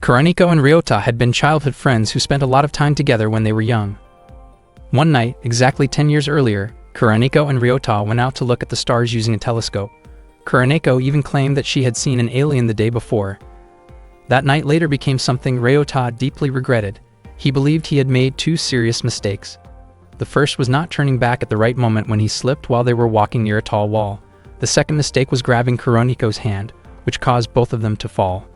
Kuroniko and Ryota had been childhood friends who spent a lot of time together when they were young. One night, exactly 10 years earlier, Kuroniko and Ryota went out to look at the stars using a telescope. Kuroniko even claimed that she had seen an alien the day before. That night later became something Ryota deeply regretted. He believed he had made two serious mistakes. The first was not turning back at the right moment when he slipped while they were walking near a tall wall. The second mistake was grabbing Kuroniko's hand, which caused both of them to fall.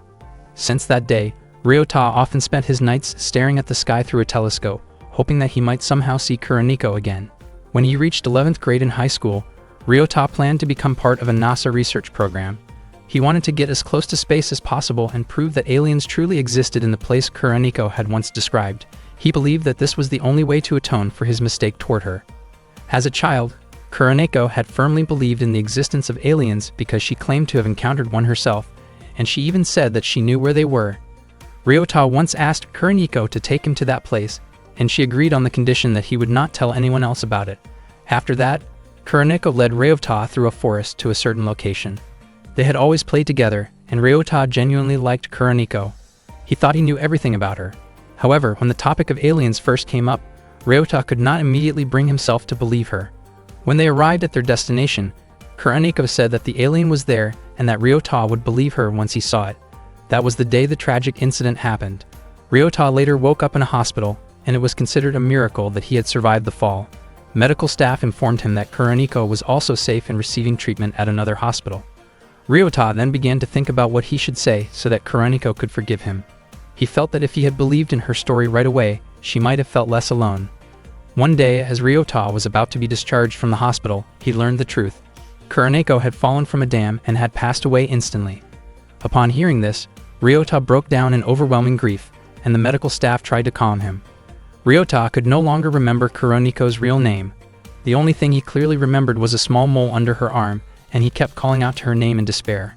Since that day, Ryota often spent his nights staring at the sky through a telescope, hoping that he might somehow see Kuroniko again. When he reached 11th grade in high school, Ryota planned to become part of a NASA research program. He wanted to get as close to space as possible and prove that aliens truly existed in the place Kuroniko had once described. He believed that this was the only way to atone for his mistake toward her. As a child, Kuroniko had firmly believed in the existence of aliens because she claimed to have encountered one herself, and she even said that she knew where they were. Ryota once asked Kuroniko to take him to that place, and she agreed on the condition that he would not tell anyone else about it. After that, Kuroniko led Ryota through a forest to a certain location. They had always played together, and Ryota genuinely liked Kuroniko. He thought he knew everything about her. However, when the topic of aliens first came up, Ryota could not immediately bring himself to believe her. When they arrived at their destination, Kuroniko said that the alien was there and that Ryota would believe her once he saw it. That was the day the tragic incident happened. Ryota later woke up in a hospital, and it was considered a miracle that he had survived the fall. Medical staff informed him that Kuroniko was also safe and receiving treatment at another hospital. Ryota then began to think about what he should say so that Kuroniko could forgive him. He felt that if he had believed in her story right away, she might have felt less alone. One day, as Ryota was about to be discharged from the hospital, he learned the truth. Kuroniko had fallen from a dam and had passed away instantly. Upon hearing this, Ryota broke down in overwhelming grief, and the medical staff tried to calm him. Ryota could no longer remember Kuroniko's real name. The only thing he clearly remembered was a small mole under her arm, and he kept calling out to her name in despair.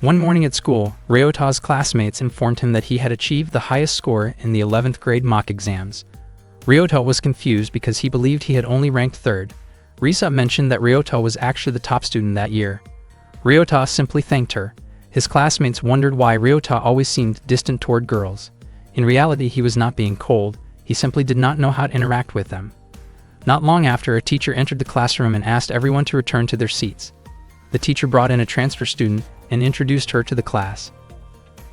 One morning at school, Ryota's classmates informed him that he had achieved the highest score in the 11th grade mock exams. Ryota was confused because he believed he had only ranked third. Risa mentioned that Ryota was actually the top student that year. Ryota simply thanked her. His classmates wondered why Ryota always seemed distant toward girls. In reality, he was not being cold, he simply did not know how to interact with them. Not long after, a teacher entered the classroom and asked everyone to return to their seats. The teacher brought in a transfer student and introduced her to the class.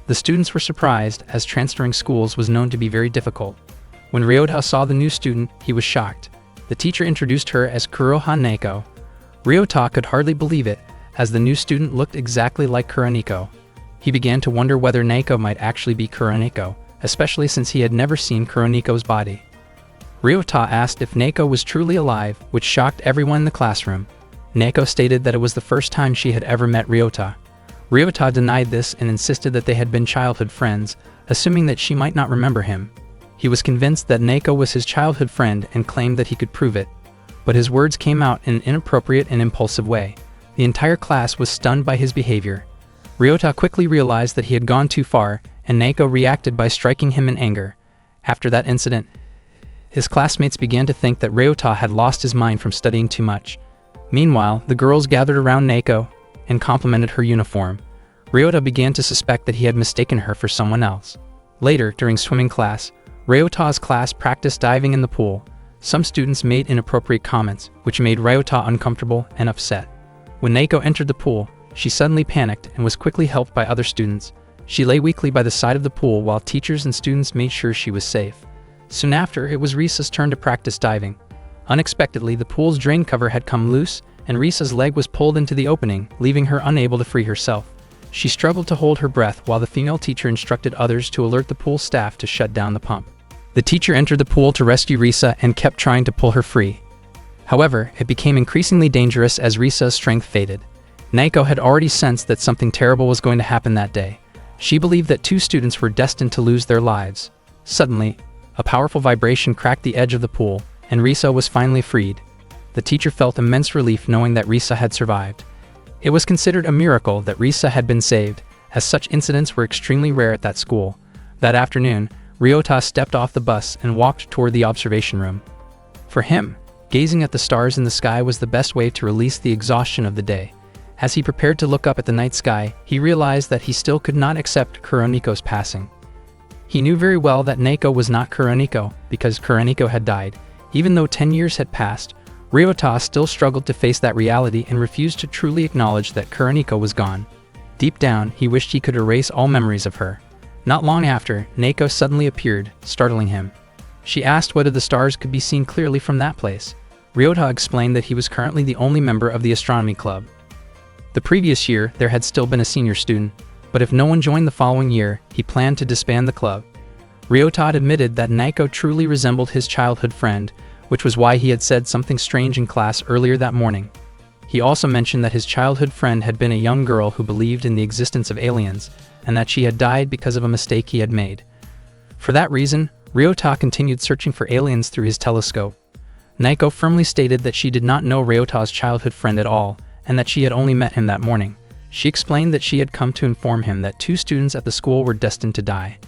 The students were surprised, as transferring schools was known to be very difficult. When Ryota saw the new student, he was shocked. The teacher introduced her as Kuroha Neko. Ryota could hardly believe it, as the new student looked exactly like Kuroniko. He began to wonder whether Neko might actually be Kuroniko, especially since he had never seen Kuroniko's body. Ryota asked if Neko was truly alive, which shocked everyone in the classroom. Neko stated that it was the first time she had ever met Ryota. Ryota denied this and insisted that they had been childhood friends, assuming that she might not remember him. He was convinced that Neko was his childhood friend and claimed that he could prove it. But his words came out in an inappropriate and impulsive way. The entire class was stunned by his behavior. Ryota quickly realized that he had gone too far, and Neko reacted by striking him in anger. After that incident, his classmates began to think that Ryota had lost his mind from studying too much. Meanwhile, the girls gathered around Neko and complimented her uniform. Ryota began to suspect that he had mistaken her for someone else. Later, during swimming class, Ryota's class practiced diving in the pool. Some students made inappropriate comments, which made Ryota uncomfortable and upset. When Neko entered the pool, she suddenly panicked and was quickly helped by other students. She lay weakly by the side of the pool while teachers and students made sure she was safe. Soon after, it was Risa's turn to practice diving. Unexpectedly, the pool's drain cover had come loose, and Risa's leg was pulled into the opening, leaving her unable to free herself. She struggled to hold her breath while the female teacher instructed others to alert the pool staff to shut down the pump. The teacher entered the pool to rescue Risa and kept trying to pull her free. However, it became increasingly dangerous as Risa's strength faded. Neko had already sensed that something terrible was going to happen that day. She believed that two students were destined to lose their lives. Suddenly, a powerful vibration cracked the edge of the pool, and Risa was finally freed. The teacher felt immense relief knowing that Risa had survived. It was considered a miracle that Risa had been saved, as such incidents were extremely rare at that school. That afternoon, Ryota stepped off the bus and walked toward the observation room. For him, gazing at the stars in the sky was the best way to release the exhaustion of the day. As he prepared to look up at the night sky, he realized that he still could not accept Kuroniko's passing. He knew very well that Naoko was not Kuroniko because Kuroniko had died. Even though 10 years had passed, Ryota still struggled to face that reality and refused to truly acknowledge that Kuroniko was gone. Deep down, he wished he could erase all memories of her. Not long after, Naoko suddenly appeared, startling him. She asked whether the stars could be seen clearly from that place. Ryota explained that he was currently the only member of the astronomy club. The previous year, there had still been a senior student, but if no one joined the following year, he planned to disband the club. Ryota admitted that Naoko truly resembled his childhood friend, which was why he had said something strange in class earlier that morning. He also mentioned that his childhood friend had been a young girl who believed in the existence of aliens, and that she had died because of a mistake he had made. For that reason, Ryota continued searching for aliens through his telescope. Naoko firmly stated that she did not know Ryota's childhood friend at all, and that she had only met him that morning. She explained that she had come to inform him that 2 students at the school were destined to die.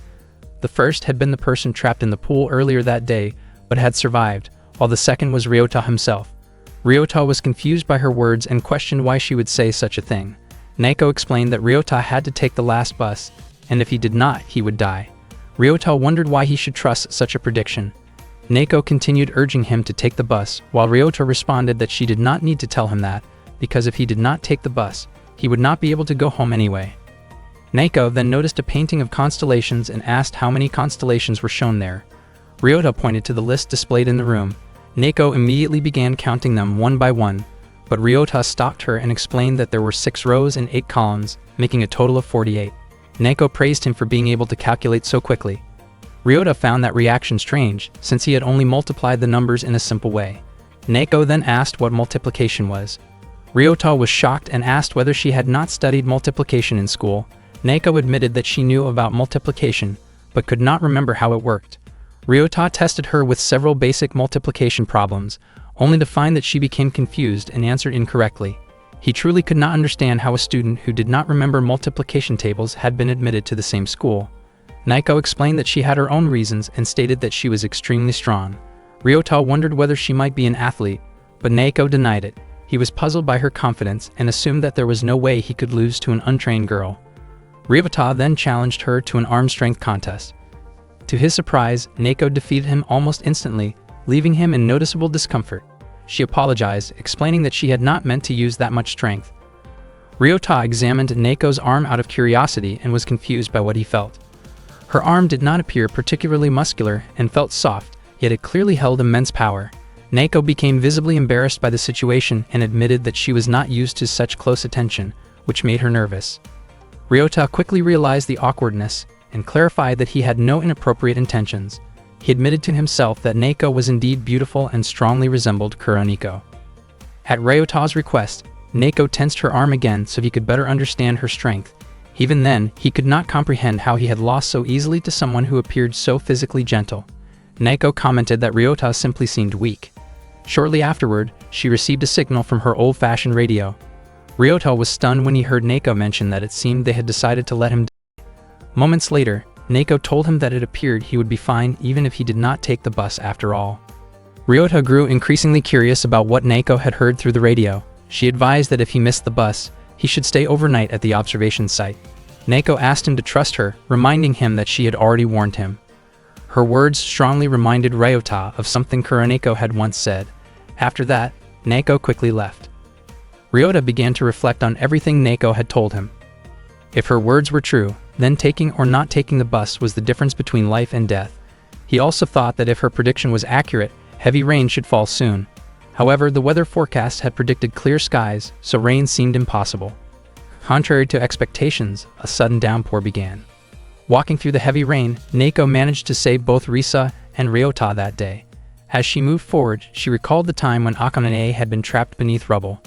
The first had been the person trapped in the pool earlier that day, but had survived, while the second was Ryota himself. Ryota was confused by her words and questioned why she would say such a thing. Naoko explained that Ryota had to take the last bus, and if he did not, he would die. Ryota wondered why he should trust such a prediction. Naoko continued urging him to take the bus, while Ryota responded that she did not need to tell him that, because if he did not take the bus, he would not be able to go home anyway. Naoko then noticed a painting of constellations and asked how many constellations were shown there. Ryota pointed to the list displayed in the room. Naoko immediately began counting them one by one, but Ryota stopped her and explained that there were 6 rows and 8 columns, making a total of 48. Naoko praised him for being able to calculate so quickly. Ryota found that reaction strange, since he had only multiplied the numbers in a simple way. Naoko then asked what multiplication was. Ryota was shocked and asked whether she had not studied multiplication in school. Naoko admitted that she knew about multiplication, but could not remember how it worked. Ryota tested her with several basic multiplication problems, only to find that she became confused and answered incorrectly. He truly could not understand how a student who did not remember multiplication tables had been admitted to the same school. Naoko explained that she had her own reasons and stated that she was extremely strong. Ryota wondered whether she might be an athlete, but Naoko denied it. He was puzzled by her confidence and assumed that there was no way he could lose to an untrained girl. Ryota then challenged her to an arm strength contest. To his surprise, Naoko defeated him almost instantly, leaving him in noticeable discomfort. She apologized, explaining that she had not meant to use that much strength. Ryota examined Naoko's arm out of curiosity and was confused by what he felt. Her arm did not appear particularly muscular and felt soft, yet it clearly held immense power. Naoko became visibly embarrassed by the situation and admitted that she was not used to such close attention, which made her nervous. Ryota quickly realized the awkwardness and clarified that he had no inappropriate intentions. He admitted to himself that Naoko was indeed beautiful and strongly resembled Kuroniko. At Ryota's request, Naoko tensed her arm again so he could better understand her strength. Even then, he could not comprehend how he had lost so easily to someone who appeared so physically gentle. Naoko commented that Ryota simply seemed weak. Shortly afterward, she received a signal from her old-fashioned radio. Ryota was stunned when he heard Naoko mention that it seemed they had decided to let him die. Moments later, Naoko told him that it appeared he would be fine even if he did not take the bus after all. Ryota grew increasingly curious about what Naoko had heard through the radio. She advised that if he missed the bus, he should stay overnight at the observation site. Naoko asked him to trust her, reminding him that she had already warned him. Her words strongly reminded Ryota of something Kuroniko had once said. After that, Naoko quickly left. Ryota began to reflect on everything Naoko had told him. If her words were true, then taking or not taking the bus was the difference between life and death. He also thought that if her prediction was accurate, heavy rain should fall soon. However, the weather forecast had predicted clear skies, so rain seemed impossible. Contrary to expectations, a sudden downpour began. Walking through the heavy rain, Naoko managed to save both Risa and Ryota that day. As she moved forward, she recalled the time when Akane had been trapped beneath rubble.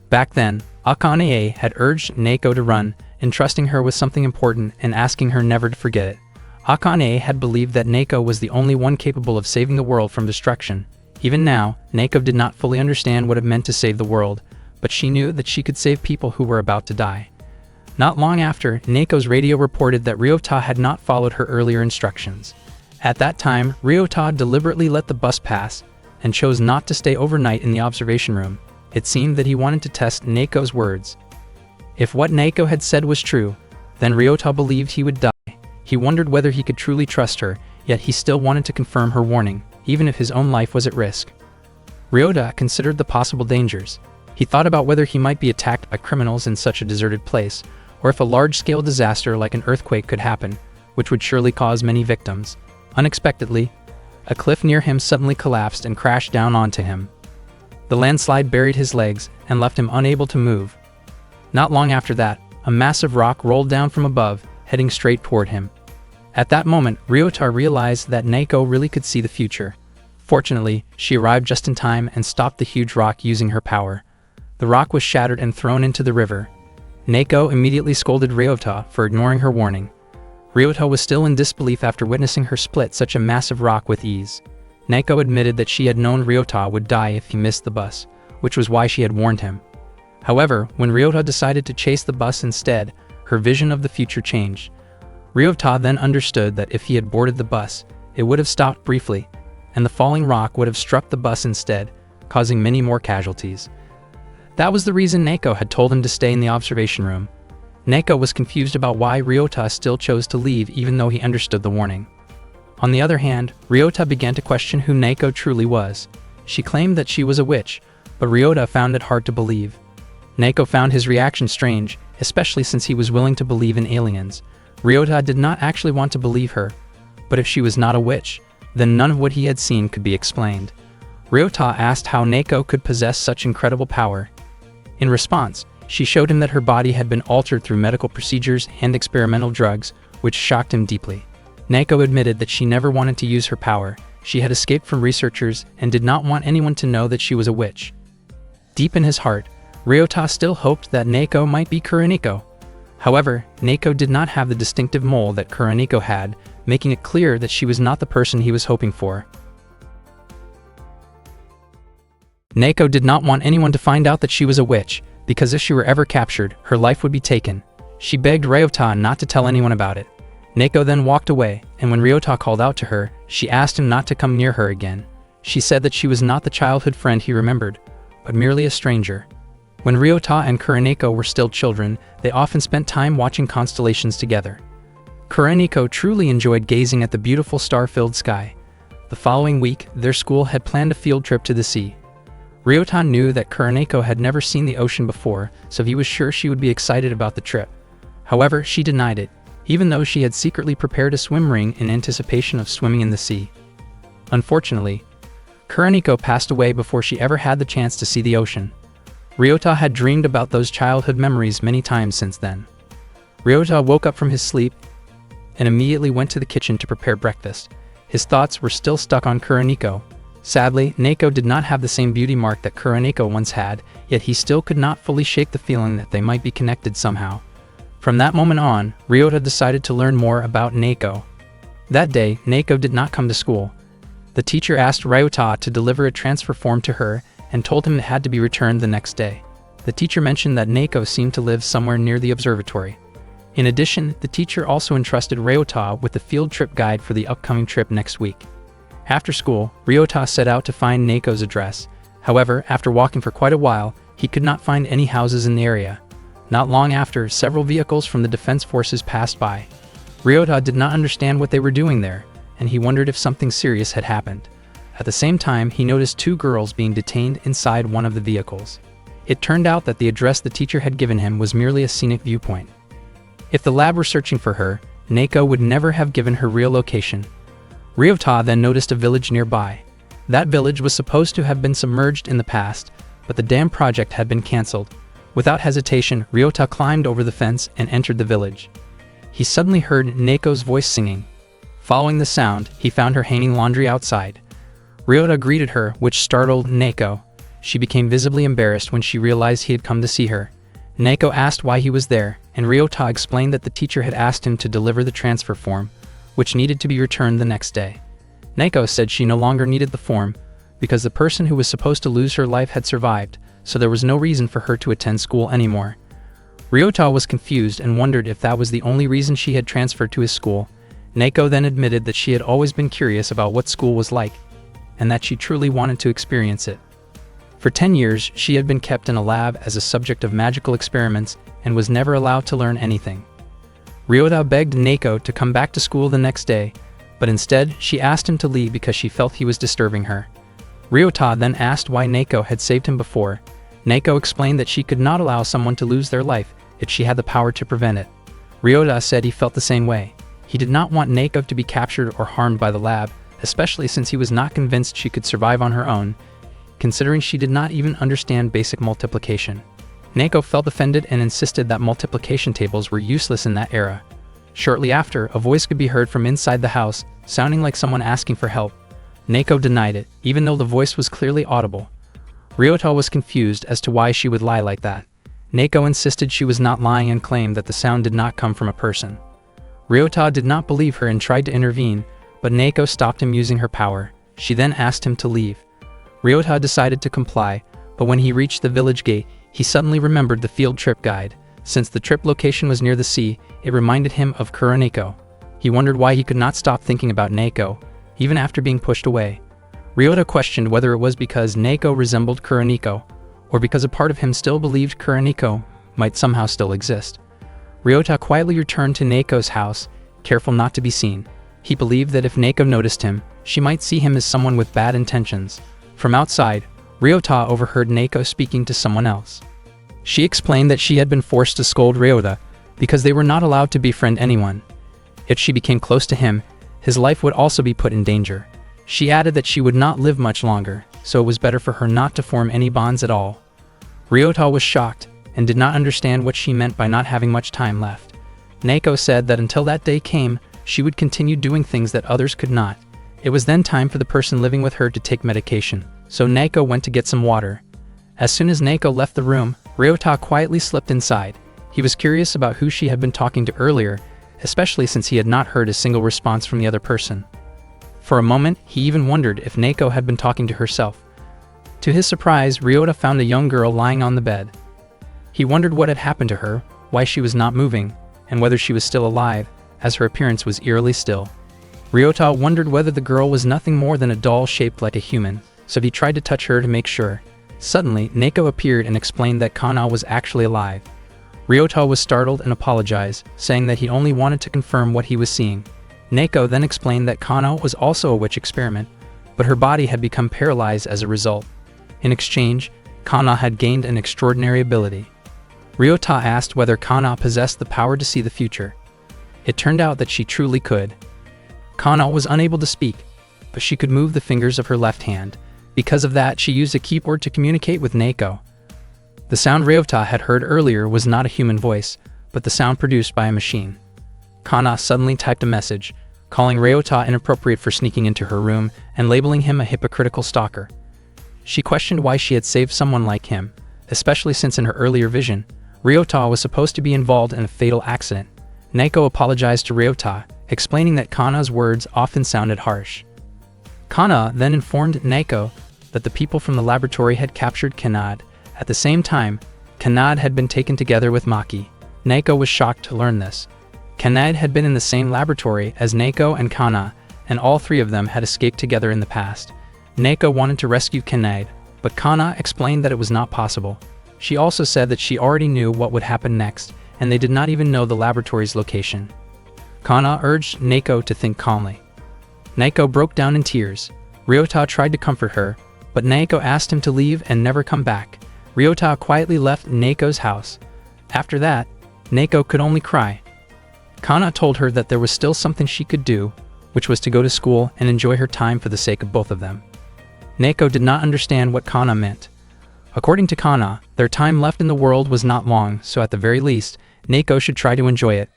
Back then, Akane had urged Naoko to run, entrusting her with something important and asking her never to forget it. Akane had believed that Naoko was the only one capable of saving the world from destruction. Even now, Naoko did not fully understand what it meant to save the world, but she knew that she could save people who were about to die. Not long after, Naoko's radio reported that Ryota had not followed her earlier instructions. At that time, Ryota deliberately let the bus pass and chose not to stay overnight in the observation room. It seemed that he wanted to test Naoko's words. If what Naoko had said was true, then Ryota believed he would die. He wondered whether he could truly trust her, yet he still wanted to confirm her warning, even if his own life was at risk. Ryota considered the possible dangers. He thought about whether he might be attacked by criminals in such a deserted place, or if a large-scale disaster like an earthquake could happen, which would surely cause many victims. Unexpectedly, a cliff near him suddenly collapsed and crashed down onto him. The landslide buried his legs and left him unable to move. Not long after that, a massive rock rolled down from above, heading straight toward him. At that moment, Ryota realized that Neko really could see the future. Fortunately, she arrived just in time and stopped the huge rock using her power. The rock was shattered and thrown into the river. Neko immediately scolded Ryota for ignoring her warning. Ryota was still in disbelief after witnessing her split such a massive rock with ease. Neko admitted that she had known Ryota would die if he missed the bus, which was why she had warned him. However, when Ryota decided to chase the bus instead, her vision of the future changed. Ryota then understood that if he had boarded the bus, it would have stopped briefly, and the falling rock would have struck the bus instead, causing many more casualties. That was the reason Neko had told him to stay in the observation room. Neko was confused about why Ryota still chose to leave even though he understood the warning. On the other hand, Ryota began to question who Neko truly was. She claimed that she was a witch, but Ryota found it hard to believe. Neko found his reaction strange, especially since he was willing to believe in aliens. Ryota did not actually want to believe her, but if she was not a witch, then none of what he had seen could be explained. Ryota asked how Neko could possess such incredible power. In response, she showed him that her body had been altered through medical procedures and experimental drugs, which shocked him deeply. Neko admitted that she never wanted to use her power. She had escaped from researchers and did not want anyone to know that she was a witch. Deep in his heart, Ryota still hoped that Neko might be Kuroniko. However, Neko did not have the distinctive mole that Kuroniko had, making it clear that she was not the person he was hoping for. Neko did not want anyone to find out that she was a witch, because if she were ever captured, her life would be taken. She begged Ryota not to tell anyone about it. Neko then walked away, and when Ryota called out to her, she asked him not to come near her again. She said that she was not the childhood friend he remembered, but merely a stranger. When Ryota and Kuroniko were still children, they often spent time watching constellations together. Kuroniko truly enjoyed gazing at the beautiful star-filled sky. The following week, their school had planned a field trip to the sea. Ryota knew that Kuroniko had never seen the ocean before, so he was sure she would be excited about the trip. However, she denied it, even though she had secretly prepared a swim ring in anticipation of swimming in the sea. Unfortunately, Kuroniko passed away before she ever had the chance to see the ocean. Ryota had dreamed about those childhood memories many times since then. Ryota woke up from his sleep and immediately went to the kitchen to prepare breakfast. His thoughts were still stuck on Kuroniko. Sadly, Neko did not have the same beauty mark that Kuroniko once had, yet he still could not fully shake the feeling that they might be connected somehow. From that moment on, Ryota decided to learn more about Neko. That day, Neko did not come to school. The teacher asked Ryota to deliver a transfer form to her and told him it had to be returned the next day. The teacher mentioned that Neko seemed to live somewhere near the observatory. In addition, the teacher also entrusted Ryota with the field trip guide for the upcoming trip next week. After school, Ryota set out to find Neko's address. However, after walking for quite a while, he could not find any houses in the area. Not long after, several vehicles from the defense forces passed by. Ryota did not understand what they were doing there, and he wondered if something serious had happened. At the same time, he noticed two girls being detained inside one of the vehicles. It turned out that the address the teacher had given him was merely a scenic viewpoint. If the lab were searching for her, Neko would never have given her real location. Ryota then noticed a village nearby. That village was supposed to have been submerged in the past, but the dam project had been cancelled. Without hesitation, Ryota climbed over the fence and entered the village. He suddenly heard Neko's voice singing. Following the sound, he found her hanging laundry outside. Ryota greeted her, which startled Neko. She became visibly embarrassed when she realized he had come to see her. Neko asked why he was there, and Ryota explained that the teacher had asked him to deliver the transfer form, which needed to be returned the next day. Neko said she no longer needed the form, because the person who was supposed to lose her life had survived, so there was no reason for her to attend school anymore. Ryota was confused and wondered if that was the only reason she had transferred to his school. Neko then admitted that she had always been curious about what school was like, and that she truly wanted to experience it. For 10 years, she had been kept in a lab as a subject of magical experiments and was never allowed to learn anything. Ryota begged Neko to come back to school the next day, but instead she asked him to leave because she felt he was disturbing her. Ryota then asked why Neko had saved him before. Neko explained that she could not allow someone to lose their life if she had the power to prevent it. Ryota said he felt the same way. He did not want Neko to be captured or harmed by the lab, especially since he was not convinced she could survive on her own, considering she did not even understand basic multiplication. Neko felt offended and insisted that multiplication tables were useless in that era. Shortly after, a voice could be heard from inside the house, sounding like someone asking for help. Neko denied it, even though the voice was clearly audible. Ryota was confused as to why she would lie like that. Neko insisted she was not lying and claimed that the sound did not come from a person. Ryota did not believe her and tried to intervene, but Neko stopped him using her power. She then asked him to leave. Ryota decided to comply, but when he reached the village gate, he suddenly remembered the field trip guide. Since the trip location was near the sea, it reminded him of Kuroneko. He wondered why he could not stop thinking about Neko, even after being pushed away. Ryota questioned whether it was because Neko resembled Kuroneko, or because a part of him still believed Kuroneko might somehow still exist. Ryota quietly returned to Neko's house, careful not to be seen. He believed that if Neko noticed him, she might see him as someone with bad intentions. From outside, Ryota overheard Neko speaking to someone else. She explained that she had been forced to scold Ryota because they were not allowed to befriend anyone. If she became close to him, his life would also be put in danger. She added that she would not live much longer, so it was better for her not to form any bonds at all. Ryota was shocked and did not understand what she meant by not having much time left. Neko said that until that day came, she would continue doing things that others could not. It was then time for the person living with her to take medication, so Neko went to get some water. As soon as Neko left the room, Ryota quietly slipped inside. He was curious about who she had been talking to earlier, especially since he had not heard a single response from the other person. For a moment, he even wondered if Neko had been talking to herself. To his surprise, Ryota found a young girl lying on the bed. He wondered what had happened to her, why she was not moving, and whether she was still alive, as her appearance was eerily still. Ryota wondered whether the girl was nothing more than a doll shaped like a human, so he tried to touch her to make sure. Suddenly, Neko appeared and explained that Kana was actually alive. Ryota was startled and apologized, saying that he only wanted to confirm what he was seeing. Neko then explained that Kana was also a witch experiment, but her body had become paralyzed as a result. In exchange, Kana had gained an extraordinary ability. Ryota asked whether Kana possessed the power to see the future. It turned out that she truly could. Kana was unable to speak, but she could move the fingers of her left hand. Because of that, she used a keyboard to communicate with Neko. The sound Ryota had heard earlier was not a human voice, but the sound produced by a machine. Kana suddenly typed a message, calling Ryota inappropriate for sneaking into her room and labeling him a hypocritical stalker. She questioned why she had saved someone like him, especially since in her earlier vision, Ryota was supposed to be involved in a fatal accident. Neko apologized to Ryota, explaining that Kana's words often sounded harsh. Kana then informed Neko that the people from the laboratory had captured Kanad. At the same time, Kanad had been taken together with Maki. Neko was shocked to learn this. Kanad had been in the same laboratory as Neko and Kana, and all three of them had escaped together in the past. Neko wanted to rescue Kanad, but Kana explained that it was not possible. She also said that she already knew what would happen next, and they did not even know the laboratory's location. Kana urged Neko to think calmly. Neko broke down in tears. Ryota tried to comfort her, but Neko asked him to leave and never come back. Ryota quietly left Neko's house. After that, Neko could only cry. Kana told her that there was still something she could do, which was to go to school and enjoy her time for the sake of both of them. Neko did not understand what Kana meant. According to Kana, their time left in the world was not long, so at the very least, Neko should try to enjoy it.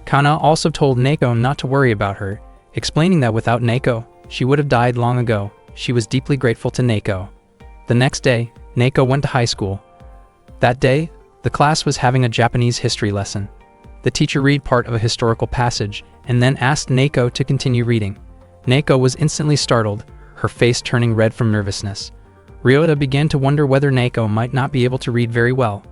Kana also told Neko not to worry about her, explaining that without Neko, she would have died long ago. She was deeply grateful to Neko. The next day, Neko went to high school. That day, the class was having a Japanese history lesson. The teacher read part of a historical passage and then asked Neko to continue reading. Neko was instantly startled, her face turning red from nervousness. Ryota began to wonder whether Neko might not be able to read very well.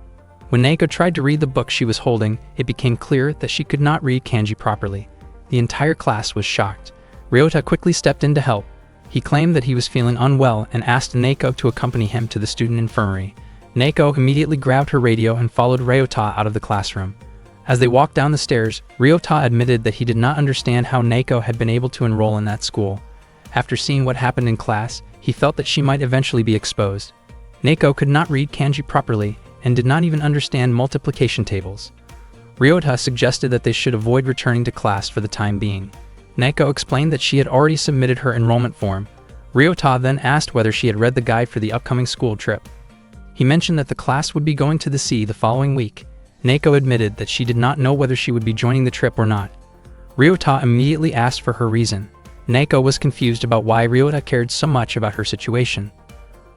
When Neko tried to read the book she was holding, it became clear that she could not read kanji properly. The entire class was shocked. Ryota quickly stepped in to help. He claimed that he was feeling unwell and asked Neko to accompany him to the student infirmary. Neko immediately grabbed her radio and followed Ryota out of the classroom. As they walked down the stairs, Ryota admitted that he did not understand how Naoko had been able to enroll in that school. After seeing what happened in class, he felt that she might eventually be exposed. Naoko could not read kanji properly and did not even understand multiplication tables. Ryota suggested that they should avoid returning to class for the time being. Naoko explained that she had already submitted her enrollment form. Ryota then asked whether she had read the guide for the upcoming school trip. He mentioned that the class would be going to the sea the following week. Naoko admitted that she did not know whether she would be joining the trip or not. Ryota immediately asked for her reason. Naoko was confused about why Ryota cared so much about her situation.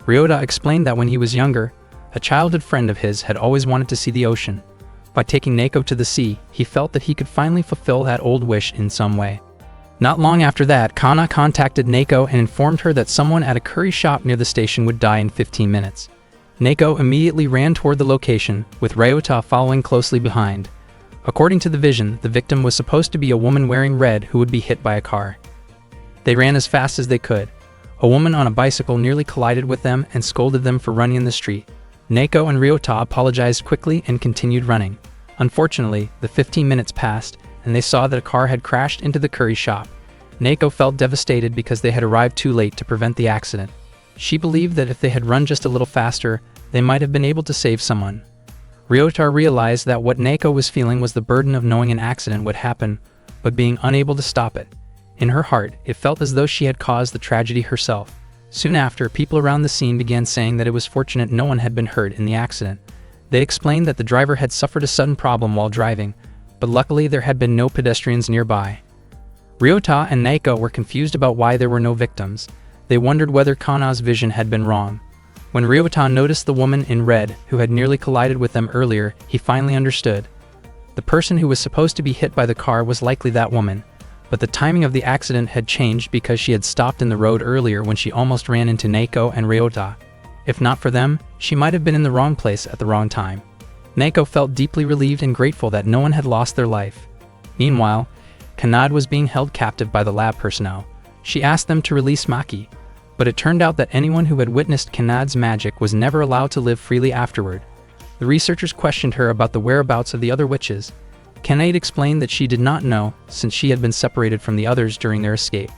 Ryota explained that when he was younger, a childhood friend of his had always wanted to see the ocean. By taking Naoko to the sea, he felt that he could finally fulfill that old wish in some way. Not long after that, Kana contacted Naoko and informed her that someone at a curry shop near the station would die in 15 minutes. Naoko immediately ran toward the location, with Ryota following closely behind. According to the vision, the victim was supposed to be a woman wearing red who would be hit by a car. They ran as fast as they could. A woman on a bicycle nearly collided with them and scolded them for running in the street. Naoko and Ryota apologized quickly and continued running. Unfortunately, the 15 minutes passed, and they saw that a car had crashed into the curry shop. Naoko felt devastated because they had arrived too late to prevent the accident. She believed that if they had run just a little faster, they might have been able to save someone. Ryota realized that what Naoko was feeling was the burden of knowing an accident would happen, but being unable to stop it. In her heart, it felt as though she had caused the tragedy herself. Soon after, people around the scene began saying that it was fortunate no one had been hurt in the accident. They explained that the driver had suffered a sudden problem while driving, but luckily there had been no pedestrians nearby. Ryota and Naoko were confused about why there were no victims. They wondered whether Kana's vision had been wrong. When Ryota noticed the woman in red who had nearly collided with them earlier, he finally understood. The person who was supposed to be hit by the car was likely that woman, but the timing of the accident had changed because she had stopped in the road earlier when she almost ran into Naoko and Ryota. If not for them, she might have been in the wrong place at the wrong time. Naoko felt deeply relieved and grateful that no one had lost their life. Meanwhile, Kanad was being held captive by the lab personnel. She asked them to release Maki, but it turned out that anyone who had witnessed Kanad's magic was never allowed to live freely afterward. The researchers questioned her about the whereabouts of the other witches. Kanade explained that she did not know, since she had been separated from the others during their escape.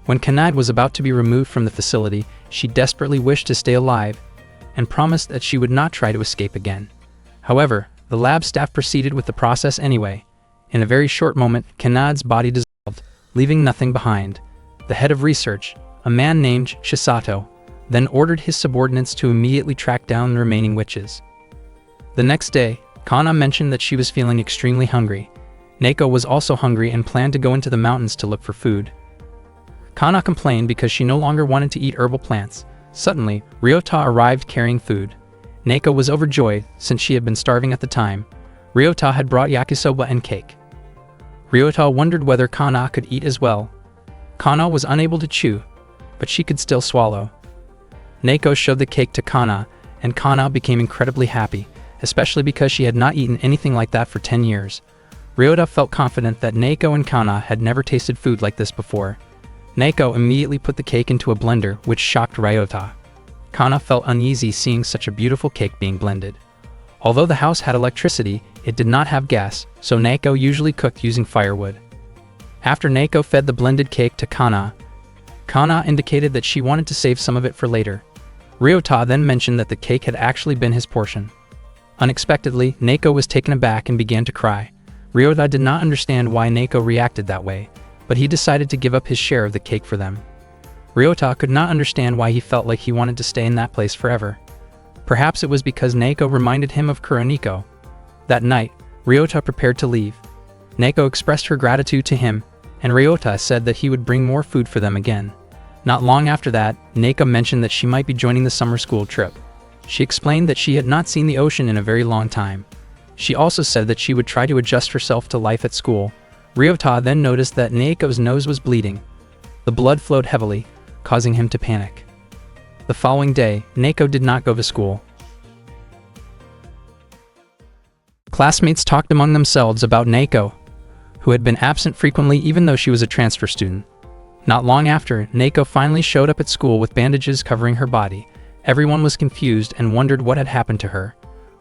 When Kanad was about to be removed from the facility, she desperately wished to stay alive and promised that she would not try to escape again. However, the lab staff proceeded with the process anyway. In a very short moment, Kanad's body dissolved, leaving nothing behind. The head of research, a man named Shisato, then ordered his subordinates to immediately track down the remaining witches. The next day, Kana mentioned that she was feeling extremely hungry. Naoko was also hungry and planned to go into the mountains to look for food. Kana complained because she no longer wanted to eat herbal plants. Suddenly, Ryota arrived carrying food. Naoko was overjoyed since she had been starving at the time. Ryota had brought yakisoba and cake. Ryota wondered whether Kana could eat as well. Kana was unable to chew, but she could still swallow. Naoko showed the cake to Kana, and Kana became incredibly happy, especially because she had not eaten anything like that for 10 years. Ryota felt confident that Naoko and Kana had never tasted food like this before. Naoko immediately put the cake into a blender, which shocked Ryota. Kana felt uneasy seeing such a beautiful cake being blended. Although the house had electricity, it did not have gas, so Naoko usually cooked using firewood. After Naoko fed the blended cake to Kana, Kana indicated that she wanted to save some of it for later. Ryota then mentioned that the cake had actually been his portion. Unexpectedly, Naoko was taken aback and began to cry. Ryota did not understand why Naoko reacted that way, but he decided to give up his share of the cake for them. Ryota could not understand why he felt like he wanted to stay in that place forever. Perhaps it was because Naoko reminded him of Kuroniko. That night, Ryota prepared to leave. Naoko expressed her gratitude to him, and Ryota said that he would bring more food for them again. Not long after that, Naoko mentioned that she might be joining the summer school trip. She explained that she had not seen the ocean in a very long time. She also said that she would try to adjust herself to life at school. Ryota then noticed that Naoko's nose was bleeding. The blood flowed heavily, causing him to panic. The following day, Naoko did not go to school. Classmates talked among themselves about Naoko, who had been absent frequently even though she was a transfer student. Not long after, Naoko finally showed up at school with bandages covering her body. Everyone was confused and wondered what had happened to her.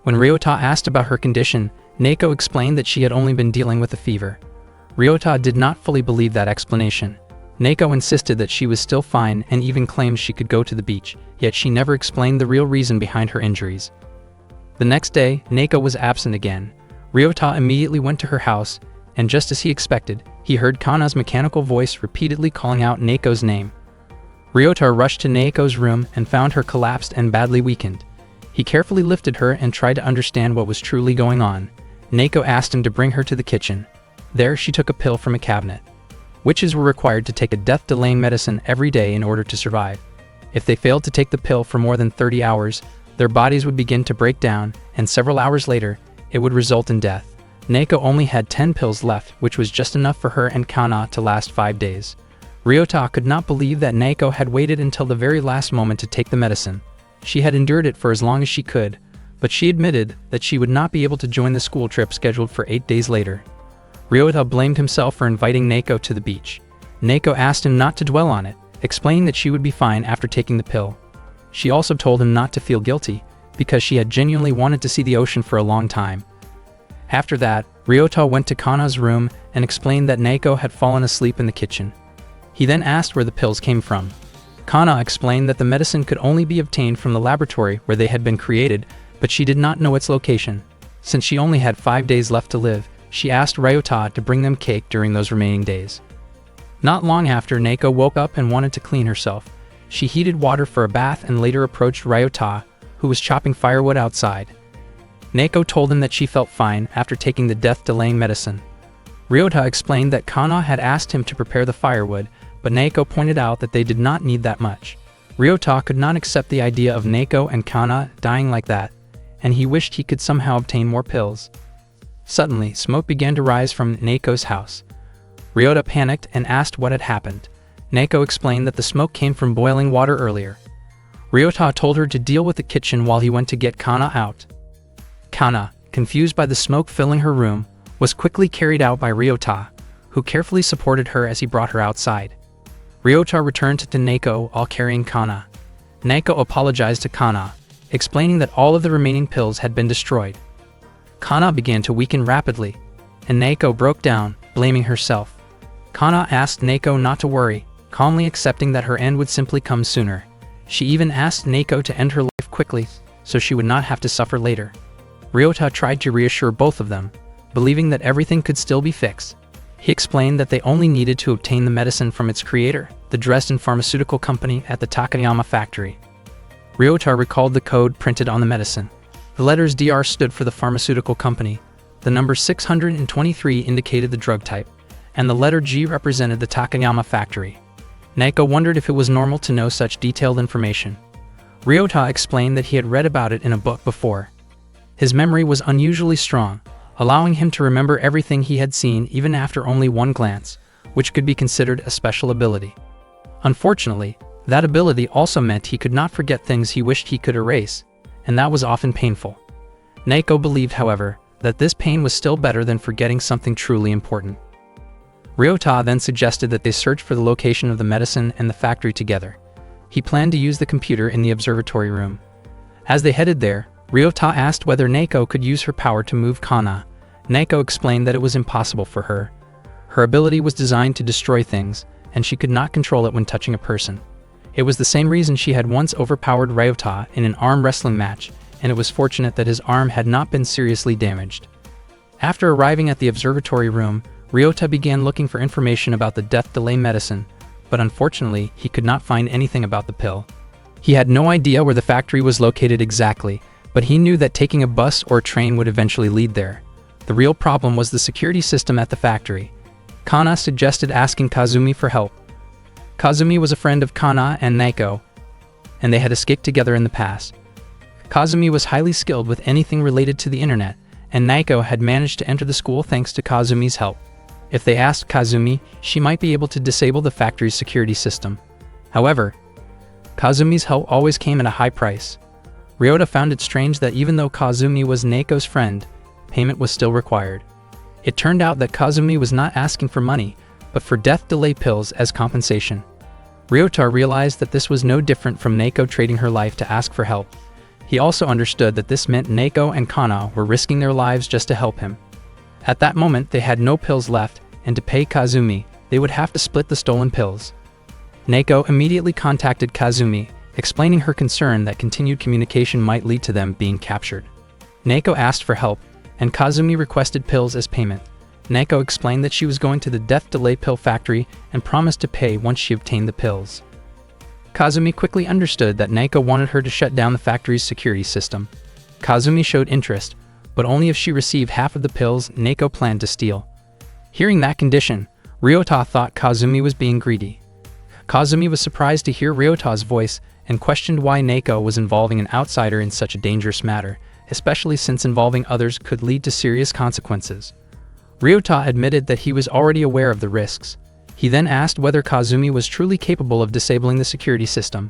When Ryota asked about her condition, Naoko explained that she had only been dealing with a fever. Ryota did not fully believe that explanation. Naoko insisted that she was still fine and even claimed she could go to the beach, yet she never explained the real reason behind her injuries. The next day, Naoko was absent again. Ryota immediately went to her house, and just as he expected, he heard Kana's mechanical voice repeatedly calling out Naoko's name. Ryota rushed to Naoko's room and found her collapsed and badly weakened. He carefully lifted her and tried to understand what was truly going on. Naoko asked him to bring her to the kitchen. There she took a pill from a cabinet. Witches were required to take a death-delaying medicine every day in order to survive. If they failed to take the pill for more than 30 hours, their bodies would begin to break down, and several hours later, it would result in death. Naoko only had 10 pills left, which was just enough for her and Kana to last 5 days. Ryota could not believe that Naoko had waited until the very last moment to take the medicine. She had endured it for as long as she could, but she admitted that she would not be able to join the school trip scheduled for 8 days later. Ryota blamed himself for inviting Naoko to the beach. Naoko asked him not to dwell on it, explaining that she would be fine after taking the pill. She also told him not to feel guilty, because she had genuinely wanted to see the ocean for a long time. After that, Ryota went to Kana's room and explained that Naoko had fallen asleep in the kitchen. He then asked where the pills came from. Kana explained that the medicine could only be obtained from the laboratory where they had been created, but she did not know its location. Since she only had 5 days left to live, she asked Ryota to bring them cake during those remaining days. Not long after, Naoko woke up and wanted to clean herself. She heated water for a bath and later approached Ryota, who was chopping firewood outside. Naoko told him that she felt fine after taking the death-delaying medicine. Ryota explained that Kana had asked him to prepare the firewood, but Naoko pointed out that they did not need that much. Ryota could not accept the idea of Naoko and Kana dying like that, and he wished he could somehow obtain more pills. Suddenly, smoke began to rise from Naoko's house. Ryota panicked and asked what had happened. Naoko explained that the smoke came from boiling water earlier. Ryota told her to deal with the kitchen while he went to get Kana out. Kana, confused by the smoke filling her room, was quickly carried out by Ryota, who carefully supported her as he brought her outside. Ryota returned to Naoko while carrying Kana. Naoko apologized to Kana, explaining that all of the remaining pills had been destroyed. Kana began to weaken rapidly, and Naoko broke down, blaming herself. Kana asked Naoko not to worry, calmly accepting that her end would simply come sooner. She even asked Naoko to end her life quickly, so she would not have to suffer later. Ryota tried to reassure both of them, believing that everything could still be fixed. He explained that they only needed to obtain the medicine from its creator, the Dresden pharmaceutical company at the Takayama factory. Ryota recalled the code printed on the medicine. The letters DR stood for the pharmaceutical company, the number 623 indicated the drug type, and the letter G represented the Takayama factory. Naoko wondered if it was normal to know such detailed information. Ryota explained that he had read about it in a book before. His memory was unusually strong, allowing him to remember everything he had seen even after only one glance, which could be considered a special ability. Unfortunately, that ability also meant he could not forget things he wished he could erase, and that was often painful. Naoko believed, however, that this pain was still better than forgetting something truly important. Ryota then suggested that they search for the location of the medicine and the factory together. He planned to use the computer in the observatory room. As they headed there, Ryota asked whether Naoko could use her power to move Kana. Naoko explained that it was impossible for her. Her ability was designed to destroy things, and she could not control it when touching a person. It was the same reason she had once overpowered Ryota in an arm wrestling match, and it was fortunate that his arm had not been seriously damaged. After arriving at the observatory room, Ryota began looking for information about the death delay medicine, but unfortunately, he could not find anything about the pill. He had no idea where the factory was located exactly, but he knew that taking a bus or train would eventually lead there. The real problem was the security system at the factory. Kana suggested asking Kazumi for help. Kazumi was a friend of Kana and Naoko, and they had escaped together in the past. Kazumi was highly skilled with anything related to the internet, and Naoko had managed to enter the school thanks to Kazumi's help. If they asked Kazumi, she might be able to disable the factory's security system. However, Kazumi's help always came at a high price. Ryota found it strange that even though Kazumi was Naoko's friend, payment was still required. It turned out that Kazumi was not asking for money, but for death delay pills as compensation. Ryota realized that this was no different from Naoko trading her life to ask for help. He also understood that this meant Neko and Kana were risking their lives just to help him. At that moment, they had no pills left, and to pay Kazumi, they would have to split the stolen pills. Neko immediately contacted Kazumi, explaining her concern that continued communication might lead to them being captured. Neko asked for help, and Kazumi requested pills as payment. Neko explained that she was going to the death delay pill factory and promised to pay once she obtained the pills. Kazumi quickly understood that Neko wanted her to shut down the factory's security system. Kazumi showed interest, but only if she received half of the pills Neko planned to steal. Hearing that condition, Ryota thought Kazumi was being greedy. Kazumi was surprised to hear Ryota's voice and questioned why Neko was involving an outsider in such a dangerous matter, especially since involving others could lead to serious consequences. Ryota admitted that he was already aware of the risks. He then asked whether Kazumi was truly capable of disabling the security system.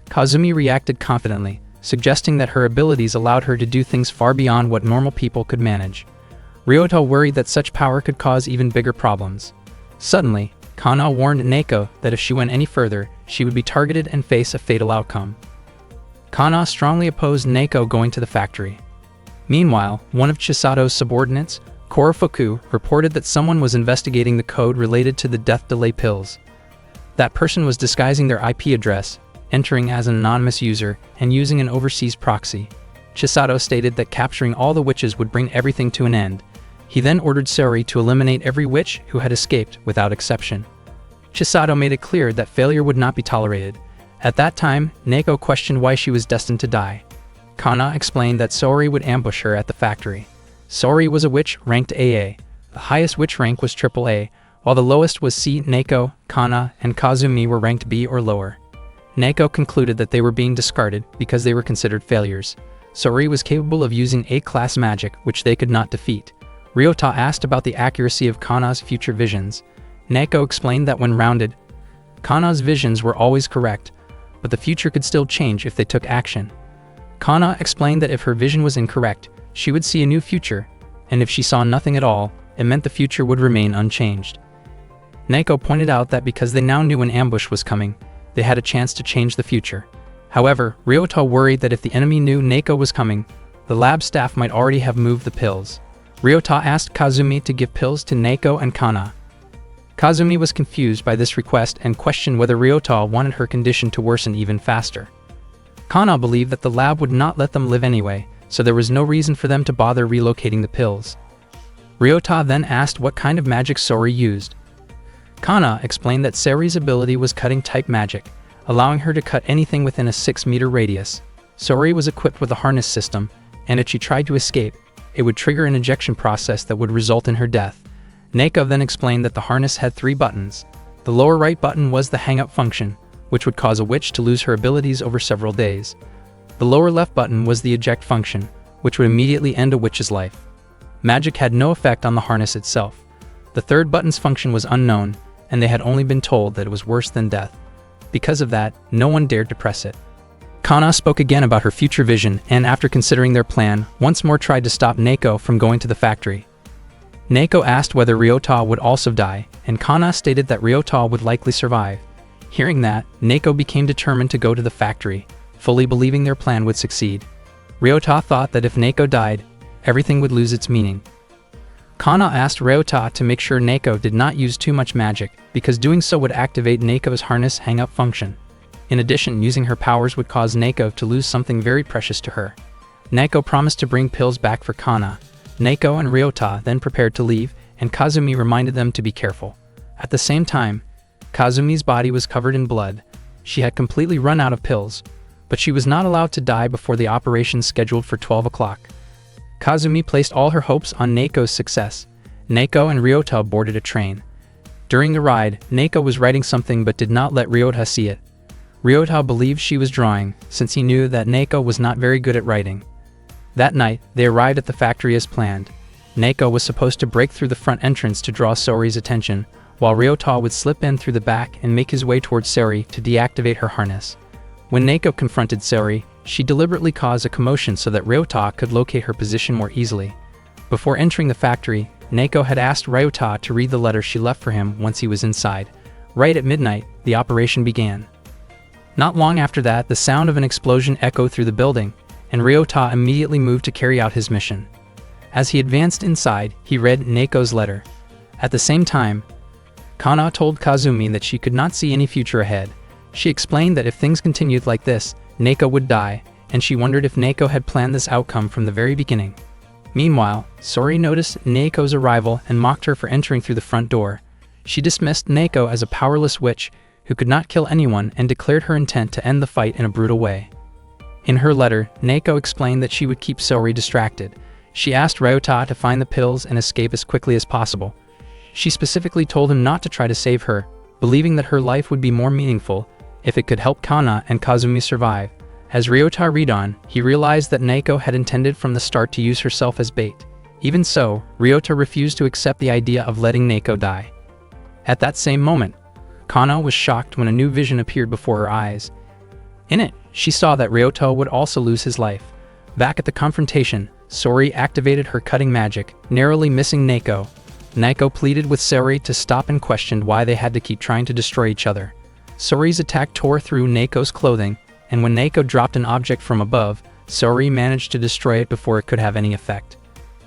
Kazumi reacted confidently, suggesting that her abilities allowed her to do things far beyond what normal people could manage. Ryota worried that such power could cause even bigger problems. Suddenly, Kana warned Neko that if she went any further, she would be targeted and face a fatal outcome. Kana strongly opposed Neko going to the factory. Meanwhile, one of Chisato's subordinates, Korofuku, reported that someone was investigating the code related to the death delay pills. That person was disguising their IP address, entering as an anonymous user, and using an overseas proxy. Chisato stated that capturing all the witches would bring everything to an end. He then ordered Saori to eliminate every witch who had escaped without exception. Chisato made it clear that failure would not be tolerated. At that time, Neko questioned why she was destined to die. Kana explained that Saori would ambush her at the factory. Saori was a witch ranked AA. The highest witch rank was AAA, while the lowest was C. Neko, Kana, and Kazumi were ranked B or lower. Neko concluded that they were being discarded because they were considered failures. Saori was capable of using A-class magic, which they could not defeat. Ryota asked about the accuracy of Kana's future visions. Neko explained that when rounded, Kana's visions were always correct, but the future could still change if they took action. Kana explained that if her vision was incorrect, she would see a new future, and if she saw nothing at all, it meant the future would remain unchanged. Neko pointed out that because they now knew an ambush was coming, they had a chance to change the future. However, Ryota worried that if the enemy knew Neko was coming, the lab staff might already have moved the pills. Ryota asked Kazumi to give pills to Neko and Kana. Kazumi was confused by this request and questioned whether Ryota wanted her condition to worsen even faster. Kana believed that the lab would not let them live anyway, so there was no reason for them to bother relocating the pills. Ryota then asked what kind of magic Saori used. Kana explained that Saori's ability was cutting-type magic, allowing her to cut anything within a 6-meter radius. Saori was equipped with a harness system, and if she tried to escape, it would trigger an ejection process that would result in her death. Neko then explained that the harness had 3 buttons. The lower right button was the hang-up function, which would cause a witch to lose her abilities over several days. The lower left button was the eject function, which would immediately end a witch's life. Magic had no effect on the harness itself. The third button's function was unknown, and they had only been told that it was worse than death. Because of that, no one dared to press it. Kana spoke again about her future vision and, after considering their plan, once more tried to stop Neko from going to the factory. Neko asked whether Ryota would also die, and Kana stated that Ryota would likely survive. Hearing that, Neko became determined to go to the factory, fully believing their plan would succeed. Ryota thought that if Neko died, everything would lose its meaning. Kana asked Ryota to make sure Neko did not use too much magic, because doing so would activate Neko's harness hang-up function. In addition, using her powers would cause Neko to lose something very precious to her. Neko promised to bring pills back for Kana. Neko and Ryota then prepared to leave, and Kazumi reminded them to be careful. At the same time, Kazumi's body was covered in blood. She had completely run out of pills, but she was not allowed to die before the operation scheduled for 12 o'clock. Kazumi placed all her hopes on Neko's success. Neko and Ryota boarded a train. During the ride, Neko was writing something but did not let Ryota see it. Ryota believed she was drawing, since he knew that Neko was not very good at writing. That night, they arrived at the factory as planned. Neko was supposed to break through the front entrance to draw Saori's attention, while Ryota would slip in through the back and make his way towards Saori to deactivate her harness. When Neko confronted Saori, she deliberately caused a commotion so that Ryota could locate her position more easily. Before entering the factory, Neko had asked Ryota to read the letter she left for him once he was inside. Right at midnight, the operation began. Not long after that, the sound of an explosion echoed through the building, and Ryota immediately moved to carry out his mission. As he advanced inside, he read Neko's letter. At the same time, Kana told Kazumi that she could not see any future ahead. She explained that if things continued like this, Neko would die, and she wondered if Neko had planned this outcome from the very beginning. Meanwhile, Sori noticed Neko's arrival and mocked her for entering through the front door. She dismissed Neko as a powerless witch who could not kill anyone and declared her intent to end the fight in a brutal way. In her letter, Neko explained that she would keep Sori distracted. She asked Ryota to find the pills and escape as quickly as possible. She specifically told him not to try to save her, believing that her life would be more meaningful if it could help Kana and Kazumi survive. As Ryota read on, he realized that Neko had intended from the start to use herself as bait. Even so, Ryota refused to accept the idea of letting Neko die. At that same moment, Kana was shocked when a new vision appeared before her eyes. In it, she saw that Ryota would also lose his life. Back at the confrontation, Sori activated her cutting magic, narrowly missing Neko. Neko pleaded with Sori to stop and questioned why they had to keep trying to destroy each other. Sori's attack tore through Neko's clothing, and when Neko dropped an object from above, Sori managed to destroy it before it could have any effect.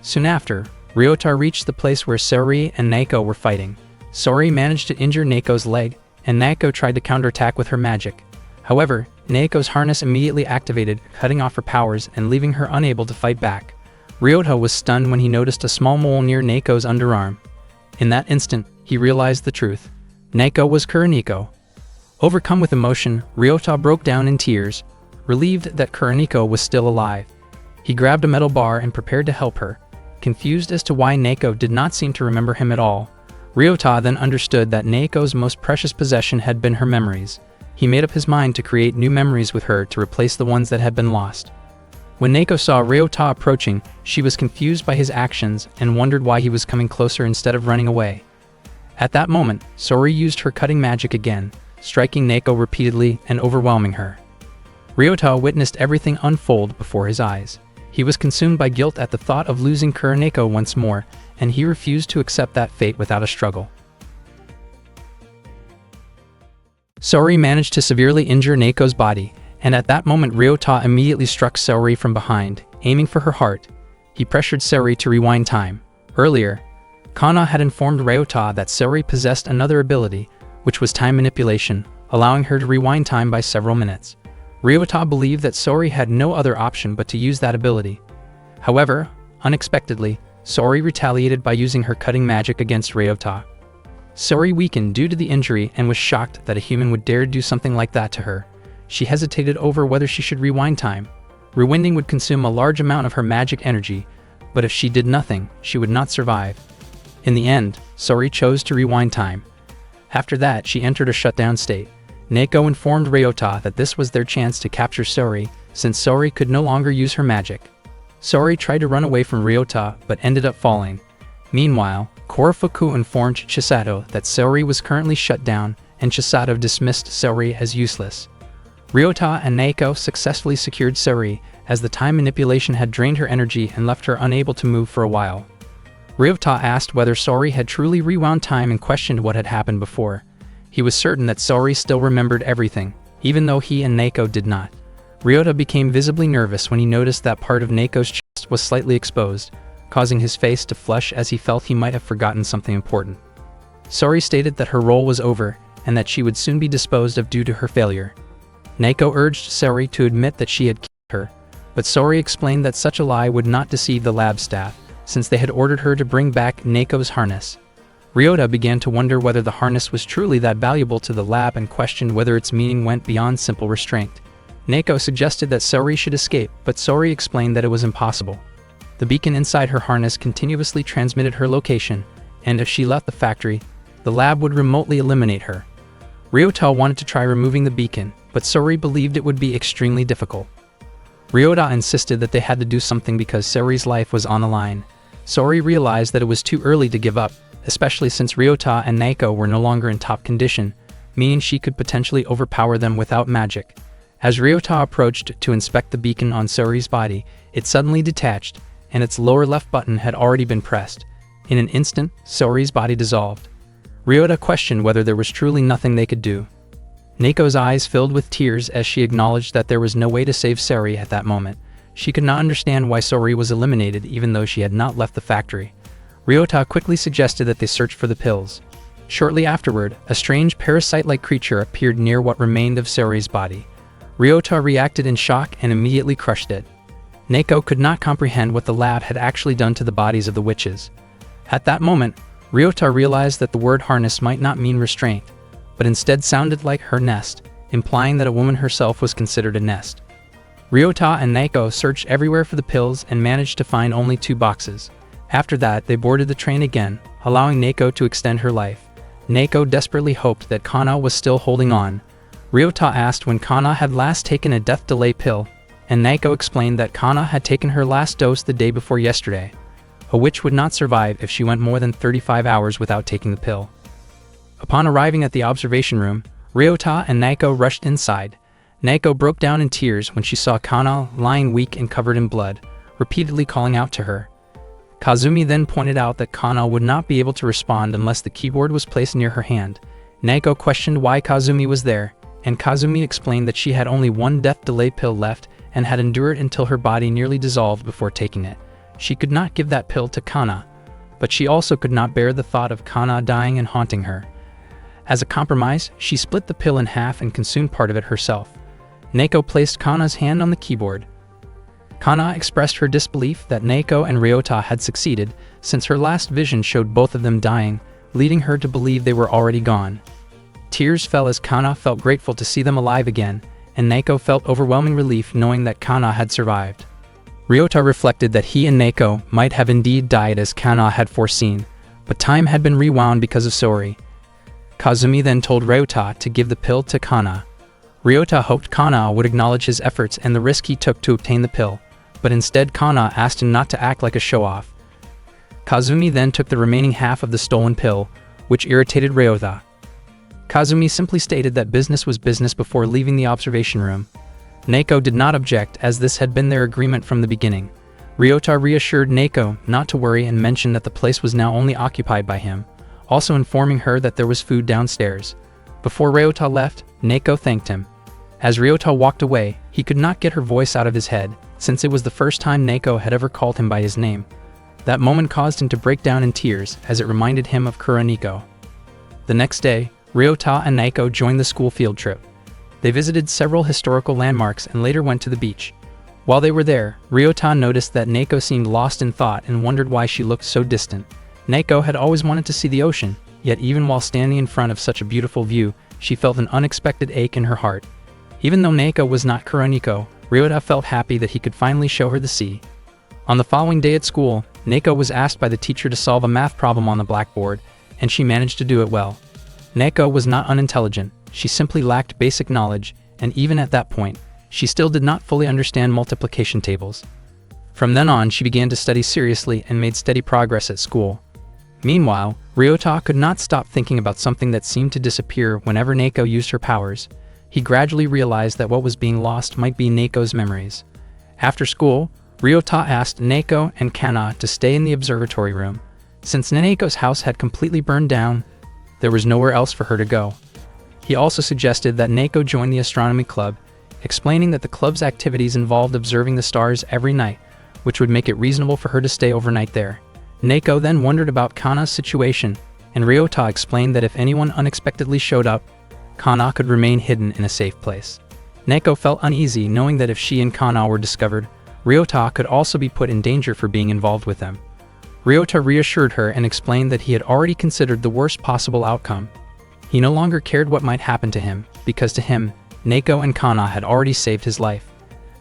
Soon after, Ryota reached the place where Sori and Neko were fighting. Sori managed to injure Neko's leg, and Neko tried to counterattack with her magic. However, Neko's harness immediately activated, cutting off her powers and leaving her unable to fight back. Ryota was stunned when he noticed a small mole near Neko's underarm. In that instant, he realized the truth. Neko was Kuroniko. Overcome with emotion, Ryota broke down in tears, relieved that Kuroniko was still alive. He grabbed a metal bar and prepared to help her. Confused as to why Neko did not seem to remember him at all, Ryota then understood that Neko's most precious possession had been her memories. He made up his mind to create new memories with her to replace the ones that had been lost. When Neko saw Ryota approaching, she was confused by his actions and wondered why he was coming closer instead of running away. At that moment, Sori used her cutting magic again, striking Neko repeatedly and overwhelming her. Ryota witnessed everything unfold before his eyes. He was consumed by guilt at the thought of losing Kuroniko once more, and he refused to accept that fate without a struggle. Sori managed to severely injure Neko's body, and at that moment Ryota immediately struck Sori from behind, aiming for her heart. He pressured Sori to rewind time. Earlier, Kana had informed Ryota that Sori possessed another ability, which was time manipulation, allowing her to rewind time by several minutes. Ryota believed that Sori had no other option but to use that ability. However, unexpectedly, Sori retaliated by using her cutting magic against Ryota. Sori weakened due to the injury and was shocked that a human would dare do something like that to her. She hesitated over whether she should rewind time. Rewinding would consume a large amount of her magic energy, but if she did nothing, she would not survive. In the end, Sori chose to rewind time. After that, she entered a shutdown state. Neko informed Ryota that this was their chance to capture Sori, since Sori could no longer use her magic. Sori tried to run away from Ryota, but ended up falling. Meanwhile, Korofuku informed Chisato that Sori was currently shut down, and Chisato dismissed Sori as useless. Ryota and Neko successfully secured Sori, as the time manipulation had drained her energy and left her unable to move for a while. Ryota asked whether Sori had truly rewound time and questioned what had happened before. He was certain that Sori still remembered everything, even though he and Neko did not. Ryota became visibly nervous when he noticed that part of Neko's chest was slightly exposed, causing his face to flush as he felt he might have forgotten something important. Sori stated that her role was over, and that she would soon be disposed of due to her failure. Neko urged Sori to admit that she had killed her, but Sori explained that such a lie would not deceive the lab staff, since they had ordered her to bring back Neko's harness. Ryota began to wonder whether the harness was truly that valuable to the lab and questioned whether its meaning went beyond simple restraint. Neko suggested that Sori should escape, but Sori explained that it was impossible. The beacon inside her harness continuously transmitted her location, and if she left the factory, the lab would remotely eliminate her. Ryota wanted to try removing the beacon, but Sori believed it would be extremely difficult. Ryota insisted that they had to do something because Sori's life was on the line. Sori realized that it was too early to give up, especially since Ryota and Neko were no longer in top condition, meaning she could potentially overpower them without magic. As Ryota approached to inspect the beacon on Sori's body, it suddenly detached, and its lower left button had already been pressed. In an instant, Sori's body dissolved. Ryota questioned whether there was truly nothing they could do. Nako's eyes filled with tears as she acknowledged that there was no way to save Saori at that moment. She could not understand why Saori was eliminated even though she had not left the factory. Ryota quickly suggested that they search for the pills. Shortly afterward, a strange parasite-like creature appeared near what remained of Saori's body. Ryota reacted in shock and immediately crushed it. Nako could not comprehend what the lab had actually done to the bodies of the witches. At that moment, Ryota realized that the word harness might not mean restraint, but instead sounded like her nest, implying that a woman herself was considered a nest. Ryota and Nako searched everywhere for the pills and managed to find only 2 boxes. After that, they boarded the train again, allowing Nako to extend her life. Nako desperately hoped that Kana was still holding on. Ryota asked when Kana had last taken a death delay pill, and Nako explained that Kana had taken her last dose the day before yesterday. A witch would not survive if she went more than 35 hours without taking the pill. Upon arriving at the observation room, Ryota and Nako rushed inside. Nako broke down in tears when she saw Kana lying weak and covered in blood, repeatedly calling out to her. Kazumi then pointed out that Kana would not be able to respond unless the keyboard was placed near her hand. Nako questioned why Kazumi was there, and Kazumi explained that she had only 1 death delay pill left and had endured until her body nearly dissolved before taking it. She could not give that pill to Kana, but she also could not bear the thought of Kana dying and haunting her. As a compromise, she split the pill in half and consumed part of it herself. Nako placed Kana's hand on the keyboard. Kana expressed her disbelief that Nako and Ryota had succeeded, since her last vision showed both of them dying, leading her to believe they were already gone. Tears fell as Kana felt grateful to see them alive again, and Nako felt overwhelming relief knowing that Kana had survived. Ryota reflected that he and Nako might have indeed died as Kana had foreseen, but time had been rewound because of Saori. Kazumi then told Ryota to give the pill to Kana. Ryota hoped Kana would acknowledge his efforts and the risk he took to obtain the pill, but instead Kana asked him not to act like a show-off. Kazumi then took the remaining half of the stolen pill, which irritated Ryota. Kazumi simply stated that business was business before leaving the observation room. Nako did not object as this had been their agreement from the beginning. Ryota reassured Nako not to worry and mentioned that the place was now only occupied by him, also informing her that there was food downstairs. Before Ryota left, Nako thanked him. As Ryota walked away, he could not get her voice out of his head, since it was the first time Nako had ever called him by his name. That moment caused him to break down in tears as it reminded him of Kuroniko. The next day, Ryota and Nako joined the school field trip. They visited several historical landmarks and later went to the beach. While they were there, Ryota noticed that Nako seemed lost in thought and wondered why she looked so distant. Nako had always wanted to see the ocean, yet even while standing in front of such a beautiful view, she felt an unexpected ache in her heart. Even though Nako was not Kuroniko, Ryota felt happy that he could finally show her the sea. On the following day at school, Nako was asked by the teacher to solve a math problem on the blackboard, and she managed to do it well. Nako was not unintelligent, she simply lacked basic knowledge, and even at that point, she still did not fully understand multiplication tables. From then on, she began to study seriously and made steady progress at school. Meanwhile, Ryota could not stop thinking about something that seemed to disappear whenever Nako used her powers. He gradually realized that what was being lost might be Nako's memories. After school, Ryota asked Nako and Kana to stay in the observatory room. Since Nako's house had completely burned down, there was nowhere else for her to go. He also suggested that Nako join the astronomy club, explaining that the club's activities involved observing the stars every night, which would make it reasonable for her to stay overnight there. Nako then wondered about Kana's situation, and Ryota explained that if anyone unexpectedly showed up, Kana could remain hidden in a safe place. Nako felt uneasy knowing that if she and Kana were discovered, Ryota could also be put in danger for being involved with them. Ryota reassured her and explained that he had already considered the worst possible outcome. He no longer cared what might happen to him, because to him, Nako and Kana had already saved his life.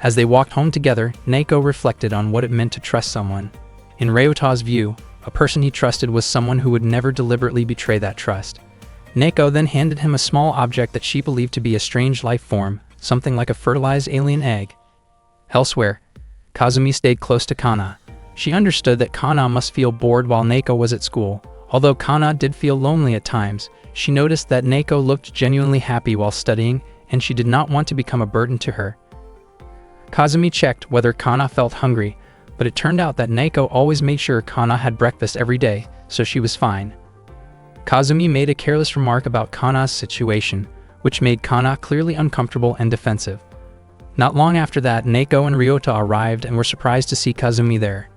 As they walked home together, Nako reflected on what it meant to trust someone. In Ryota's view, a person he trusted was someone who would never deliberately betray that trust. Nako then handed him a small object that she believed to be a strange life form, something like a fertilized alien egg. Elsewhere, Kazumi stayed close to Kana. She understood that Kana must feel bored while Nako was at school. Although Kana did feel lonely at times, she noticed that Nako looked genuinely happy while studying, and she did not want to become a burden to her. Kazumi checked whether Kana felt hungry, but it turned out that Nako always made sure Kana had breakfast every day, so she was fine. Kazumi made a careless remark about Kana's situation, which made Kana clearly uncomfortable and defensive. Not long after that, Neko and Ryota arrived and were surprised to see Kazumi there.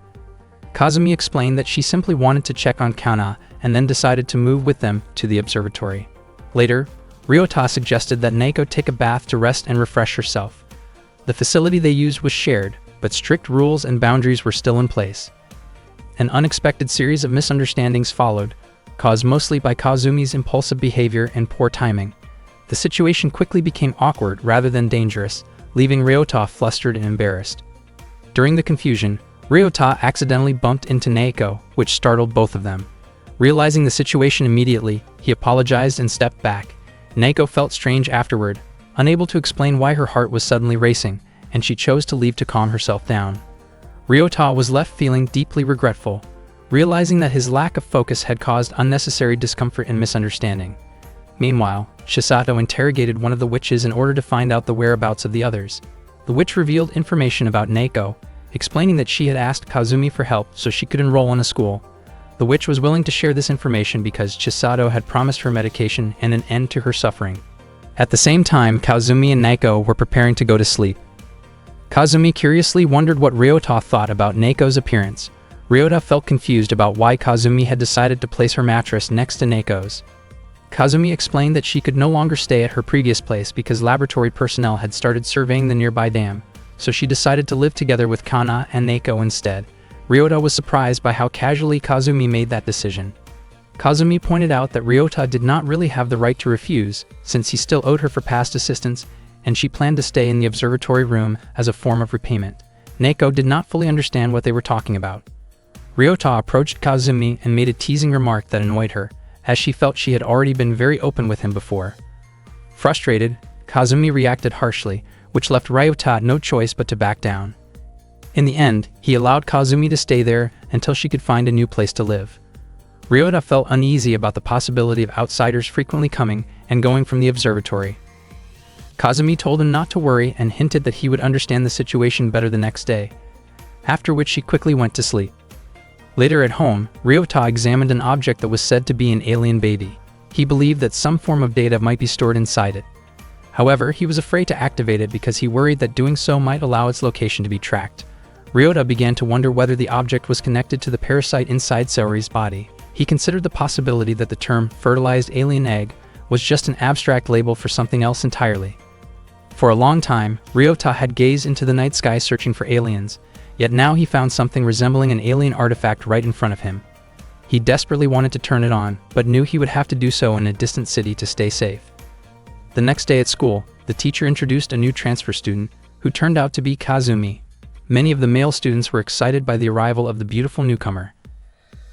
Kazumi explained that she simply wanted to check on Kana and then decided to move with them to the observatory. Later, Ryota suggested that Neko take a bath to rest and refresh herself. The facility they used was shared, but strict rules and boundaries were still in place. An unexpected series of misunderstandings followed, caused mostly by Kazumi's impulsive behavior and poor timing. The situation quickly became awkward rather than dangerous, leaving Ryota flustered and embarrassed. During the confusion, Ryota accidentally bumped into Neko, which startled both of them. Realizing the situation immediately, he apologized and stepped back. Neko felt strange afterward, unable to explain why her heart was suddenly racing, and she chose to leave to calm herself down. Ryota was left feeling deeply regretful, realizing that his lack of focus had caused unnecessary discomfort and misunderstanding. Meanwhile, Chisato interrogated one of the witches in order to find out the whereabouts of the others. The witch revealed information about Neko, explaining that she had asked Kazumi for help so she could enroll in a school. The witch was willing to share this information because Chisato had promised her medication and an end to her suffering. At the same time, Kazumi and Neko were preparing to go to sleep. Kazumi curiously wondered what Ryota thought about Neko's appearance. Ryota felt confused about why Kazumi had decided to place her mattress next to Neko's. Kazumi explained that she could no longer stay at her previous place because laboratory personnel had started surveying the nearby dam, so she decided to live together with Kana and Neko instead. Ryota was surprised by how casually Kazumi made that decision. Kazumi pointed out that Ryota did not really have the right to refuse, since he still owed her for past assistance, and she planned to stay in the observatory room as a form of repayment. Neko did not fully understand what they were talking about. Ryota approached Kazumi and made a teasing remark that annoyed her, as she felt she had already been very open with him before. Frustrated, Kazumi reacted harshly, which left Ryota no choice but to back down. In the end, he allowed Kazumi to stay there until she could find a new place to live. Ryota felt uneasy about the possibility of outsiders frequently coming and going from the observatory. Kazumi told him not to worry and hinted that he would understand the situation better the next day, after which she quickly went to sleep. Later at home, Ryota examined an object that was said to be an alien baby. He believed that some form of data might be stored inside it. However, he was afraid to activate it because he worried that doing so might allow its location to be tracked. Ryota began to wonder whether the object was connected to the parasite inside Saori's body. He considered the possibility that the term fertilized alien egg was just an abstract label for something else entirely. For a long time, Ryota had gazed into the night sky searching for aliens, yet now he found something resembling an alien artifact right in front of him. He desperately wanted to turn it on, but knew he would have to do so in a distant city to stay safe. The next day at school, the teacher introduced a new transfer student, who turned out to be Kazumi. Many of the male students were excited by the arrival of the beautiful newcomer.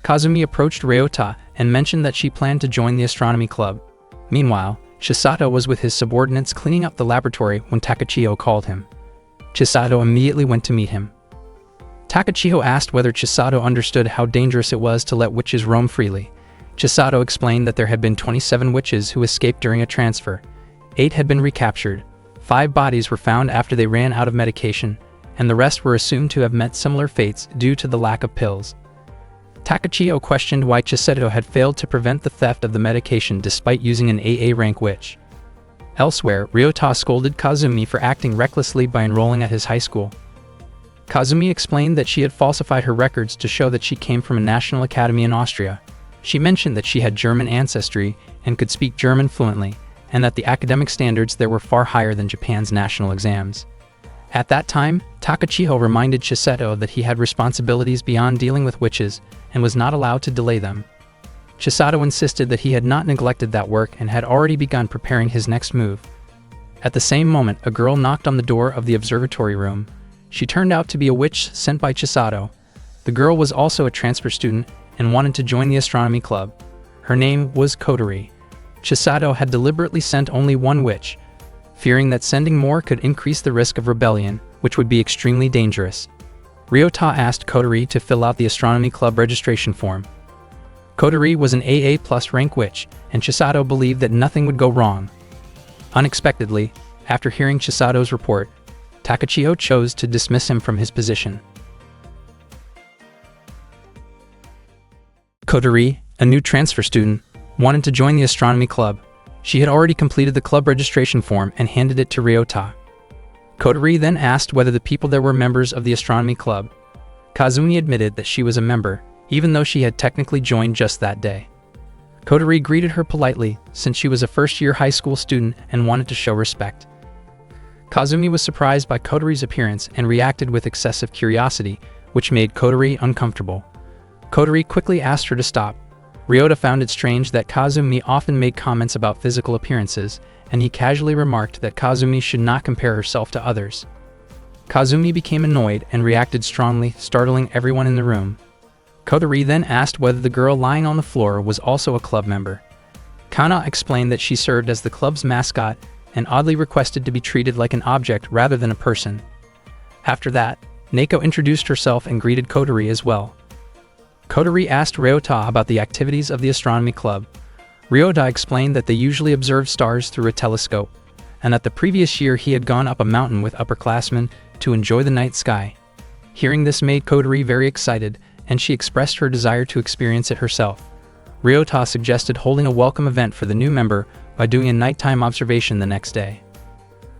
Kazumi approached Ryota and mentioned that she planned to join the astronomy club. Meanwhile, Chisato was with his subordinates cleaning up the laboratory when Takachiho called him. Chisato immediately went to meet him. Takachiho asked whether Chisato understood how dangerous it was to let witches roam freely. Chisato explained that there had been 27 witches who escaped during a transfer. 8 had been recaptured, 5 bodies were found after they ran out of medication, and the rest were assumed to have met similar fates due to the lack of pills. Takachiho questioned why Chisato had failed to prevent the theft of the medication despite using an AA rank witch. Elsewhere, Ryota scolded Kazumi for acting recklessly by enrolling at his high school. Kazumi explained that she had falsified her records to show that she came from a national academy in Austria. She mentioned that she had German ancestry and could speak German fluently, and that the academic standards there were far higher than Japan's national exams. At that time, Takachiho reminded Chisato that he had responsibilities beyond dealing with witches and was not allowed to delay them. Chisato insisted that he had not neglected that work and had already begun preparing his next move. At the same moment, a girl knocked on the door of the observatory room. She turned out to be a witch sent by Chisato. The girl was also a transfer student and wanted to join the astronomy club. Her name was Kotori. Chisato had deliberately sent only one witch, fearing that sending more could increase the risk of rebellion, which would be extremely dangerous. Ryota asked Kotori to fill out the astronomy club registration form. Kotori was an AA+ rank witch, and Chisato believed that nothing would go wrong. Unexpectedly, after hearing Chisato's report, Takachiho chose to dismiss him from his position. Kotori, a new transfer student, wanted to join the astronomy club. She had already completed the club registration form and handed it to Ryota. Kotori then asked whether the people there were members of the astronomy club. Kazumi admitted that she was a member, even though she had technically joined just that day. Kotori greeted her politely, since she was a first-year high school student and wanted to show respect. Kazumi was surprised by Kotori's appearance and reacted with excessive curiosity, which made Kotori uncomfortable. Kotori quickly asked her to stop. Ryota found it strange that Kazumi often made comments about physical appearances, and he casually remarked that Kazumi should not compare herself to others. Kazumi became annoyed and reacted strongly, startling everyone in the room. Kotori then asked whether the girl lying on the floor was also a club member. Kana explained that she served as the club's mascot and oddly requested to be treated like an object rather than a person. After that, Neko introduced herself and greeted Kotori as well. Kotori asked Ryota about the activities of the astronomy club. Ryota explained that they usually observe stars through a telescope, and that the previous year he had gone up a mountain with upperclassmen to enjoy the night sky. Hearing this made Kotori very excited, and she expressed her desire to experience it herself. Ryota suggested holding a welcome event for the new member by doing a nighttime observation the next day.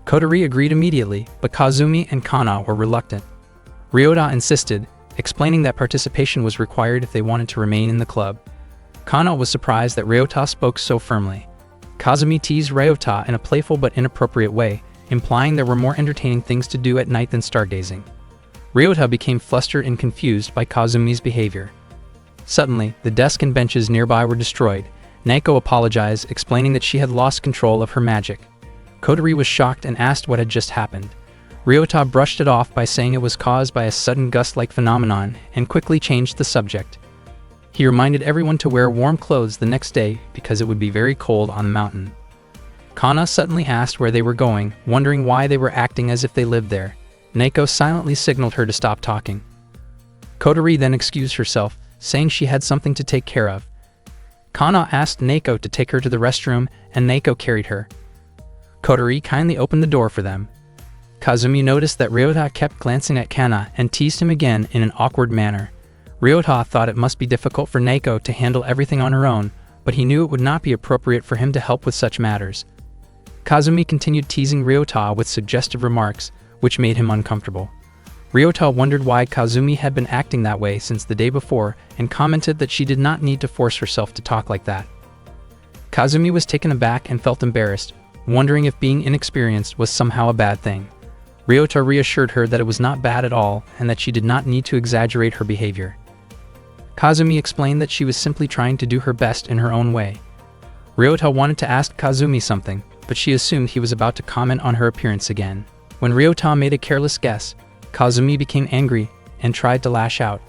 Kotori agreed immediately, but Kazumi and Kana were reluctant. Ryota insisted, explaining that participation was required if they wanted to remain in the club. Kana was surprised that Ryota spoke so firmly. Kazumi teased Ryota in a playful but inappropriate way, implying there were more entertaining things to do at night than stargazing. Ryota became flustered and confused by Kazumi's behavior. Suddenly, the desk and benches nearby were destroyed. Neko apologized, explaining that she had lost control of her magic. Kotori was shocked and asked what had just happened. Ryota brushed it off by saying it was caused by a sudden gust-like phenomenon and quickly changed the subject. He reminded everyone to wear warm clothes the next day because it would be very cold on the mountain. Kana suddenly asked where they were going, wondering why they were acting as if they lived there. Neko silently signaled her to stop talking. Kotori then excused herself, saying she had something to take care of. Kana asked Neko to take her to the restroom, and Neko carried her. Kotori kindly opened the door for them. Kazumi noticed that Ryota kept glancing at Kana and teased him again in an awkward manner. Ryota thought it must be difficult for Neko to handle everything on her own, but he knew it would not be appropriate for him to help with such matters. Kazumi continued teasing Ryota with suggestive remarks, which made him uncomfortable. Ryota wondered why Kazumi had been acting that way since the day before and commented that she did not need to force herself to talk like that. Kazumi was taken aback and felt embarrassed, wondering if being inexperienced was somehow a bad thing. Ryota reassured her that it was not bad at all and that she did not need to exaggerate her behavior. Kazumi explained that she was simply trying to do her best in her own way. Ryota wanted to ask Kazumi something, but she assumed he was about to comment on her appearance again. When Ryota made a careless guess, Kazumi became angry and tried to lash out.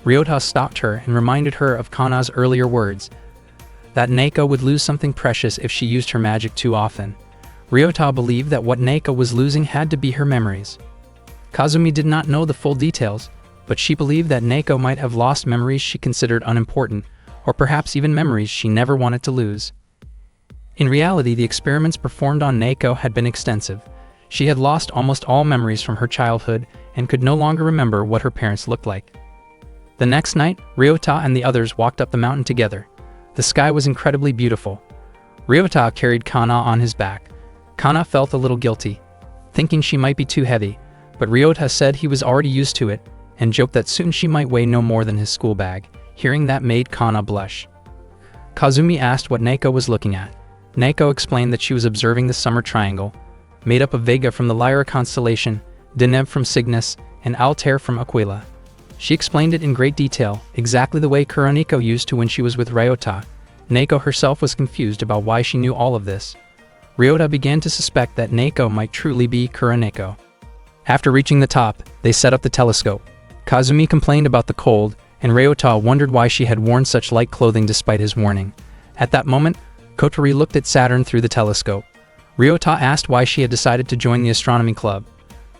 Ryota stopped her and reminded her of Kana's earlier words, that Neko would lose something precious if she used her magic too often. Ryota believed that what Neko was losing had to be her memories. Kazumi did not know the full details, but she believed that Neko might have lost memories she considered unimportant, or perhaps even memories she never wanted to lose. In reality, the experiments performed on Neko had been extensive. She had lost almost all memories from her childhood and could no longer remember what her parents looked like. The next night, Ryota and the others walked up the mountain together. The sky was incredibly beautiful. Ryota carried Kana on his back. Kana felt a little guilty, thinking she might be too heavy, but Ryota said he was already used to it, and joked that soon she might weigh no more than his school bag. Hearing that made Kana blush. Kazumi asked what Neko was looking at. Neko explained that she was observing the summer triangle, made up of Vega from the Lyra constellation, Deneb from Cygnus, and Altair from Aquila. She explained it in great detail, exactly the way Kuroneko used to when she was with Ryota. Neko herself was confused about why she knew all of this. Ryota began to suspect that Neko might truly be Kuroneko. After reaching the top, they set up the telescope. Kazumi complained about the cold, and Ryota wondered why she had worn such light clothing despite his warning. At that moment, Kotori looked at Saturn through the telescope. Ryota asked why she had decided to join the astronomy club.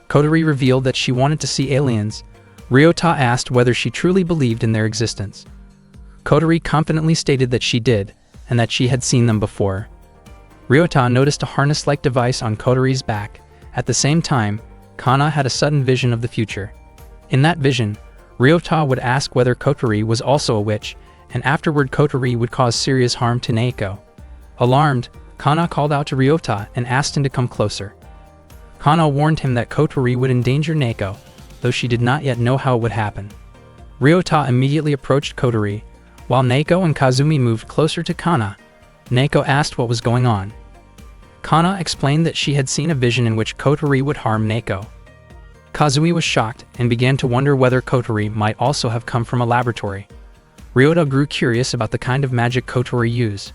Kotori revealed that she wanted to see aliens. Ryota asked whether she truly believed in their existence. Kotori confidently stated that she did, and that she had seen them before. Ryota noticed a harness-like device on Kotori's back. At the same time, Kana had a sudden vision of the future. In that vision, Ryota would ask whether Kotori was also a witch, and afterward Kotori would cause serious harm to Neko. Alarmed, Kana called out to Ryota and asked him to come closer. Kana warned him that Kotori would endanger Neko, though she did not yet know how it would happen. Ryota immediately approached Kotori, while Neko and Kazumi moved closer to Kana. Neko asked what was going on. Kana explained that she had seen a vision in which Kotori would harm Neko. Kazumi was shocked and began to wonder whether Kotori might also have come from a laboratory. Ryota grew curious about the kind of magic Kotori used.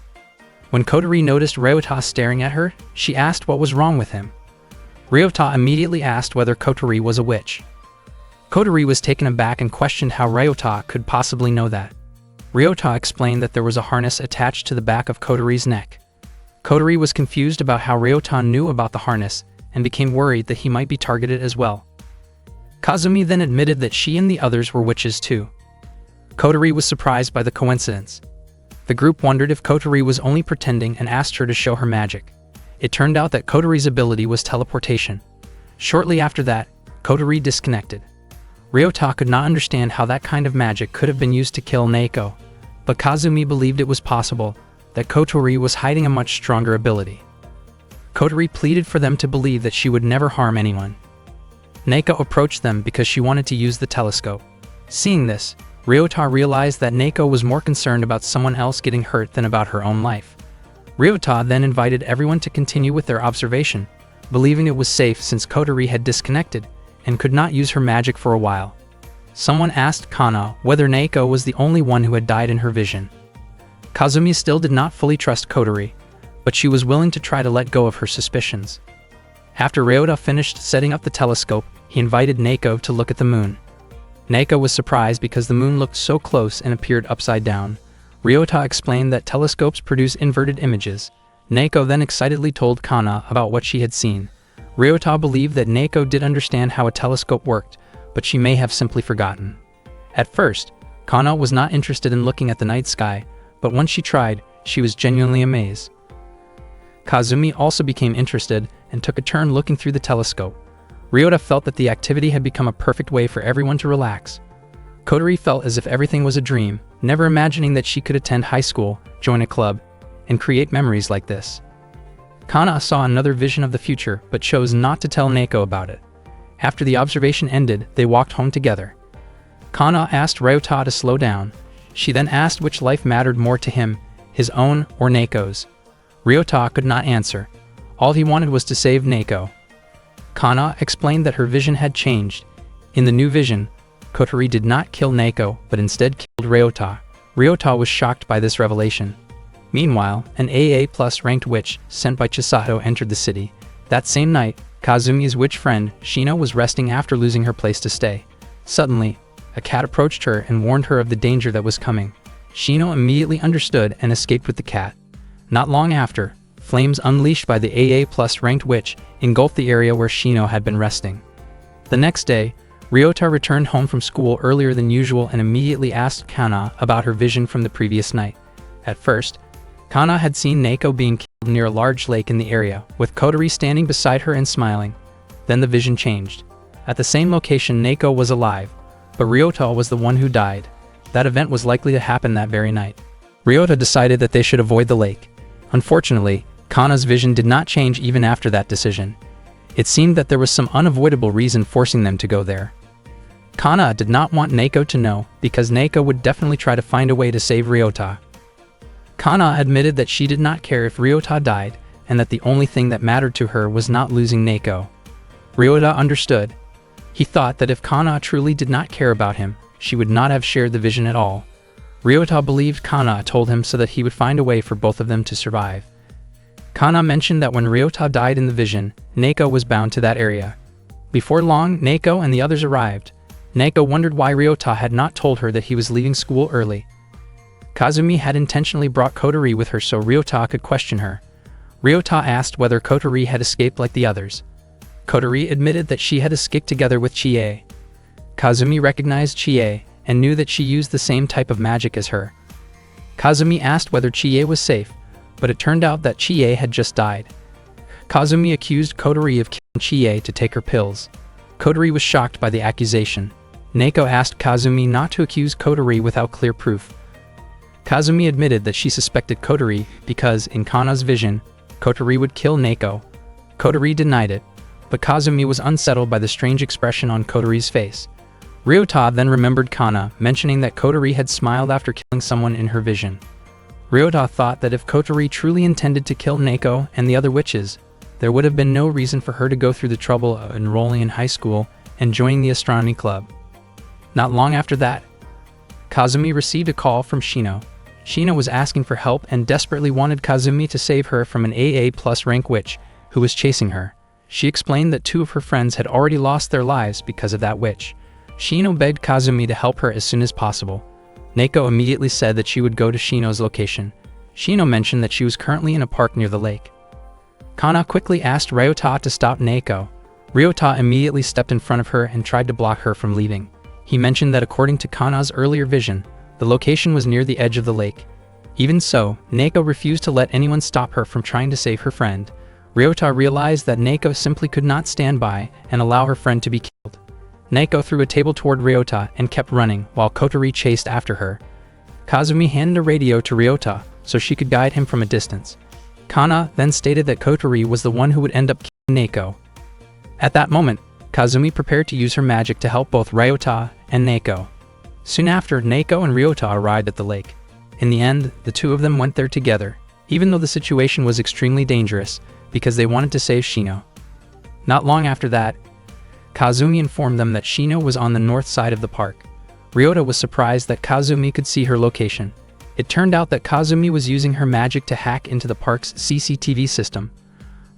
When Kotori noticed Ryota staring at her, she asked what was wrong with him. Ryota immediately asked whether Kotori was a witch. Kotori was taken aback and questioned how Ryota could possibly know that. Ryota explained that there was a harness attached to the back of Kotori's neck. Kotori was confused about how Ryota knew about the harness and became worried that he might be targeted as well. Kazumi then admitted that she and the others were witches too. Kotori was surprised by the coincidence. The group wondered if Kotori was only pretending and asked her to show her magic. It turned out that Kotori's ability was teleportation. Shortly after that, Kotori disconnected. Ryota could not understand how that kind of magic could have been used to kill Neko, but Kazumi believed it was possible that Kotori was hiding a much stronger ability. Kotori pleaded for them to believe that she would never harm anyone. Neko approached them because she wanted to use the telescope. Seeing this, Ryota realized that Neko was more concerned about someone else getting hurt than about her own life. Ryota then invited everyone to continue with their observation, believing it was safe since Kotori had disconnected and could not use her magic for a while. Someone asked Kana whether Neko was the only one who had died in her vision. Kazumi still did not fully trust Kotori, but she was willing to try to let go of her suspicions. After Ryota finished setting up the telescope, he invited Neko to look at the moon. Neko was surprised because the moon looked so close and appeared upside down. Ryota explained that telescopes produce inverted images. Neko then excitedly told Kana about what she had seen. Ryota believed that Neko did understand how a telescope worked, but she may have simply forgotten. At first, Kana was not interested in looking at the night sky, but once she tried, she was genuinely amazed. Kazumi also became interested and took a turn looking through the telescope. Ryota felt that the activity had become a perfect way for everyone to relax. Kotori felt as if everything was a dream, never imagining that she could attend high school, join a club, and create memories like this. Kana saw another vision of the future but chose not to tell Neko about it. After the observation ended, they walked home together. Kana asked Ryota to slow down. She then asked which life mattered more to him, his own or Neko's. Ryota could not answer. All he wanted was to save Neko. Kana explained that her vision had changed. In the new vision, Kotori did not kill Neko but instead killed Ryota. Ryota was shocked by this revelation. Meanwhile, an AA+ ranked witch sent by Chisato entered the city. That same night, Kazumi's witch friend, Shino, was resting after losing her place to stay. Suddenly, a cat approached her and warned her of the danger that was coming. Shino immediately understood and escaped with the cat. Not long after, flames unleashed by the AA+ ranked witch engulfed the area where Shino had been resting. The next day, Ryota returned home from school earlier than usual and immediately asked Kana about her vision from the previous night. At first, Kana had seen Neko being killed near a large lake in the area, with Kotori standing beside her and smiling. Then the vision changed. At the same location, Neko was alive, but Ryota was the one who died. That event was likely to happen that very night. Ryota decided that they should avoid the lake. Unfortunately, Kana's vision did not change even after that decision. It seemed that there was some unavoidable reason forcing them to go there. Kana did not want Neko to know, because Neko would definitely try to find a way to save Ryota. Kana admitted that she did not care if Ryota died, and that the only thing that mattered to her was not losing Neko. Ryota understood. He thought that if Kana truly did not care about him, she would not have shared the vision at all. Ryota believed Kana told him so that he would find a way for both of them to survive. Kana mentioned that when Ryota died in the vision, Neko was bound to that area. Before long, Neko and the others arrived. Neko wondered why Ryota had not told her that he was leaving school early. Kazumi had intentionally brought Kotori with her so Ryota could question her. Ryota asked whether Kotori had escaped like the others. Kotori admitted that she had escaped together with Chie. Kazumi recognized Chie and knew that she used the same type of magic as her. Kazumi asked whether Chie was safe, but it turned out that Chie had just died. Kazumi accused Kotori of killing Chie to take her pills. Kotori was shocked by the accusation. Neko asked Kazumi not to accuse Kotori without clear proof. Kazumi admitted that she suspected Kotori because, in Kana's vision, Kotori would kill Neko. Kotori denied it, but Kazumi was unsettled by the strange expression on Kotori's face. Ryota then remembered Kana mentioning that Kotori had smiled after killing someone in her vision. Ryota thought that if Kotori truly intended to kill Neko and the other witches, there would have been no reason for her to go through the trouble of enrolling in high school and joining the astronomy club. Not long after that, Kazumi received a call from Shino. Shino was asking for help and desperately wanted Kazumi to save her from an AA+ rank witch who was chasing her. She explained that 2 of her friends had already lost their lives because of that witch. Shino begged Kazumi to help her as soon as possible. Neko immediately said that she would go to Shino's location. Shino mentioned that she was currently in a park near the lake. Kana quickly asked Ryota to stop Neko. Ryota immediately stepped in front of her and tried to block her from leaving. He mentioned that according to Kana's earlier vision, the location was near the edge of the lake. Even so, Neko refused to let anyone stop her from trying to save her friend. Ryota realized that Neko simply could not stand by and allow her friend to be killed. Neko threw a table toward Ryota and kept running while Kotori chased after her. Kazumi handed a radio to Ryota so she could guide him from a distance. Kana then stated that Kotori was the one who would end up killing Neko. At that moment, Kazumi prepared to use her magic to help both Ryota and Neko. Soon after, Neko and Ryota arrived at the lake. In the end, the 2 of them went there together, even though the situation was extremely dangerous because they wanted to save Shino. Not long after that, Kazumi informed them that Shino was on the north side of the park. Ryota was surprised that Kazumi could see her location. It turned out that Kazumi was using her magic to hack into the park's CCTV system.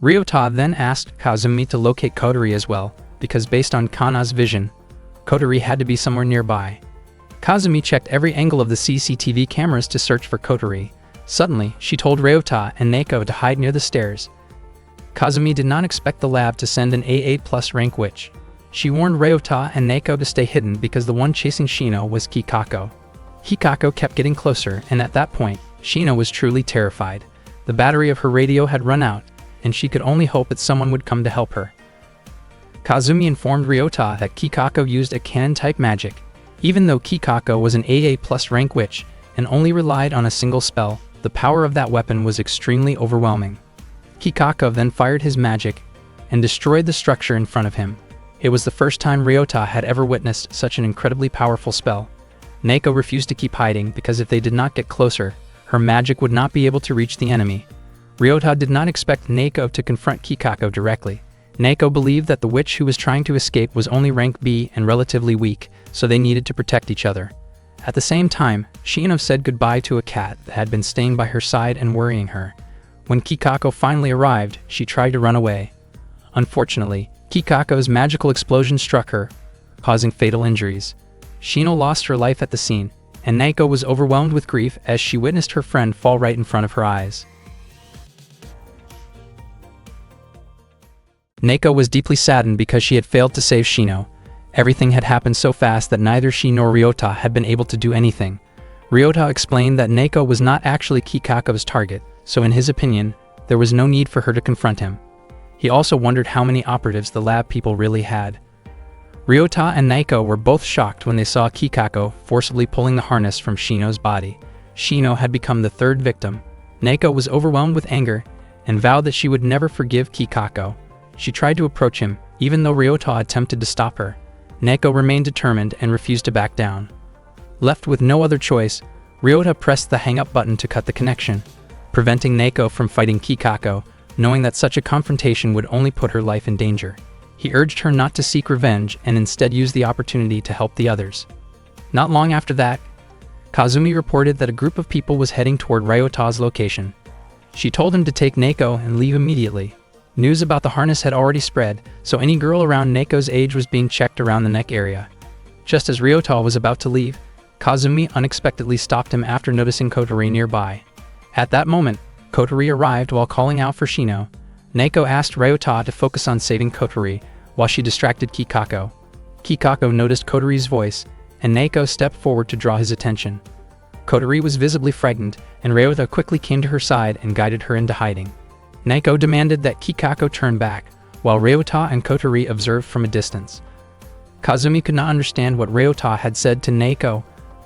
Ryota then asked Kazumi to locate Kotori as well, because based on Kana's vision, Kotori had to be somewhere nearby. Kazumi checked every angle of the CCTV cameras to search for Kotori. Suddenly, she told Ryota and Neko to hide near the stairs. Kazumi did not expect the lab to send an AA+ rank witch. She warned Ryota and Neko to stay hidden because the one chasing Shino was Kikako. Kikako kept getting closer, and at that point, Shino was truly terrified. The battery of her radio had run out, and she could only hope that someone would come to help her. Kazumi informed Ryota that Kikako used a cannon-type magic. Even though Kikako was an AA+ rank witch and only relied on a single spell, the power of that weapon was extremely overwhelming. Kikako then fired his magic and destroyed the structure in front of him. It was the first time Ryota had ever witnessed such an incredibly powerful spell. Neko refused to keep hiding because if they did not get closer, her magic would not be able to reach the enemy. Ryota did not expect Neko to confront Kikako directly. Neko believed that the witch who was trying to escape was only rank B and relatively weak, so they needed to protect each other. At the same time, Shino said goodbye to a cat that had been staying by her side and worrying her. When Kikako finally arrived, she tried to run away. Unfortunately, Kikako's magical explosion struck her, causing fatal injuries. Shino lost her life at the scene, and Neko was overwhelmed with grief as she witnessed her friend fall right in front of her eyes. Neko was deeply saddened because she had failed to save Shino. Everything had happened so fast that neither she nor Ryota had been able to do anything. Ryota explained that Neko was not actually Kikako's target, so in his opinion, there was no need for her to confront him. He also wondered how many operatives the lab people really had. Ryota and Neko were both shocked when they saw Kikako forcibly pulling the harness from Shino's body. Shino had become the 3rd victim. Neko was overwhelmed with anger and vowed that she would never forgive Kikako. She tried to approach him, even though Ryota attempted to stop her. Neko remained determined and refused to back down. Left with no other choice, Ryota pressed the hang-up button to cut the connection, preventing Neko from fighting Kikako, knowing that such a confrontation would only put her life in danger. He urged her not to seek revenge and instead use the opportunity to help the others. Not long after that, Kazumi reported that a group of people was heading toward Ryota's location. She told him to take Neko and leave immediately. News about the harness had already spread, so any girl around Neko's age was being checked around the neck area. Just as Ryota was about to leave, Kazumi unexpectedly stopped him after noticing Kotori nearby. At that moment, Kotori arrived while calling out for Shino. Neko asked Ryota to focus on saving Kotori, while she distracted Kikako. Kikako noticed Kotori's voice, and Neko stepped forward to draw his attention. Kotori was visibly frightened, and Ryota quickly came to her side and guided her into hiding. Neko demanded that Kikako turn back, while Ryota and Kotori observed from a distance. Kazumi could not understand what Ryota had said to Neko,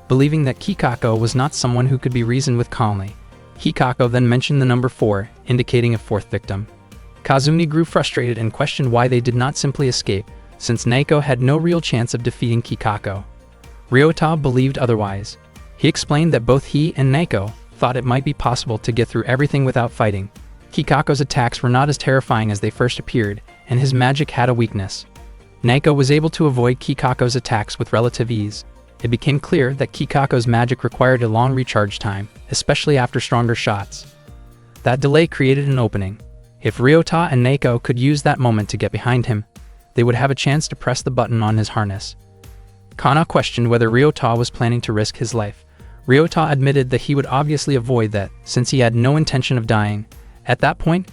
believing that Kikako was not someone who could be reasoned with calmly. Hikako then mentioned the number 4, indicating a 4th victim. Kazumi grew frustrated and questioned why they did not simply escape, since Naoko had no real chance of defeating Kikako. Ryota believed otherwise. He explained that both he and Naoko thought it might be possible to get through everything without fighting. Kikako's attacks were not as terrifying as they first appeared, and his magic had a weakness. Naoko was able to avoid Kikako's attacks with relative ease. It became clear that Kikako's magic required a long recharge time, especially after stronger shots. That delay created an opening. If Ryota and Naoko could use that moment to get behind him, they would have a chance to press the button on his harness. Kana questioned whether Ryota was planning to risk his life. Ryota admitted that he would obviously avoid that, since he had no intention of dying. At that point,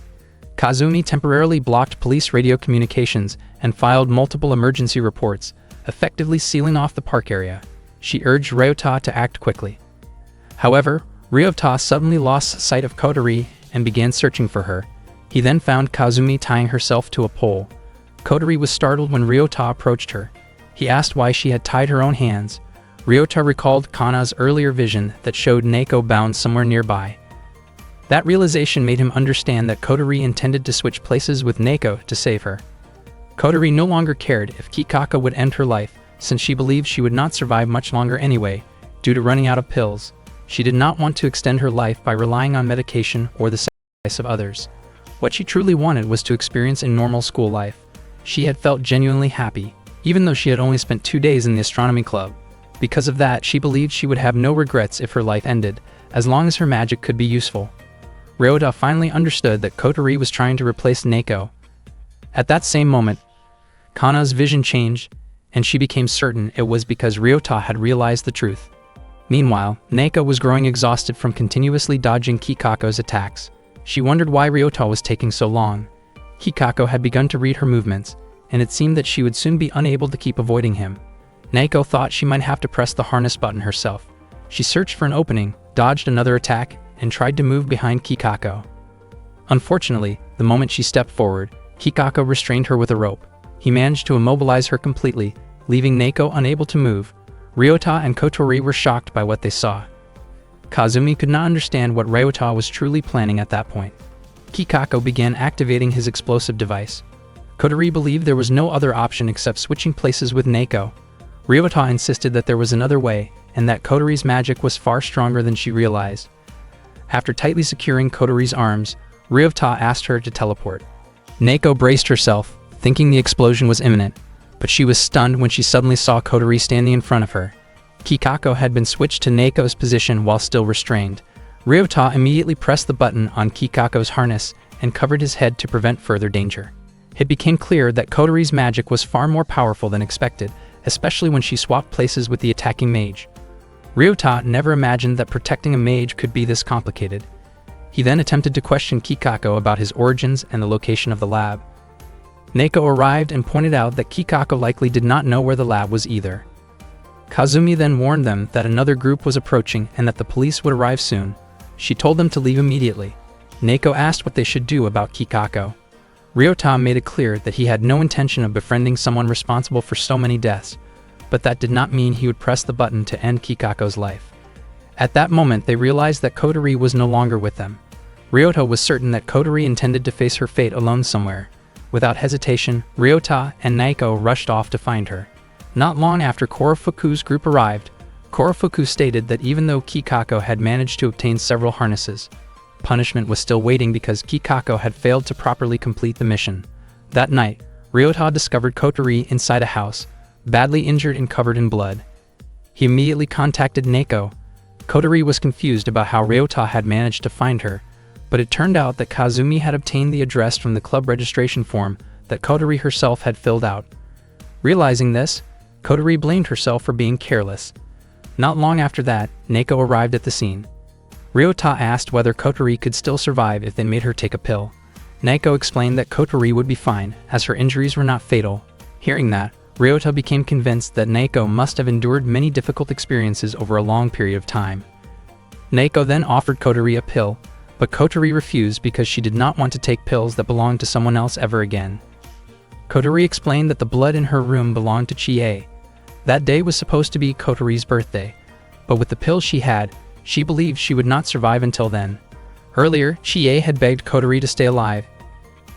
Kazumi temporarily blocked police radio communications and filed multiple emergency reports, effectively sealing off the park area. She urged Ryota to act quickly. However, Ryota suddenly lost sight of Kotori and began searching for her. He then found Kazumi tying herself to a pole. Kotori was startled when Ryota approached her. He asked why she had tied her own hands. Ryota recalled Kana's earlier vision that showed Naoko bound somewhere nearby. That realization made him understand that Kotori intended to switch places with Naoko to save her. Kotori no longer cared if Kikako would end her life, since she believed she would not survive much longer anyway, due to running out of pills. She did not want to extend her life by relying on medication or the sacrifice of others. What she truly wanted was to experience a normal school life. She had felt genuinely happy, even though she had only spent 2 days in the astronomy club. Because of that, she believed she would have no regrets if her life ended, as long as her magic could be useful. Ryota finally understood that Kotori was trying to replace Naoko. At that same moment, Kana's vision changed, and she became certain it was because Ryota had realized the truth. Meanwhile, Naoko was growing exhausted from continuously dodging Kikako's attacks. She wondered why Ryota was taking so long. Kikako had begun to read her movements, and it seemed that she would soon be unable to keep avoiding him. Naoko thought she might have to press the harness button herself. She searched for an opening, dodged another attack, and tried to move behind Kikako. Unfortunately, the moment she stepped forward, Kikako restrained her with a rope. He managed to immobilize her completely, leaving Naoko unable to move. Ryota and Kotori were shocked by what they saw. Kazumi could not understand what Ryota was truly planning at that point. Kikako began activating his explosive device. Kotori believed there was no other option except switching places with Naoko. Ryota insisted that there was another way, and that Kotori's magic was far stronger than she realized. After tightly securing Kotori's arms, Ryota asked her to teleport. Naoko braced herself, thinking the explosion was imminent, but she was stunned when she suddenly saw Kotori standing in front of her. Kikako had been switched to Naoko's position while still restrained. Ryota immediately pressed the button on Kikako's harness and covered his head to prevent further danger. It became clear that Kotori's magic was far more powerful than expected, especially when she swapped places with the attacking mage. Ryota never imagined that protecting a mage could be this complicated. He then attempted to question Kikako about his origins and the location of the lab. Naoko arrived and pointed out that Kikako likely did not know where the lab was either. Kazumi then warned them that another group was approaching and that the police would arrive soon. She told them to leave immediately. Naoko asked what they should do about Kikako. Ryota made it clear that he had no intention of befriending someone responsible for so many deaths, but that did not mean he would press the button to end Kikako's life. At that moment, they realized that Kotori was no longer with them. Ryota was certain that Kotori intended to face her fate alone somewhere. Without hesitation, Ryota and Naoko rushed off to find her. Not long after Korofuku's group arrived, Korofuku stated that even though Kikako had managed to obtain several harnesses, punishment was still waiting because Kikako had failed to properly complete the mission. That night, Ryota discovered Kotori inside a house, badly injured and covered in blood. He immediately contacted Naoko. Kotori was confused about how Ryota had managed to find her, but it turned out that Kazumi had obtained the address from the club registration form that Kotori herself had filled out. Realizing this, Kotori blamed herself for being careless. Not long after that, Naoko arrived at the scene. Ryota asked whether Kotori could still survive if they made her take a pill. Naoko explained that Kotori would be fine, as her injuries were not fatal. Hearing that, Ryota became convinced that Naoko must have endured many difficult experiences over a long period of time. Naoko then offered Kotori a pill, but Kotori refused because she did not want to take pills that belonged to someone else ever again. Kotori explained that the blood in her room belonged to Chie. That day was supposed to be Kotori's birthday, but with the pill she had, she believed she would not survive until then. Earlier, Chie had begged Kotori to stay alive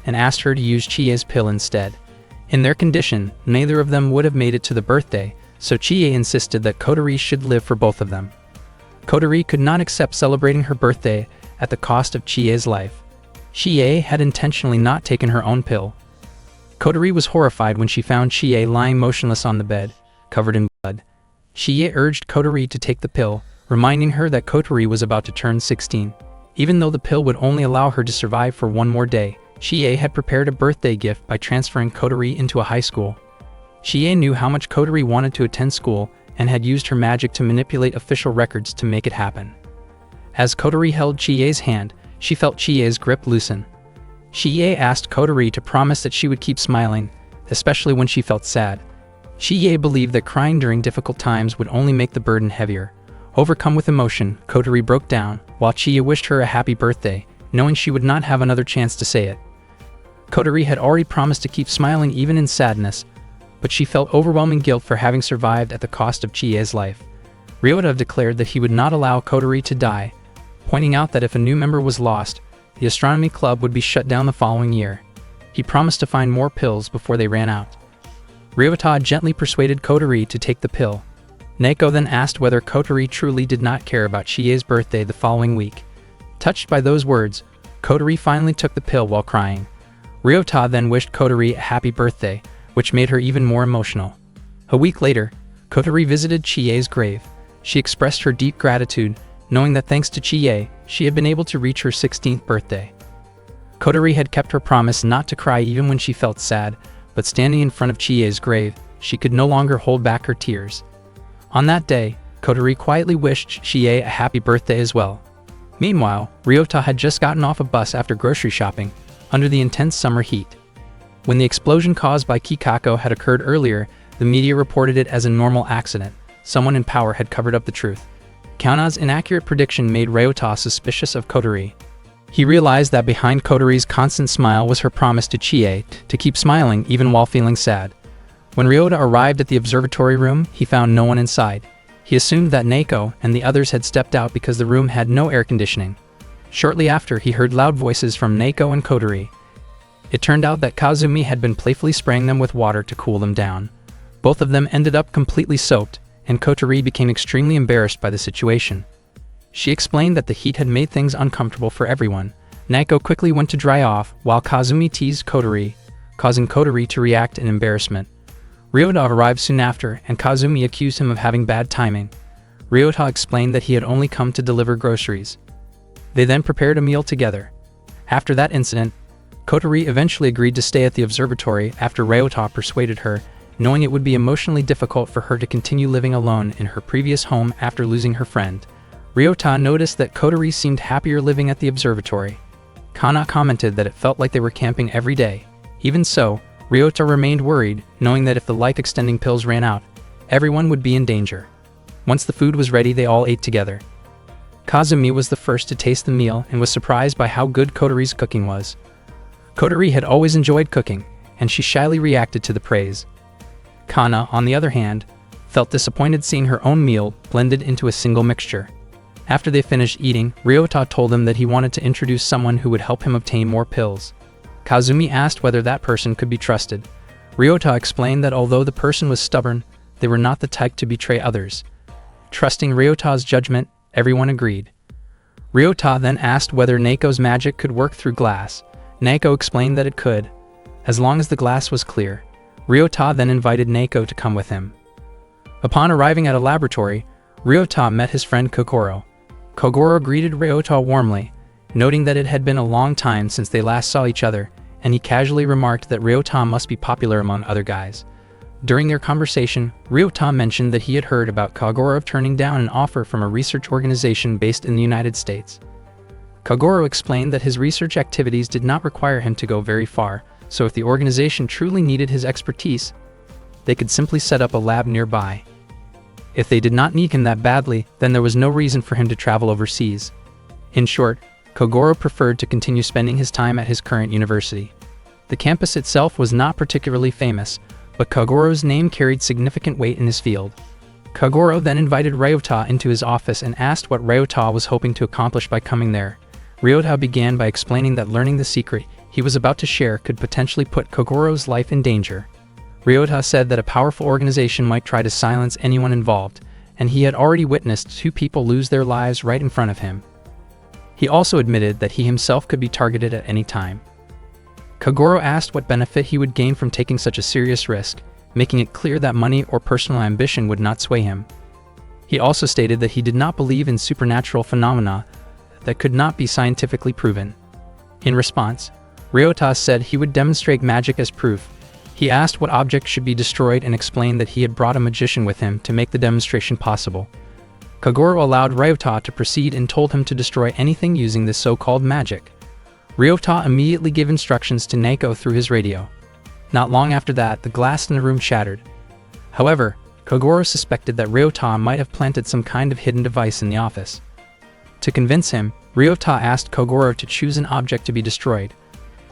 and asked her to use Chie's pill instead. In their condition, neither of them would have made it to the birthday, so Chie insisted that Kotori should live for both of them. Kotori could not accept celebrating her birthday at the cost of Chie's life. Chie had intentionally not taken her own pill. Kotori was horrified when she found Chie lying motionless on the bed, covered in blood. Chie urged Kotori to take the pill, reminding her that Kotori was about to turn 16. Even though the pill would only allow her to survive for one more day, Chie had prepared a birthday gift by transferring Kotori into a high school. Chie knew how much Kotori wanted to attend school and had used her magic to manipulate official records to make it happen. As Kotori held Chie's hand, she felt Chie's grip loosen. Chie asked Kotori to promise that she would keep smiling, especially when she felt sad. Chie believed that crying during difficult times would only make the burden heavier. Overcome with emotion, Kotori broke down, while Chie wished her a happy birthday, knowing she would not have another chance to say it. Kotori had already promised to keep smiling even in sadness, but she felt overwhelming guilt for having survived at the cost of Chie's life. Ryota declared that he would not allow Kotori to die, pointing out that if a new member was lost, the astronomy club would be shut down the following year. He promised to find more pills before they ran out. Ryota gently persuaded Kotori to take the pill. Neko then asked whether Kotori truly did not care about Chie's birthday the following week. Touched by those words, Kotori finally took the pill while crying. Ryota then wished Kotori a happy birthday, which made her even more emotional. A week later, Kotori visited Chie's grave. She expressed her deep gratitude, knowing that thanks to Chie, she had been able to reach her 16th birthday. Kotori had kept her promise not to cry even when she felt sad, but standing in front of Chie's grave, she could no longer hold back her tears. On that day, Kotori quietly wished Chie a happy birthday as well. Meanwhile, Ryota had just gotten off a bus after grocery shopping, under the intense summer heat. When the explosion caused by Kikako had occurred earlier, the media reported it as a normal accident. Someone in power had covered up the truth. Kauna's inaccurate prediction made Ryota suspicious of Kotori. He realized that behind Kotori's constant smile was her promise to Chie to keep smiling even while feeling sad. When Ryota arrived at the observatory room, he found no one inside. He assumed that Neko and the others had stepped out because the room had no air conditioning. Shortly after, he heard loud voices from Neko and Kotori. It turned out that Kazumi had been playfully spraying them with water to cool them down. Both of them ended up completely soaked, and Kotori became extremely embarrassed by the situation. She explained that the heat had made things uncomfortable for everyone. Neko quickly went to dry off, while Kazumi teased Kotori, causing Kotori to react in embarrassment. Ryota arrived soon after, and Kazumi accused him of having bad timing. Ryota explained that he had only come to deliver groceries. They then prepared a meal together. After that incident, Kotori eventually agreed to stay at the observatory after Ryota persuaded her, knowing it would be emotionally difficult for her to continue living alone in her previous home after losing her friend. Ryota noticed that Kotori seemed happier living at the observatory. Kana commented that it felt like they were camping every day. Even so, Ryota remained worried, knowing that if the life-extending pills ran out, everyone would be in danger. Once the food was ready, they all ate together. Kazumi was the first to taste the meal and was surprised by how good Kotori's cooking was. Kotori had always enjoyed cooking, and she shyly reacted to the praise. Kana, on the other hand, felt disappointed seeing her own meal blended into a single mixture. After they finished eating, Ryota told him that he wanted to introduce someone who would help him obtain more pills. Kazumi asked whether that person could be trusted. Ryota explained that although the person was stubborn, they were not the type to betray others. Trusting Ryota's judgment, everyone agreed. Ryota then asked whether Neko's magic could work through glass. Neko explained that it could, as long as the glass was clear. Ryota then invited Neko to come with him. Upon arriving at a laboratory, Ryota met his friend Kogoro. Kogoro greeted Ryota warmly, noting that it had been a long time since they last saw each other, and he casually remarked that Ryota must be popular among other guys. During their conversation, Ryota mentioned that he had heard about Kogoro turning down an offer from a research organization based in the United States. Kogoro explained that his research activities did not require him to go very far, so if the organization truly needed his expertise, they could simply set up a lab nearby. If they did not need him that badly, then there was no reason for him to travel overseas. In short, Kogoro preferred to continue spending his time at his current university. The campus itself was not particularly famous, but Kogoro's name carried significant weight in his field. Kogoro then invited Ryota into his office and asked what Ryota was hoping to accomplish by coming there. Ryota began by explaining that learning the secret he was about to share could potentially put Kogoro's life in danger. Ryota said that a powerful organization might try to silence anyone involved, and he had already witnessed 2 people lose their lives right in front of him. He also admitted that he himself could be targeted at any time. Kogoro asked what benefit he would gain from taking such a serious risk, making it clear that money or personal ambition would not sway him. He also stated that he did not believe in supernatural phenomena that could not be scientifically proven. In response, Ryota said he would demonstrate magic as proof. He asked what object should be destroyed and explained that he had brought a magician with him to make the demonstration possible. Kogoro allowed Ryota to proceed and told him to destroy anything using this so-called magic. Ryota immediately gave instructions to Neko through his radio. Not long after that, the glass in the room shattered. However, Kogoro suspected that Ryota might have planted some kind of hidden device in the office. To convince him, Ryota asked Kogoro to choose an object to be destroyed.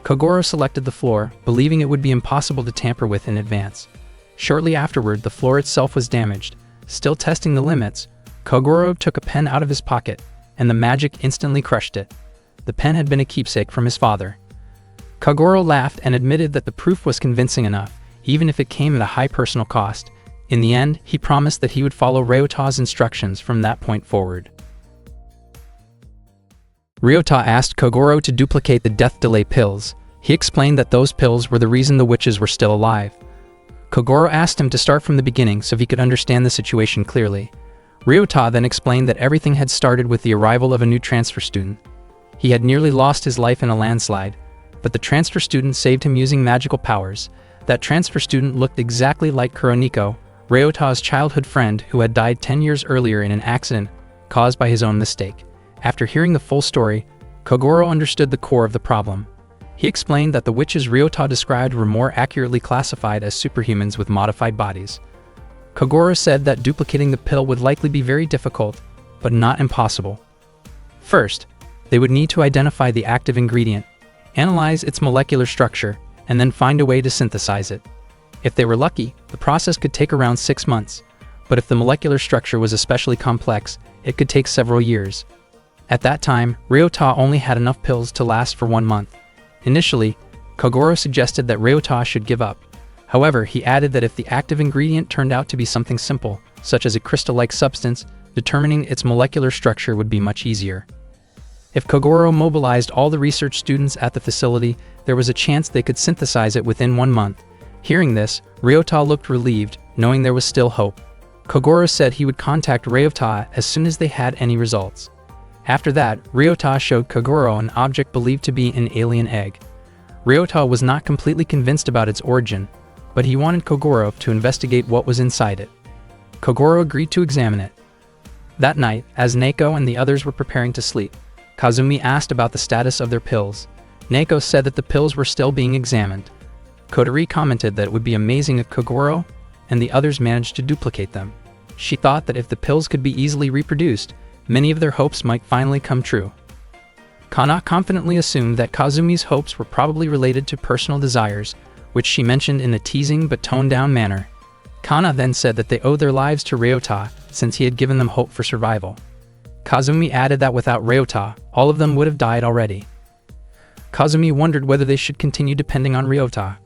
Kogoro selected the floor, believing it would be impossible to tamper with in advance. Shortly afterward, the floor itself was damaged. Still testing the limits, Kogoro took a pen out of his pocket, and the magic instantly crushed it. The pen had been a keepsake from his father. Kogoro laughed and admitted that the proof was convincing enough, even if it came at a high personal cost. In the end, he promised that he would follow Ryota's instructions from that point forward. Ryota asked Kogoro to duplicate the death delay pills. He explained that those pills were the reason the witches were still alive. Kogoro asked him to start from the beginning so he could understand the situation clearly. Ryota then explained that everything had started with the arrival of a new transfer student. He had nearly lost his life in a landslide, but the transfer student saved him using magical powers. That transfer student looked exactly like Kuroniko, Ryota's childhood friend who had died 10 years earlier in an accident caused by his own mistake. After hearing the full story, Kogoro understood the core of the problem. He explained that the witches Ryota described were more accurately classified as superhumans with modified bodies. Kogoro said that duplicating the pill would likely be very difficult, but not impossible. First, they would need to identify the active ingredient, analyze its molecular structure, and then find a way to synthesize it. If they were lucky, the process could take around 6 months, but if the molecular structure was especially complex, it could take several years. At that time, Ryota only had enough pills to last for 1 month. Initially, Kogoro suggested that Ryota should give up. However, he added that if the active ingredient turned out to be something simple, such as a crystal-like substance, determining its molecular structure would be much easier. If Kogoro mobilized all the research students at the facility, there was a chance they could synthesize it within 1 month. Hearing this, Ryota looked relieved, knowing there was still hope. Kogoro said he would contact Ryota as soon as they had any results. After that, Ryota showed Kogoro an object believed to be an alien egg. Ryota was not completely convinced about its origin, but he wanted Kogoro to investigate what was inside it. Kogoro agreed to examine it. That night, as Neko and the others were preparing to sleep, Kazumi asked about the status of their pills. Neko said that the pills were still being examined. Kotori commented that it would be amazing if Kogoro and the others managed to duplicate them. She thought that if the pills could be easily reproduced, many of their hopes might finally come true. Kana confidently assumed that Kazumi's hopes were probably related to personal desires, which she mentioned in a teasing but toned-down manner. Kana then said that they owed their lives to Ryota since he had given them hope for survival. Kazumi added that without Ryota, all of them would have died already. Kazumi wondered whether they should continue depending on Ryota.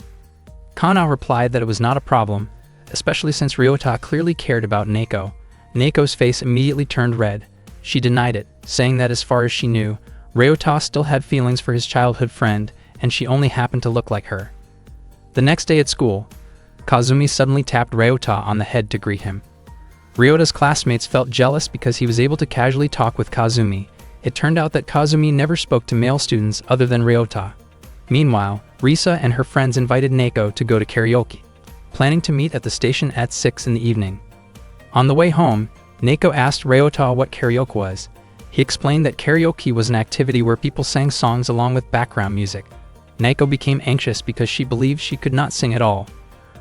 Kana replied that it was not a problem, especially since Ryota clearly cared about Neko. Neko's face immediately turned red. She denied it, saying that as far as she knew, Ryota still had feelings for his childhood friend, and she only happened to look like her. The next day at school, Kazumi suddenly tapped Ryota on the head to greet him. Ryota's classmates felt jealous because he was able to casually talk with Kazumi. It turned out that Kazumi never spoke to male students other than Ryota. Meanwhile, Risa and her friends invited Neko to go to karaoke, planning to meet at the station at 6 in the evening. On the way home, Neko asked Ryota what karaoke was. He explained that karaoke was an activity where people sang songs along with background music. Neko became anxious because she believed she could not sing at all.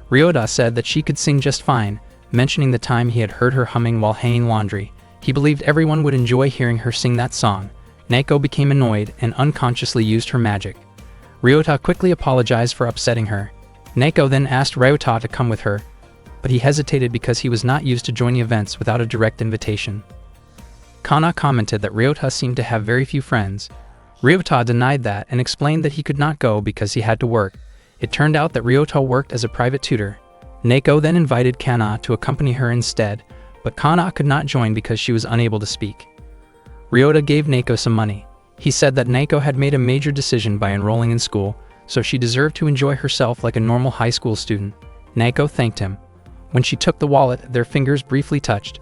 Ryota said that she could sing just fine, mentioning the time he had heard her humming while hanging laundry. He believed everyone would enjoy hearing her sing that song. Neko became annoyed and unconsciously used her magic. Ryota quickly apologized for upsetting her. Neko then asked Ryota to come with her, but he hesitated because he was not used to joining events without a direct invitation. Kana commented that Ryota seemed to have very few friends. Ryota denied that and explained that he could not go because he had to work. It turned out that Ryota worked as a private tutor. Neko then invited Kana to accompany her instead, but Kana could not join because she was unable to speak. Ryota gave Neko some money. He said that Neko had made a major decision by enrolling in school, so she deserved to enjoy herself like a normal high school student. Neko thanked him. When she took the wallet, their fingers briefly touched,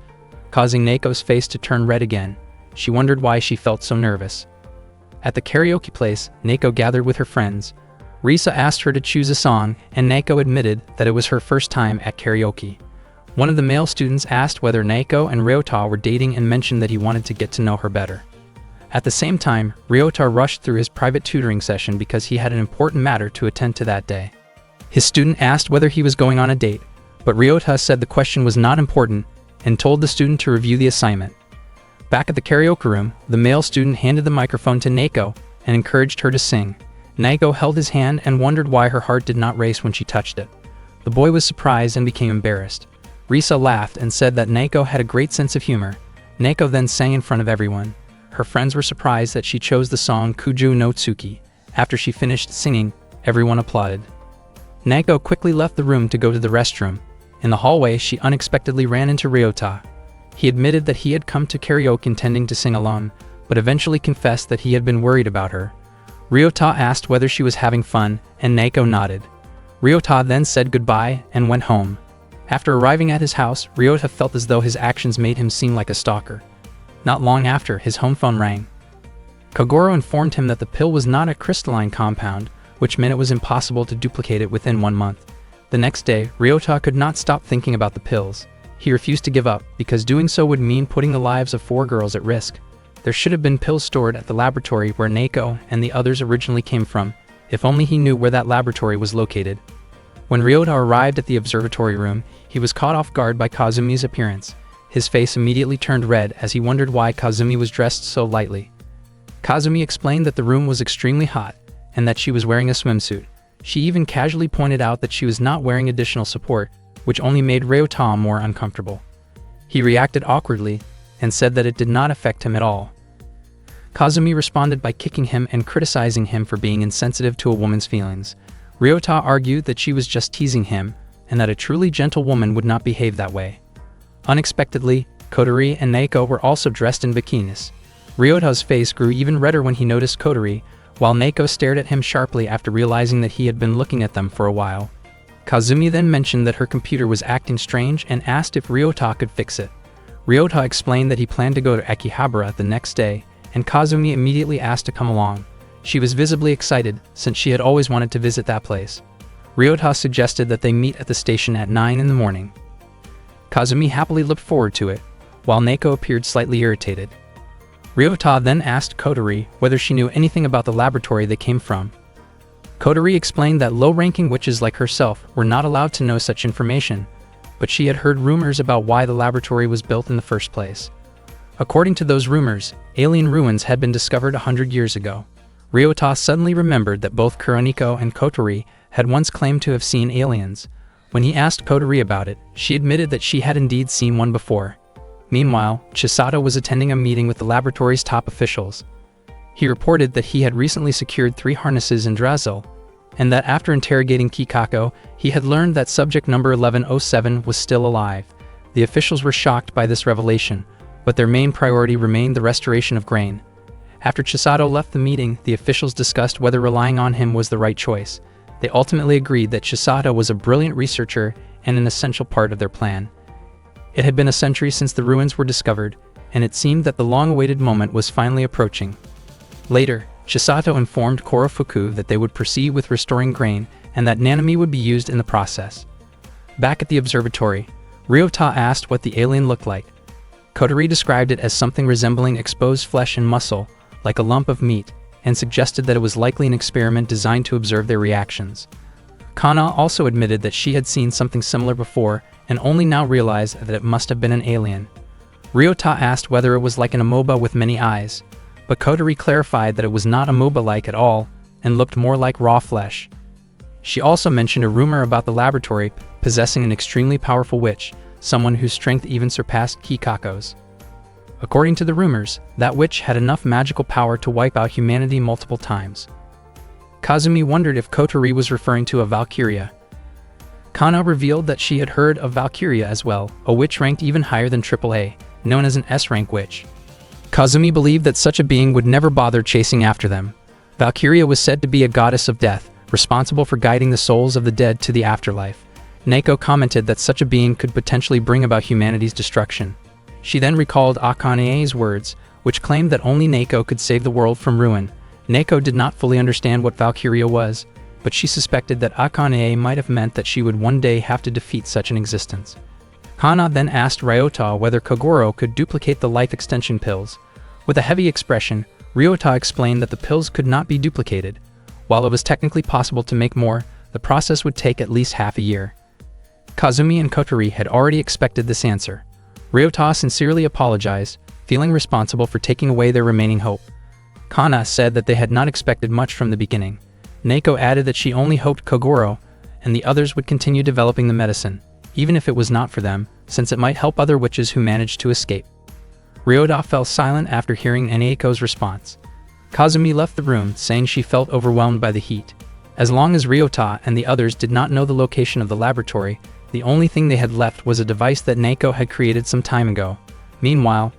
causing Neko's face to turn red again. She wondered why she felt so nervous. At the karaoke place, Neko gathered with her friends. Risa asked her to choose a song, and Neko admitted that it was her first time at karaoke. One of the male students asked whether Neko and Ryota were dating and mentioned that he wanted to get to know her better. At the same time, Ryota rushed through his private tutoring session because he had an important matter to attend to that day. His student asked whether he was going on a date, but Ryota said the question was not important and told the student to review the assignment. Back at the karaoke room, the male student handed the microphone to Neko and encouraged her to sing. Neko held his hand and wondered why her heart did not race when she touched it. The boy was surprised and became embarrassed. Risa laughed and said that Neko had a great sense of humor. Neko then sang in front of everyone. Her friends were surprised that she chose the song Kuju no Tsuki. After she finished singing, everyone applauded. Neko quickly left the room to go to the restroom. In the hallway, she unexpectedly ran into Ryota. He admitted that he had come to karaoke intending to sing alone, but eventually confessed that he had been worried about her. Ryota asked whether she was having fun, and Neko nodded. Ryota then said goodbye and went home. After arriving at his house, Ryota felt as though his actions made him seem like a stalker. Not long after, his home phone rang. Kogoro informed him that the pill was not a crystalline compound, which meant it was impossible to duplicate it within 1 month. The next day, Ryota could not stop thinking about the pills. He refused to give up, because doing so would mean putting the lives of 4 girls at risk. There should have been pills stored at the laboratory where Neko and the others originally came from, if only he knew where that laboratory was located. When Ryota arrived at the observatory room, he was caught off guard by Kazumi's appearance. His face immediately turned red as he wondered why Kazumi was dressed so lightly. Kazumi explained that the room was extremely hot, and that she was wearing a swimsuit. She even casually pointed out that she was not wearing additional support, which only made Ryota more uncomfortable. He reacted awkwardly, and said that it did not affect him at all. Kazumi responded by kicking him and criticizing him for being insensitive to a woman's feelings. Ryota argued that she was just teasing him, and that a truly gentle woman would not behave that way. Unexpectedly, Kotori and Neko were also dressed in bikinis. Ryota's face grew even redder when he noticed Kotori, while Neko stared at him sharply after realizing that he had been looking at them for a while. Kazumi then mentioned that her computer was acting strange and asked if Ryota could fix it. Ryota explained that he planned to go to Akihabara the next day, and Kazumi immediately asked to come along. She was visibly excited, since she had always wanted to visit that place. Ryota suggested that they meet at the station at 9 in the morning. Kazumi happily looked forward to it, while Neko appeared slightly irritated. Ryota then asked Kotori whether she knew anything about the laboratory they came from. Kotori explained that low-ranking witches like herself were not allowed to know such information, but she had heard rumors about why the laboratory was built in the first place. According to those rumors, alien ruins had been discovered 100 years ago. Ryota suddenly remembered that both Kuroniko and Kotori had once claimed to have seen aliens. When he asked Kotori about it, she admitted that she had indeed seen one before. Meanwhile, Chisato was attending a meeting with the laboratory's top officials. He reported that he had recently secured 3 harnesses in Drazel, and that after interrogating Kikako, he had learned that subject number 1107 was still alive. The officials were shocked by this revelation, but their main priority remained the restoration of grain. After Chisato left the meeting, the officials discussed whether relying on him was the right choice. They ultimately agreed that Chisato was a brilliant researcher and an essential part of their plan. It had been a century since the ruins were discovered, and it seemed that the long-awaited moment was finally approaching. Later, Chisato informed Korofuku that they would proceed with restoring grain and that Nanami would be used in the process. Back at the observatory, Ryota asked what the alien looked like. Kotori described it as something resembling exposed flesh and muscle, like a lump of meat, and suggested that it was likely an experiment designed to observe their reactions. Kana also admitted that she had seen something similar before and only now realized that it must have been an alien. Ryota asked whether it was like an amoeba with many eyes, but Kotori clarified that it was not amoeba-like at all and looked more like raw flesh. She also mentioned a rumor about the laboratory possessing an extremely powerful witch, someone whose strength even surpassed Kikako's. According to the rumors, that witch had enough magical power to wipe out humanity multiple times. Kazumi wondered if Kotori was referring to a Valkyria. Kana revealed that she had heard of Valkyria as well, a witch ranked even higher than AAA, known as an S-rank witch. Kazumi believed that such a being would never bother chasing after them. Valkyria was said to be a goddess of death, responsible for guiding the souls of the dead to the afterlife. Neko commented that such a being could potentially bring about humanity's destruction. She then recalled Akane's words, which claimed that only Neko could save the world from ruin. Neko did not fully understand what Valkyria was, but she suspected that Akane might have meant that she would one day have to defeat such an existence. Kana then asked Ryota whether Kogoro could duplicate the life extension pills. With a heavy expression, Ryota explained that the pills could not be duplicated. While it was technically possible to make more, the process would take at least half a year. Kazumi and Kotori had already expected this answer. Ryota sincerely apologized, feeling responsible for taking away their remaining hope. Kana said that they had not expected much from the beginning. Neko added that she only hoped Kogoro and the others would continue developing the medicine, even if it was not for them, since it might help other witches who managed to escape. Ryota fell silent after hearing Neko's response. Kazumi left the room, saying she felt overwhelmed by the heat. As long as Ryota and the others did not know the location of the laboratory, the only thing they had left was a device that Neko had created some time ago. Meanwhile,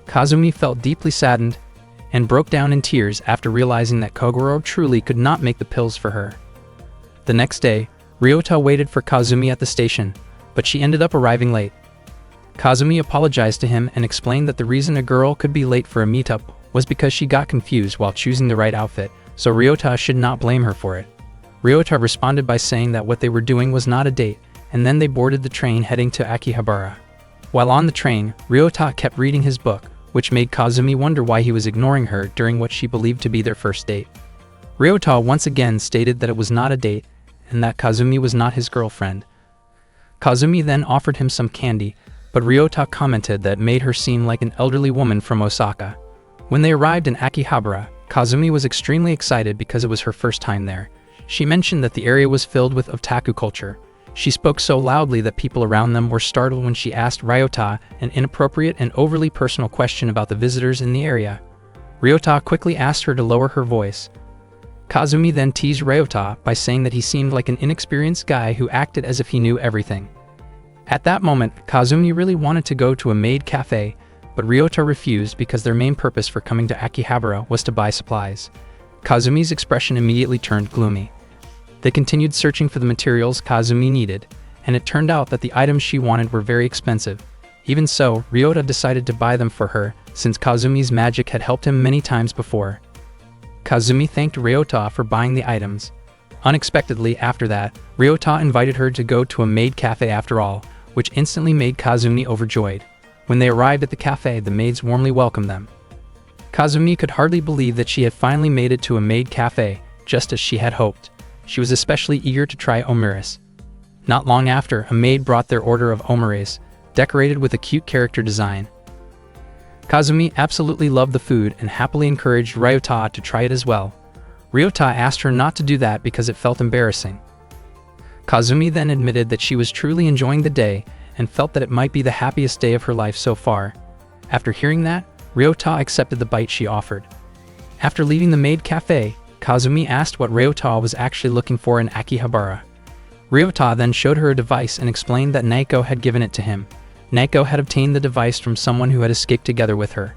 Kazumi felt deeply saddened and broke down in tears after realizing that Kogoro truly could not make the pills for her. The next day, Ryota waited for Kazumi at the station, but she ended up arriving late. Kazumi apologized to him and explained that the reason a girl could be late for a meetup was because she got confused while choosing the right outfit, so Ryota should not blame her for it. Ryota responded by saying that what they were doing was not a date, and then they boarded the train heading to Akihabara. While on the train, Ryota kept reading his book, which made Kazumi wonder why he was ignoring her during what she believed to be their first date. Ryota once again stated that it was not a date, and that Kazumi was not his girlfriend. Kazumi then offered him some candy, but Ryota commented that it made her seem like an elderly woman from Osaka. When they arrived in Akihabara, Kazumi was extremely excited because it was her first time there. She mentioned that the area was filled with otaku culture. She spoke so loudly that people around them were startled when she asked Ryota an inappropriate and overly personal question about the visitors in the area. Ryota quickly asked her to lower her voice. Kazumi then teased Ryota by saying that he seemed like an inexperienced guy who acted as if he knew everything. At that moment, Kazumi really wanted to go to a maid cafe, but Ryota refused because their main purpose for coming to Akihabara was to buy supplies. Kazumi's expression immediately turned gloomy. They continued searching for the materials Kazumi needed, and it turned out that the items she wanted were very expensive. Even so, Ryota decided to buy them for her, since Kazumi's magic had helped him many times before. Kazumi thanked Ryota for buying the items. Unexpectedly after that, Ryota invited her to go to a maid cafe after all, which instantly made Kazumi overjoyed. When they arrived at the cafe, the maids warmly welcomed them. Kazumi could hardly believe that she had finally made it to a maid cafe, just as she had hoped. She was especially eager to try omuris. Not long after, a maid brought their order of omuris, decorated with a cute character design. Kazumi absolutely loved the food and happily encouraged Ryota to try it as well. Ryota asked her not to do that because it felt embarrassing. Kazumi then admitted that she was truly enjoying the day and felt that it might be the happiest day of her life so far. After hearing that, Ryota accepted the bite she offered. After leaving the maid cafe, Kazumi asked what Ryota was actually looking for in Akihabara. Ryota then showed her a device and explained that Neko had given it to him. Neko had obtained the device from someone who had escaped together with her.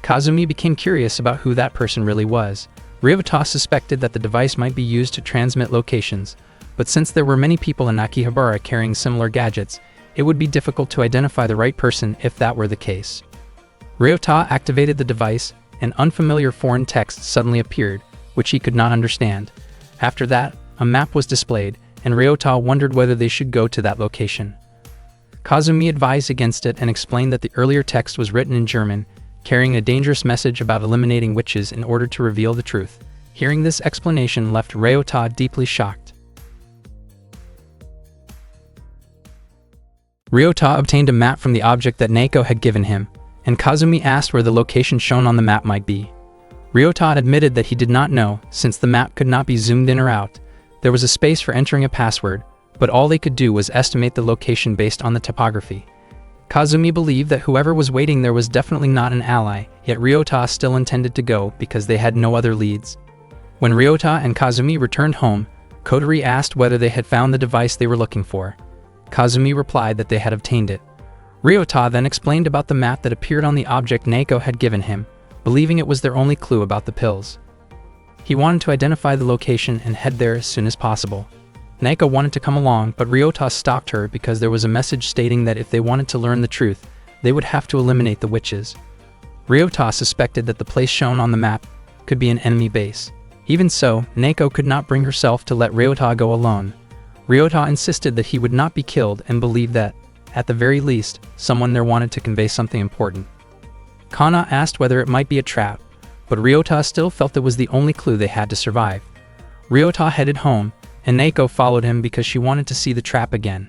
Kazumi became curious about who that person really was. Ryota suspected that the device might be used to transmit locations, but since there were many people in Akihabara carrying similar gadgets, it would be difficult to identify the right person if that were the case. Ryota activated the device, and unfamiliar foreign text suddenly appeared, which he could not understand. After that, a map was displayed, and Ryota wondered whether they should go to that location. Kazumi advised against it and explained that the earlier text was written in German, carrying a dangerous message about eliminating witches in order to reveal the truth. Hearing this explanation left Ryota deeply shocked. Ryota obtained a map from the object that Neko had given him, and Kazumi asked where the location shown on the map might be. Ryota admitted that he did not know, since the map could not be zoomed in or out. There was a space for entering a password, but all they could do was estimate the location based on the topography. Kazumi believed that whoever was waiting there was definitely not an ally, yet Ryota still intended to go because they had no other leads. When Ryota and Kazumi returned home, Kotori asked whether they had found the device they were looking for. Kazumi replied that they had obtained it. Ryota then explained about the map that appeared on the object Naoko had given him, believing it was their only clue about the pills. He wanted to identify the location and head there as soon as possible. Naoko wanted to come along, but Ryota stopped her because there was a message stating that if they wanted to learn the truth, they would have to eliminate the witches. Ryota suspected that the place shown on the map could be an enemy base. Even so, Naoko could not bring herself to let Ryota go alone. Ryota insisted that he would not be killed and believed that, at the very least, someone there wanted to convey something important. Kana asked whether it might be a trap, but Ryota still felt it was the only clue they had to survive. Ryota headed home, and Naoko followed him because she wanted to see the trap again.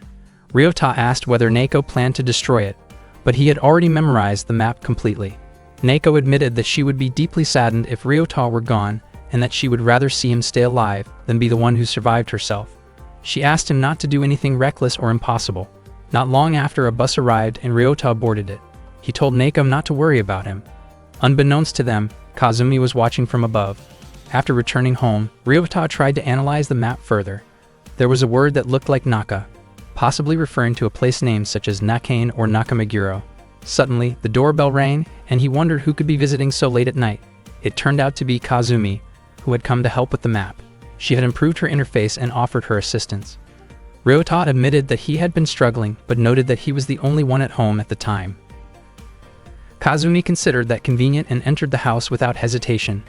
Ryota asked whether Naoko planned to destroy it, but he had already memorized the map completely. Naoko admitted that she would be deeply saddened if Ryota were gone, and that she would rather see him stay alive than be the one who survived herself. She asked him not to do anything reckless or impossible. Not long after, a bus arrived and Ryota boarded it. He told Naoko not to worry about him. Unbeknownst to them, Kazumi was watching from above. After returning home, Ryota tried to analyze the map further. There was a word that looked like Naka, possibly referring to a place name such as Nakane or Nakameguro. Suddenly, the doorbell rang, and he wondered who could be visiting so late at night. It turned out to be Kazumi, who had come to help with the map. She had improved her interface and offered her assistance. Ryota admitted that he had been struggling, but noted that he was the only one at home at the time. Kazumi considered that convenient and entered the house without hesitation.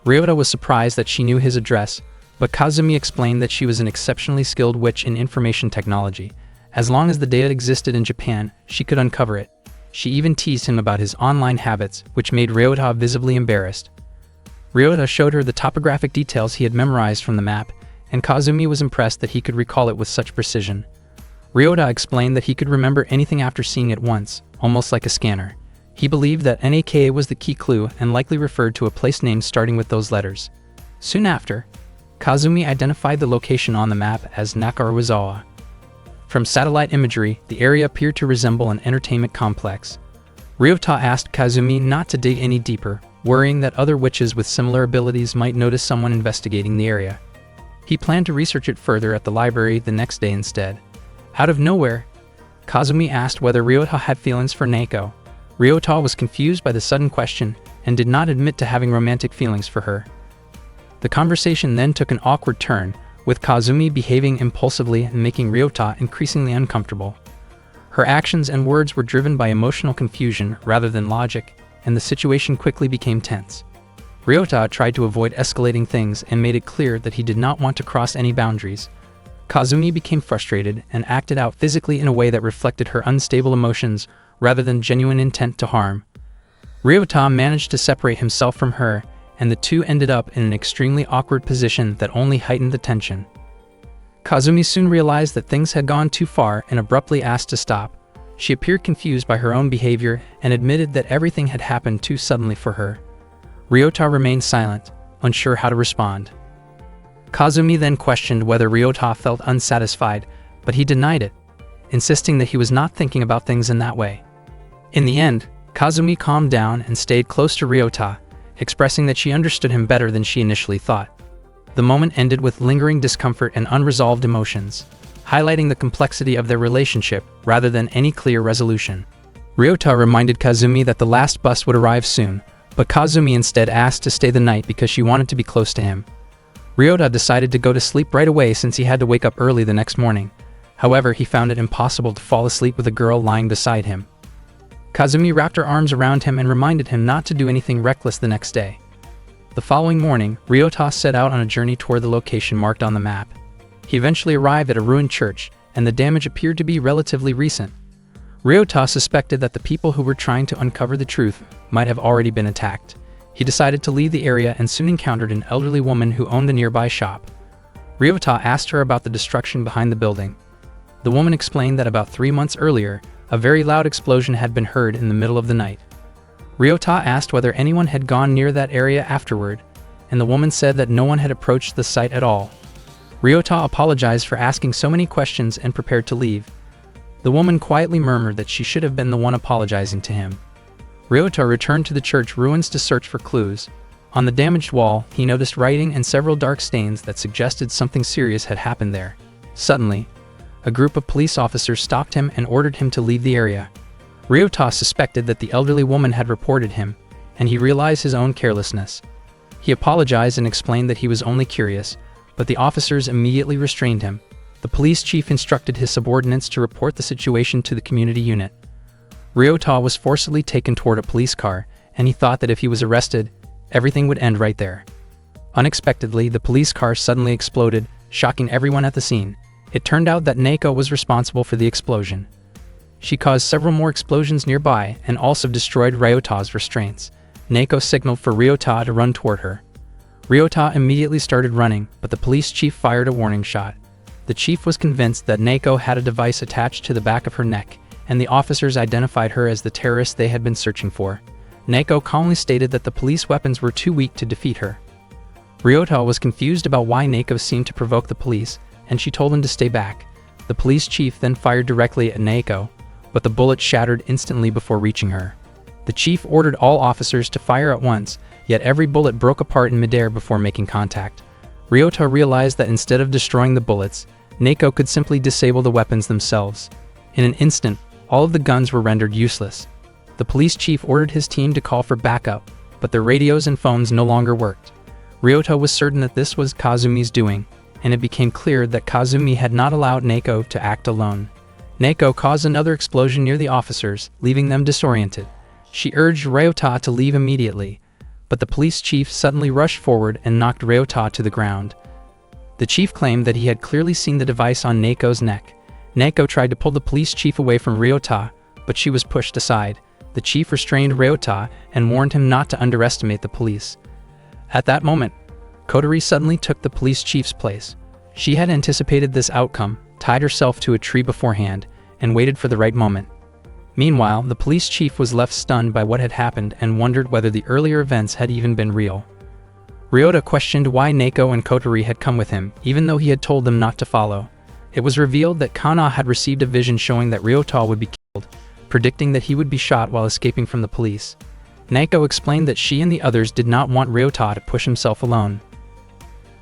Ryota was surprised that she knew his address, but Kazumi explained that she was an exceptionally skilled witch in information technology. As long as the data existed in Japan, she could uncover it. She even teased him about his online habits, which made Ryota visibly embarrassed. Ryota showed her the topographic details he had memorized from the map, and Kazumi was impressed that he could recall it with such precision. Ryota explained that he could remember anything after seeing it once, almost like a scanner. He believed that Naka was the key clue and likely referred to a place name starting with those letters. Soon after, Kazumi identified the location on the map as Nakaruzawa. From satellite imagery, the area appeared to resemble an entertainment complex. Ryota asked Kazumi not to dig any deeper, worrying that other witches with similar abilities might notice someone investigating the area. He planned to research it further at the library the next day instead. Out of nowhere, Kazumi asked whether Ryota had feelings for Naoko. Ryota was confused by the sudden question and did not admit to having romantic feelings for her. The conversation then took an awkward turn, with Kazumi behaving impulsively and making Ryota increasingly uncomfortable. Her actions and words were driven by emotional confusion rather than logic, and the situation quickly became tense. Ryota tried to avoid escalating things and made it clear that he did not want to cross any boundaries. Kazumi became frustrated and acted out physically in a way that reflected her unstable emotions rather than genuine intent to harm. Ryota managed to separate himself from her, and the two ended up in an extremely awkward position that only heightened the tension. Kazumi soon realized that things had gone too far and abruptly asked to stop. She appeared confused by her own behavior and admitted that everything had happened too suddenly for her. Ryota remained silent, unsure how to respond. Kazumi then questioned whether Ryota felt unsatisfied, but he denied it, insisting that he was not thinking about things in that way. In the end, Kazumi calmed down and stayed close to Ryota, expressing that she understood him better than she initially thought. The moment ended with lingering discomfort and unresolved emotions, highlighting the complexity of their relationship rather than any clear resolution. Ryota reminded Kazumi that the last bus would arrive soon, but Kazumi instead asked to stay the night because she wanted to be close to him. Ryota decided to go to sleep right away since he had to wake up early the next morning. However, he found it impossible to fall asleep with a girl lying beside him. Kazumi wrapped her arms around him and reminded him not to do anything reckless the next day. The following morning, Ryota set out on a journey toward the location marked on the map. He eventually arrived at a ruined church, and the damage appeared to be relatively recent. Ryota suspected that the people who were trying to uncover the truth might have already been attacked. He decided to leave the area and soon encountered an elderly woman who owned a nearby shop. Ryota asked her about the destruction behind the building. The woman explained that about 3 months earlier, a very loud explosion had been heard in the middle of the night. Ryota asked whether anyone had gone near that area afterward, and the woman said that no one had approached the site at all. Ryota apologized for asking so many questions and prepared to leave. The woman quietly murmured that she should have been the one apologizing to him. Ryota returned to the church ruins to search for clues. On the damaged wall, he noticed writing and several dark stains that suggested something serious had happened there. Suddenly, a group of police officers stopped him and ordered him to leave the area. Ryota suspected that the elderly woman had reported him, and he realized his own carelessness. He apologized and explained that he was only curious, but the officers immediately restrained him. The police chief instructed his subordinates to report the situation to the community unit. Ryota was forcibly taken toward a police car, and he thought that if he was arrested, everything would end right there. Unexpectedly, the police car suddenly exploded, shocking everyone at the scene. It turned out that Naoko was responsible for the explosion. She caused several more explosions nearby and also destroyed Ryota's restraints. Naoko signaled for Ryota to run toward her. Ryota immediately started running, but the police chief fired a warning shot. The chief was convinced that Naoko had a device attached to the back of her neck, and the officers identified her as the terrorist they had been searching for. Naoko calmly stated that the police weapons were too weak to defeat her. Ryota was confused about why Naoko seemed to provoke the police, and she told him to stay back. The police chief then fired directly at Naoko, but the bullet shattered instantly before reaching her. The chief ordered all officers to fire at once, yet every bullet broke apart in midair before making contact. Ryota realized that instead of destroying the bullets, Naoko could simply disable the weapons themselves. In an instant, all of the guns were rendered useless. The police chief ordered his team to call for backup, but their radios and phones no longer worked. Ryota was certain that this was Kazumi's doing, and it became clear that Kazumi had not allowed Naoko to act alone. Naoko caused another explosion near the officers, leaving them disoriented. She urged Ryota to leave immediately, but the police chief suddenly rushed forward and knocked Ryota to the ground. The chief claimed that he had clearly seen the device on Naoko's neck. Naoko tried to pull the police chief away from Ryota, but she was pushed aside. The chief restrained Ryota and warned him not to underestimate the police. At that moment, Kotori suddenly took the police chief's place. She had anticipated this outcome, tied herself to a tree beforehand, and waited for the right moment. Meanwhile, the police chief was left stunned by what had happened and wondered whether the earlier events had even been real. Ryota questioned why Naoko and Kotori had come with him, even though he had told them not to follow. It was revealed that Kana had received a vision showing that Ryota would be killed, predicting that he would be shot while escaping from the police. Naoko explained that she and the others did not want Ryota to push himself alone.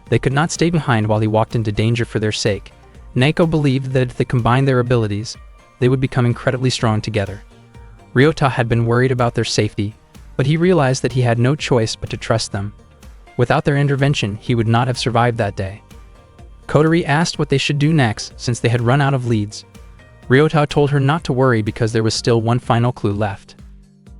They could not stay behind while he walked into danger for their sake. Naoko believed that if they combined their abilities, they would become incredibly strong together. Ryota had been worried about their safety, but he realized that he had no choice but to trust them. Without their intervention, he would not have survived that day. Kotori asked what they should do next since they had run out of leads. Ryota told her not to worry because there was still one final clue left.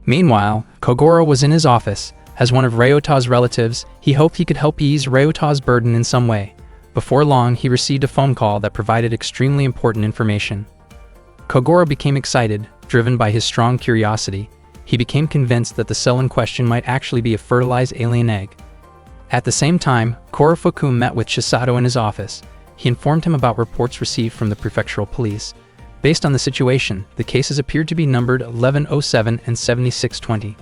Meanwhile, Kogoro was in his office. As one of Ryota's relatives, he hoped he could help ease Ryota's burden in some way. Before long, he received a phone call that provided extremely important information. Kogoro became excited, driven by his strong curiosity. He became convinced that the cell in question might actually be a fertilized alien egg. At the same time, Korofuku met with Chisato in his office. He informed him about reports received from the prefectural police. Based on the situation, the cases appeared to be numbered 1107 and 7620.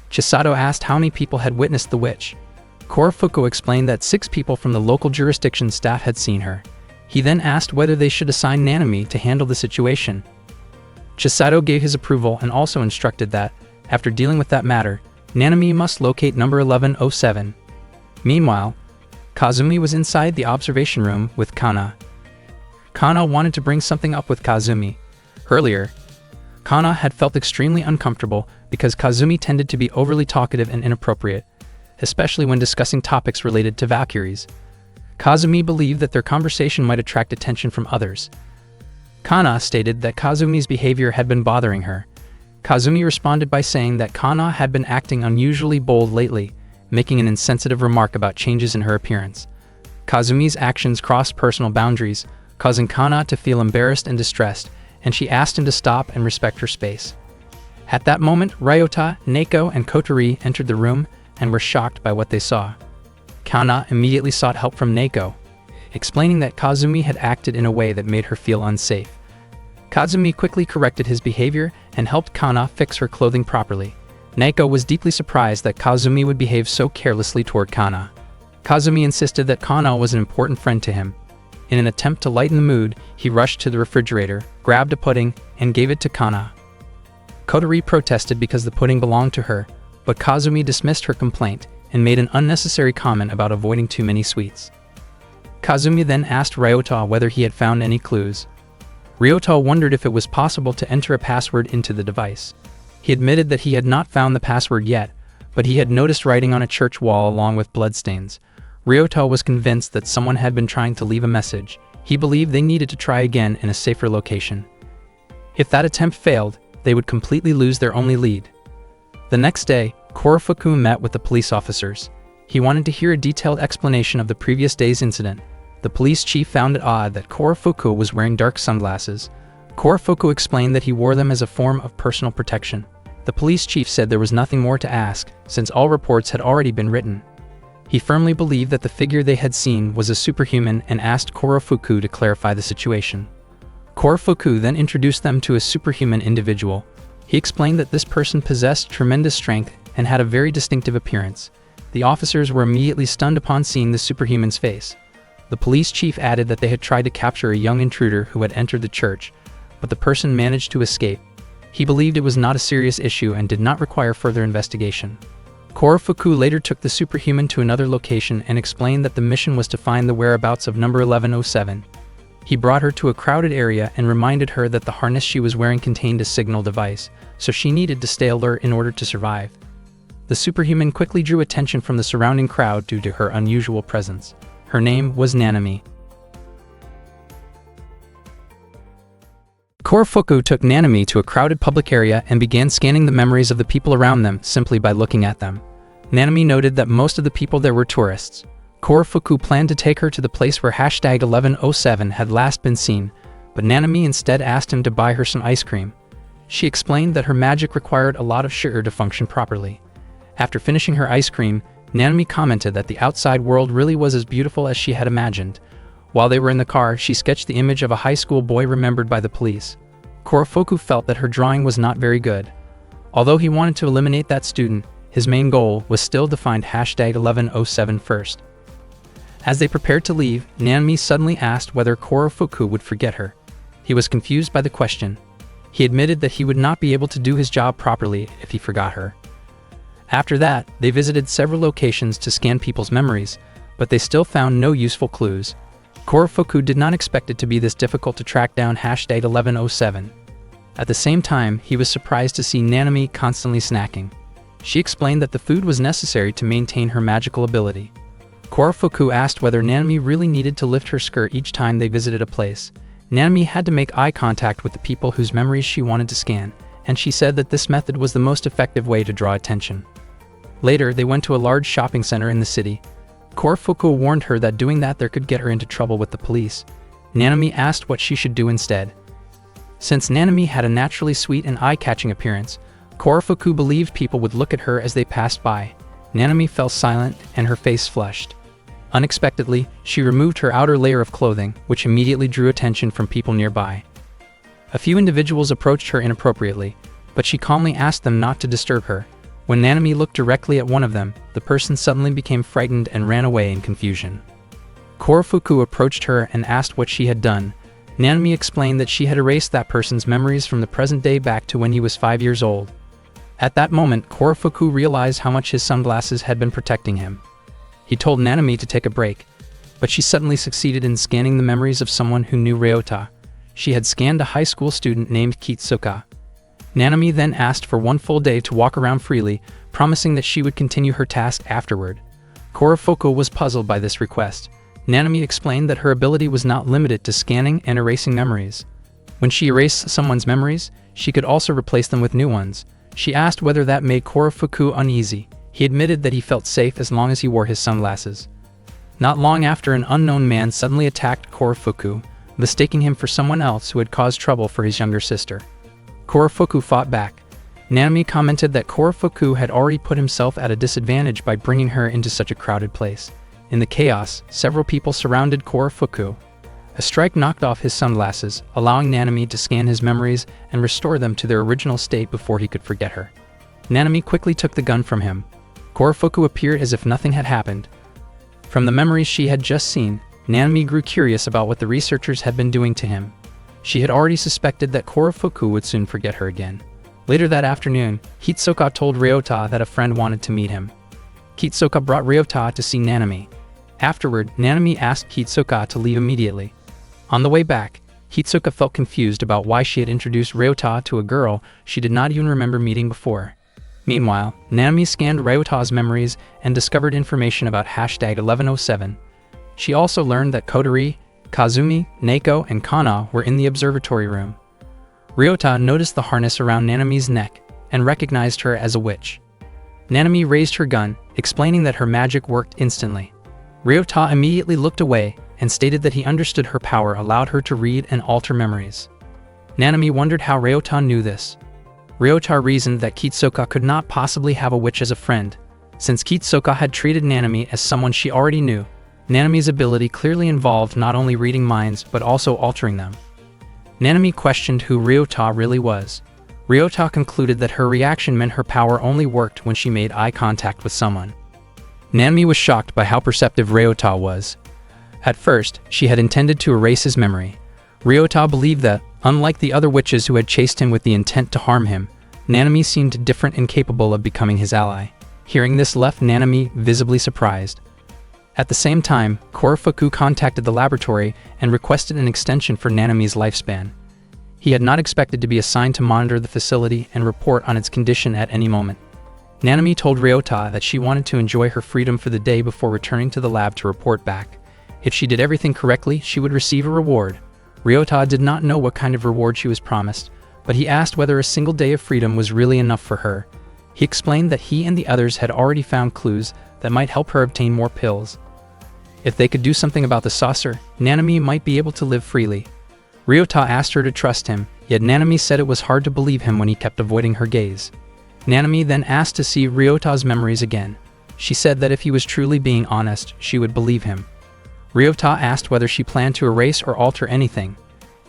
Chisato asked how many people had witnessed the witch. Korofuku explained that 6 people from the local jurisdiction staff had seen her. He then asked whether they should assign Nanami to handle the situation. Chisato gave his approval and also instructed that, after dealing with that matter, Nanami must locate number 1107. Meanwhile, Kazumi was inside the observation room with Kana. Kana wanted to bring something up with Kazumi. Earlier, Kana had felt extremely uncomfortable because Kazumi tended to be overly talkative and inappropriate, especially when discussing topics related to Valkyries. Kazumi believed that their conversation might attract attention from others. Kana stated that Kazumi's behavior had been bothering her. Kazumi responded by saying that Kana had been acting unusually bold lately, making an insensitive remark about changes in her appearance. Kazumi's actions crossed personal boundaries, causing Kana to feel embarrassed and distressed, and she asked him to stop and respect her space. At that moment, Ryota, Naoko, and Kotori entered the room and were shocked by what they saw. Kana immediately sought help from Naoko, explaining that Kazumi had acted in a way that made her feel unsafe. Kazumi quickly corrected his behavior and helped Kana fix her clothing properly. Naoko was deeply surprised that Kazumi would behave so carelessly toward Kana. Kazumi insisted that Kana was an important friend to him. In an attempt to lighten the mood, he rushed to the refrigerator, grabbed a pudding, and gave it to Kana. Kotori protested because the pudding belonged to her, but Kazumi dismissed her complaint and made an unnecessary comment about avoiding too many sweets. Kazumi then asked Ryota whether he had found any clues. Ryota wondered if it was possible to enter a password into the device. He admitted that he had not found the password yet, but he had noticed writing on a church wall along with bloodstains. Ryota was convinced that someone had been trying to leave a message. He believed they needed to try again in a safer location. If that attempt failed, they would completely lose their only lead. The next day, Korofuku met with the police officers. He wanted to hear a detailed explanation of the previous day's incident. The police chief found it odd that Korofuku was wearing dark sunglasses. Korofuku explained that he wore them as a form of personal protection. The police chief said there was nothing more to ask, since all reports had already been written. He firmly believed that the figure they had seen was a superhuman and asked Korofuku to clarify the situation. Korofuku then introduced them to a superhuman individual. He explained that this person possessed tremendous strength and had a very distinctive appearance. The officers were immediately stunned upon seeing the superhuman's face. The police chief added that they had tried to capture a young intruder who had entered the church, but the person managed to escape. He believed it was not a serious issue and did not require further investigation. Korofuku later took the superhuman to another location and explained that the mission was to find the whereabouts of number 1107. He brought her to a crowded area and reminded her that the harness she was wearing contained a signal device, so she needed to stay alert in order to survive. The superhuman quickly drew attention from the surrounding crowd due to her unusual presence. Her name was Nanami. Korofuku took Nanami to a crowded public area and began scanning the memories of the people around them simply by looking at them. Nanami noted that most of the people there were tourists. Korofuku planned to take her to the place where hashtag 1107 had last been seen, but Nanami instead asked him to buy her some ice cream. She explained that her magic required a lot of sugar to function properly. After finishing her ice cream, Nanami commented that the outside world really was as beautiful as she had imagined. While they were in the car, she sketched the image of a high school boy remembered by the police. Korofuku felt that her drawing was not very good. Although he wanted to eliminate that student, his main goal was still to find hashtag 1107 first. As they prepared to leave, Nanami suddenly asked whether Korofuku would forget her. He was confused by the question. He admitted that he would not be able to do his job properly if he forgot her. After that, they visited several locations to scan people's memories, but they still found no useful clues. Korofuku did not expect it to be this difficult to track down hashtag 1107. At the same time, he was surprised to see Nanami constantly snacking. She explained that the food was necessary to maintain her magical ability. Korofuku asked whether Nanami really needed to lift her skirt each time they visited a place. Nanami had to make eye contact with the people whose memories she wanted to scan, and she said that this method was the most effective way to draw attention. Later, they went to a large shopping center in the city. Korofuku warned her that doing that there could get her into trouble with the police. Nanami asked what she should do instead. Since Nanami had a naturally sweet and eye-catching appearance, Korofuku believed people would look at her as they passed by. Nanami fell silent and her face flushed. Unexpectedly, she removed her outer layer of clothing, which immediately drew attention from people nearby. A few individuals approached her inappropriately, but she calmly asked them not to disturb her. When Nanami looked directly at one of them, the person suddenly became frightened and ran away in confusion. Korofuku approached her and asked what she had done. Nanami explained that she had erased that person's memories from the present day back to when he was 5 years old. At that moment, Korofuku realized how much his sunglasses had been protecting him. He told Nanami to take a break, but she suddenly succeeded in scanning the memories of someone who knew Ryota. She had scanned a high school student named Kitsuka. Nanami then asked for 1 full day to walk around freely, promising that she would continue her task afterward. Korofuku was puzzled by this request. Nanami explained that her ability was not limited to scanning and erasing memories. When she erased someone's memories, she could also replace them with new ones. She asked whether that made Korofuku uneasy. He admitted that he felt safe as long as he wore his sunglasses. Not long after, an unknown man suddenly attacked Korofuku, mistaking him for someone else who had caused trouble for his younger sister. Korofuku fought back. Nanami commented that Korofuku had already put himself at a disadvantage by bringing her into such a crowded place. In the chaos, several people surrounded Korofuku. A strike knocked off his sunglasses, allowing Nanami to scan his memories and restore them to their original state before he could forget her. Nanami quickly took the gun from him. Korofuku appeared as if nothing had happened. From the memories she had just seen, Nanami grew curious about what the researchers had been doing to him. She had already suspected that Korofuku would soon forget her again. Later that afternoon, Hitsuka told Ryota that a friend wanted to meet him. Hitsuka brought Ryota to see Nanami. Afterward, Nanami asked Hitsuka to leave immediately. On the way back, Hitsuka felt confused about why she had introduced Ryota to a girl she did not even remember meeting before. Meanwhile, Nanami scanned Ryota's memories and discovered information about #1107. She also learned that Kodori, Kazumi, Neko, and Kana were in the observatory room. Ryota noticed the harness around Nanami's neck and recognized her as a witch. Nanami raised her gun, explaining that her magic worked instantly. Ryota immediately looked away and stated that he understood her power allowed her to read and alter memories. Nanami wondered how Ryota knew this. Ryota reasoned that Hitsuka could not possibly have a witch as a friend, since Hitsuka had treated Nanami as someone she already knew. Nanami's ability clearly involved not only reading minds but also altering them. Nanami questioned who Ryota really was. Ryota concluded that her reaction meant her power only worked when she made eye contact with someone. Nanami was shocked by how perceptive Ryota was. At first, she had intended to erase his memory. Ryota believed that, unlike the other witches who had chased him with the intent to harm him, Nanami seemed different and capable of becoming his ally. Hearing this left Nanami visibly surprised. At the same time, Korofuku contacted the laboratory and requested an extension for Nanami's lifespan. He had not expected to be assigned to monitor the facility and report on its condition at any moment. Nanami told Ryota that she wanted to enjoy her freedom for the day before returning to the lab to report back. If she did everything correctly, she would receive a reward. Ryota did not know what kind of reward she was promised, but he asked whether a single day of freedom was really enough for her. He explained that he and the others had already found clues that might help her obtain more pills. If they could do something about the saucer, Nanami might be able to live freely. Ryota asked her to trust him, yet Nanami said it was hard to believe him when he kept avoiding her gaze. Nanami then asked to see Ryota's memories again. She said that if he was truly being honest, she would believe him. Ryota asked whether she planned to erase or alter anything.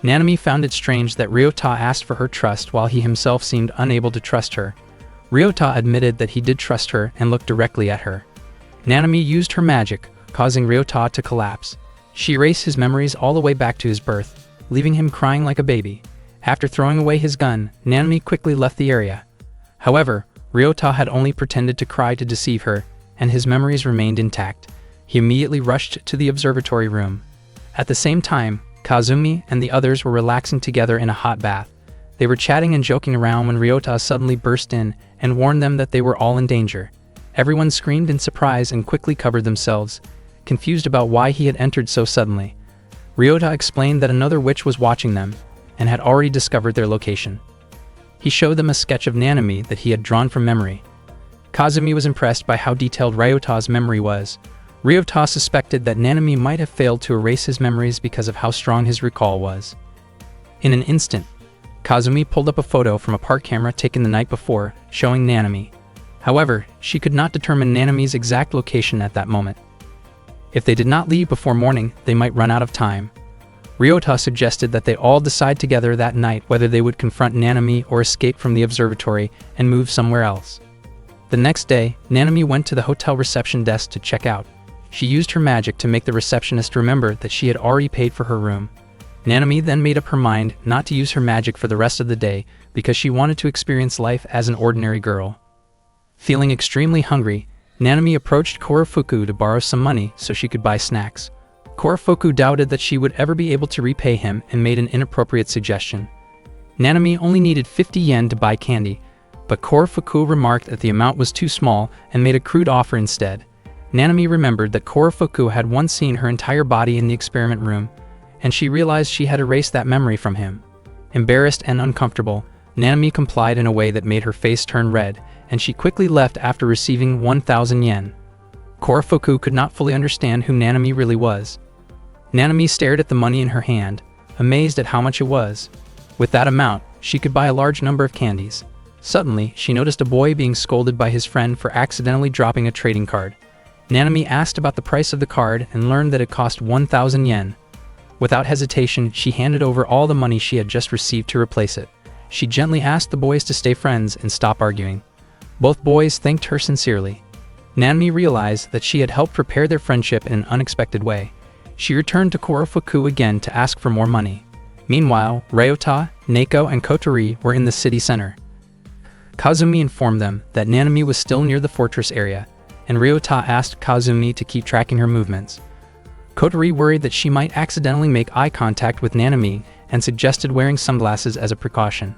Nanami found it strange that Ryota asked for her trust while he himself seemed unable to trust her. Ryota admitted that he did trust her and looked directly at her. Nanami used her magic, causing Ryota to collapse. She erased his memories all the way back to his birth, leaving him crying like a baby. After throwing away his gun, Nanami quickly left the area. However, Ryota had only pretended to cry to deceive her, and his memories remained intact. He immediately rushed to the observatory room. At the same time, Kazumi and the others were relaxing together in a hot bath. They were chatting and joking around when Ryota suddenly burst in and warned them that they were all in danger. Everyone screamed in surprise and quickly covered themselves, confused about why he had entered so suddenly. Ryota explained that another witch was watching them and had already discovered their location. He showed them a sketch of Nanami that he had drawn from memory. Kazumi was impressed by how detailed Ryota's memory was. Ryota suspected that Nanami might have failed to erase his memories because of how strong his recall was. In an instant, Kazumi pulled up a photo from a park camera taken the night before, showing Nanami. However, she could not determine Nanami's exact location at that moment. If they did not leave before morning, they might run out of time. Ryota suggested that they all decide together that night whether they would confront Nanami or escape from the observatory and move somewhere else. The next day, Nanami went to the hotel reception desk to check out. She used her magic to make the receptionist remember that she had already paid for her room. Nanami then made up her mind not to use her magic for the rest of the day because she wanted to experience life as an ordinary girl. Feeling extremely hungry, Nanami approached Korofuku to borrow some money so she could buy snacks. Korofuku doubted that she would ever be able to repay him and made an inappropriate suggestion. Nanami only needed 50 yen to buy candy, but Korofuku remarked that the amount was too small and made a crude offer instead. Nanami remembered that Korofuku had once seen her entire body in the experiment room, and she realized she had erased that memory from him. Embarrassed and uncomfortable, Nanami complied in a way that made her face turn red, and she quickly left after receiving 1,000 yen. Korofuku could not fully understand who Nanami really was. Nanami stared at the money in her hand, amazed at how much it was. With that amount, she could buy a large number of candies. Suddenly, she noticed a boy being scolded by his friend for accidentally dropping a trading card. Nanami asked about the price of the card and learned that it cost 1,000 yen. Without hesitation, she handed over all the money she had just received to replace it. She gently asked the boys to stay friends and stop arguing. Both boys thanked her sincerely. Nanami realized that she had helped prepare their friendship in an unexpected way. She returned to Korofuku again to ask for more money. Meanwhile, Ryota, Neko, and Kotori were in the city center. Kazumi informed them that Nanami was still near the fortress area, and Ryota asked Kazumi to keep tracking her movements. Kotori worried that she might accidentally make eye contact with Nanami and suggested wearing sunglasses as a precaution.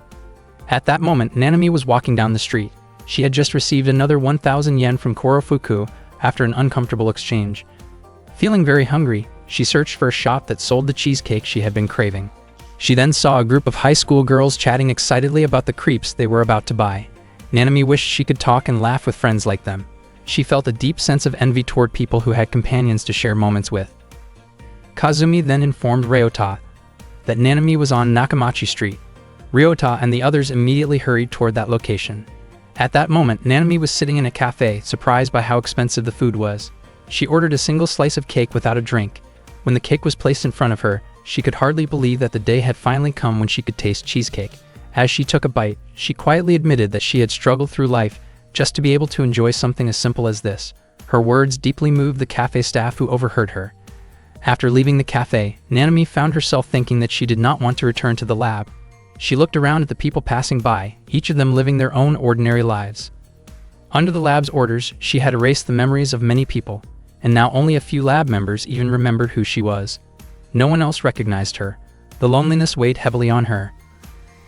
At that moment, Nanami was walking down the street. She had just received another 1,000 yen from Korofuku after an uncomfortable exchange. Feeling very hungry, she searched for a shop that sold the cheesecake she had been craving. She then saw a group of high school girls chatting excitedly about the crepes they were about to buy. Nanami wished she could talk and laugh with friends like them. She felt a deep sense of envy toward people who had companions to share moments with. Kazumi then informed Ryota that Nanami was on Nakamachi Street. Ryota and the others immediately hurried toward that location. At that moment, Nanami was sitting in a cafe, surprised by how expensive the food was. She ordered a single slice of cake without a drink. When the cake was placed in front of her, she could hardly believe that the day had finally come when she could taste cheesecake. As she took a bite, she quietly admitted that she had struggled through life just to be able to enjoy something as simple as this. Her words deeply moved the cafe staff who overheard her. After leaving the cafe, Nanami found herself thinking that she did not want to return to the lab. She looked around at the people passing by, each of them living their own ordinary lives. Under the lab's orders, she had erased the memories of many people, and now only a few lab members even remembered who she was. No one else recognized her. The loneliness weighed heavily on her.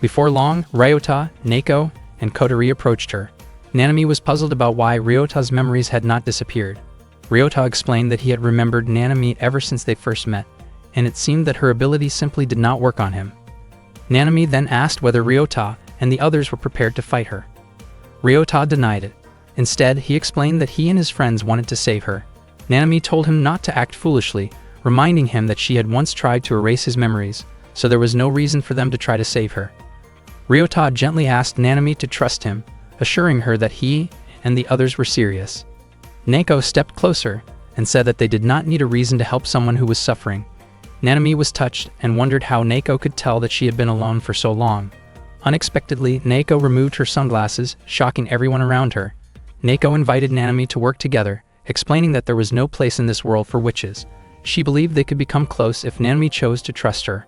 Before long, Ryota, Neko, and Kotori approached her. Nanami was puzzled about why Ryota's memories had not disappeared. Ryota explained that he had remembered Nanami ever since they first met, and it seemed that her ability simply did not work on him. Nanami then asked whether Ryota and the others were prepared to fight her. Ryota denied it. Instead, he explained that he and his friends wanted to save her. Nanami told him not to act foolishly, reminding him that she had once tried to erase his memories, so there was no reason for them to try to save her. Ryota gently asked Nanami to trust him, assuring her that he and the others were serious. Neko stepped closer and said that they did not need a reason to help someone who was suffering. Nanami was touched and wondered how Neko could tell that she had been alone for so long. Unexpectedly, Neko removed her sunglasses, shocking everyone around her. Neko invited Nanami to work together, explaining that there was no place in this world for witches. She believed they could become close if Nanami chose to trust her.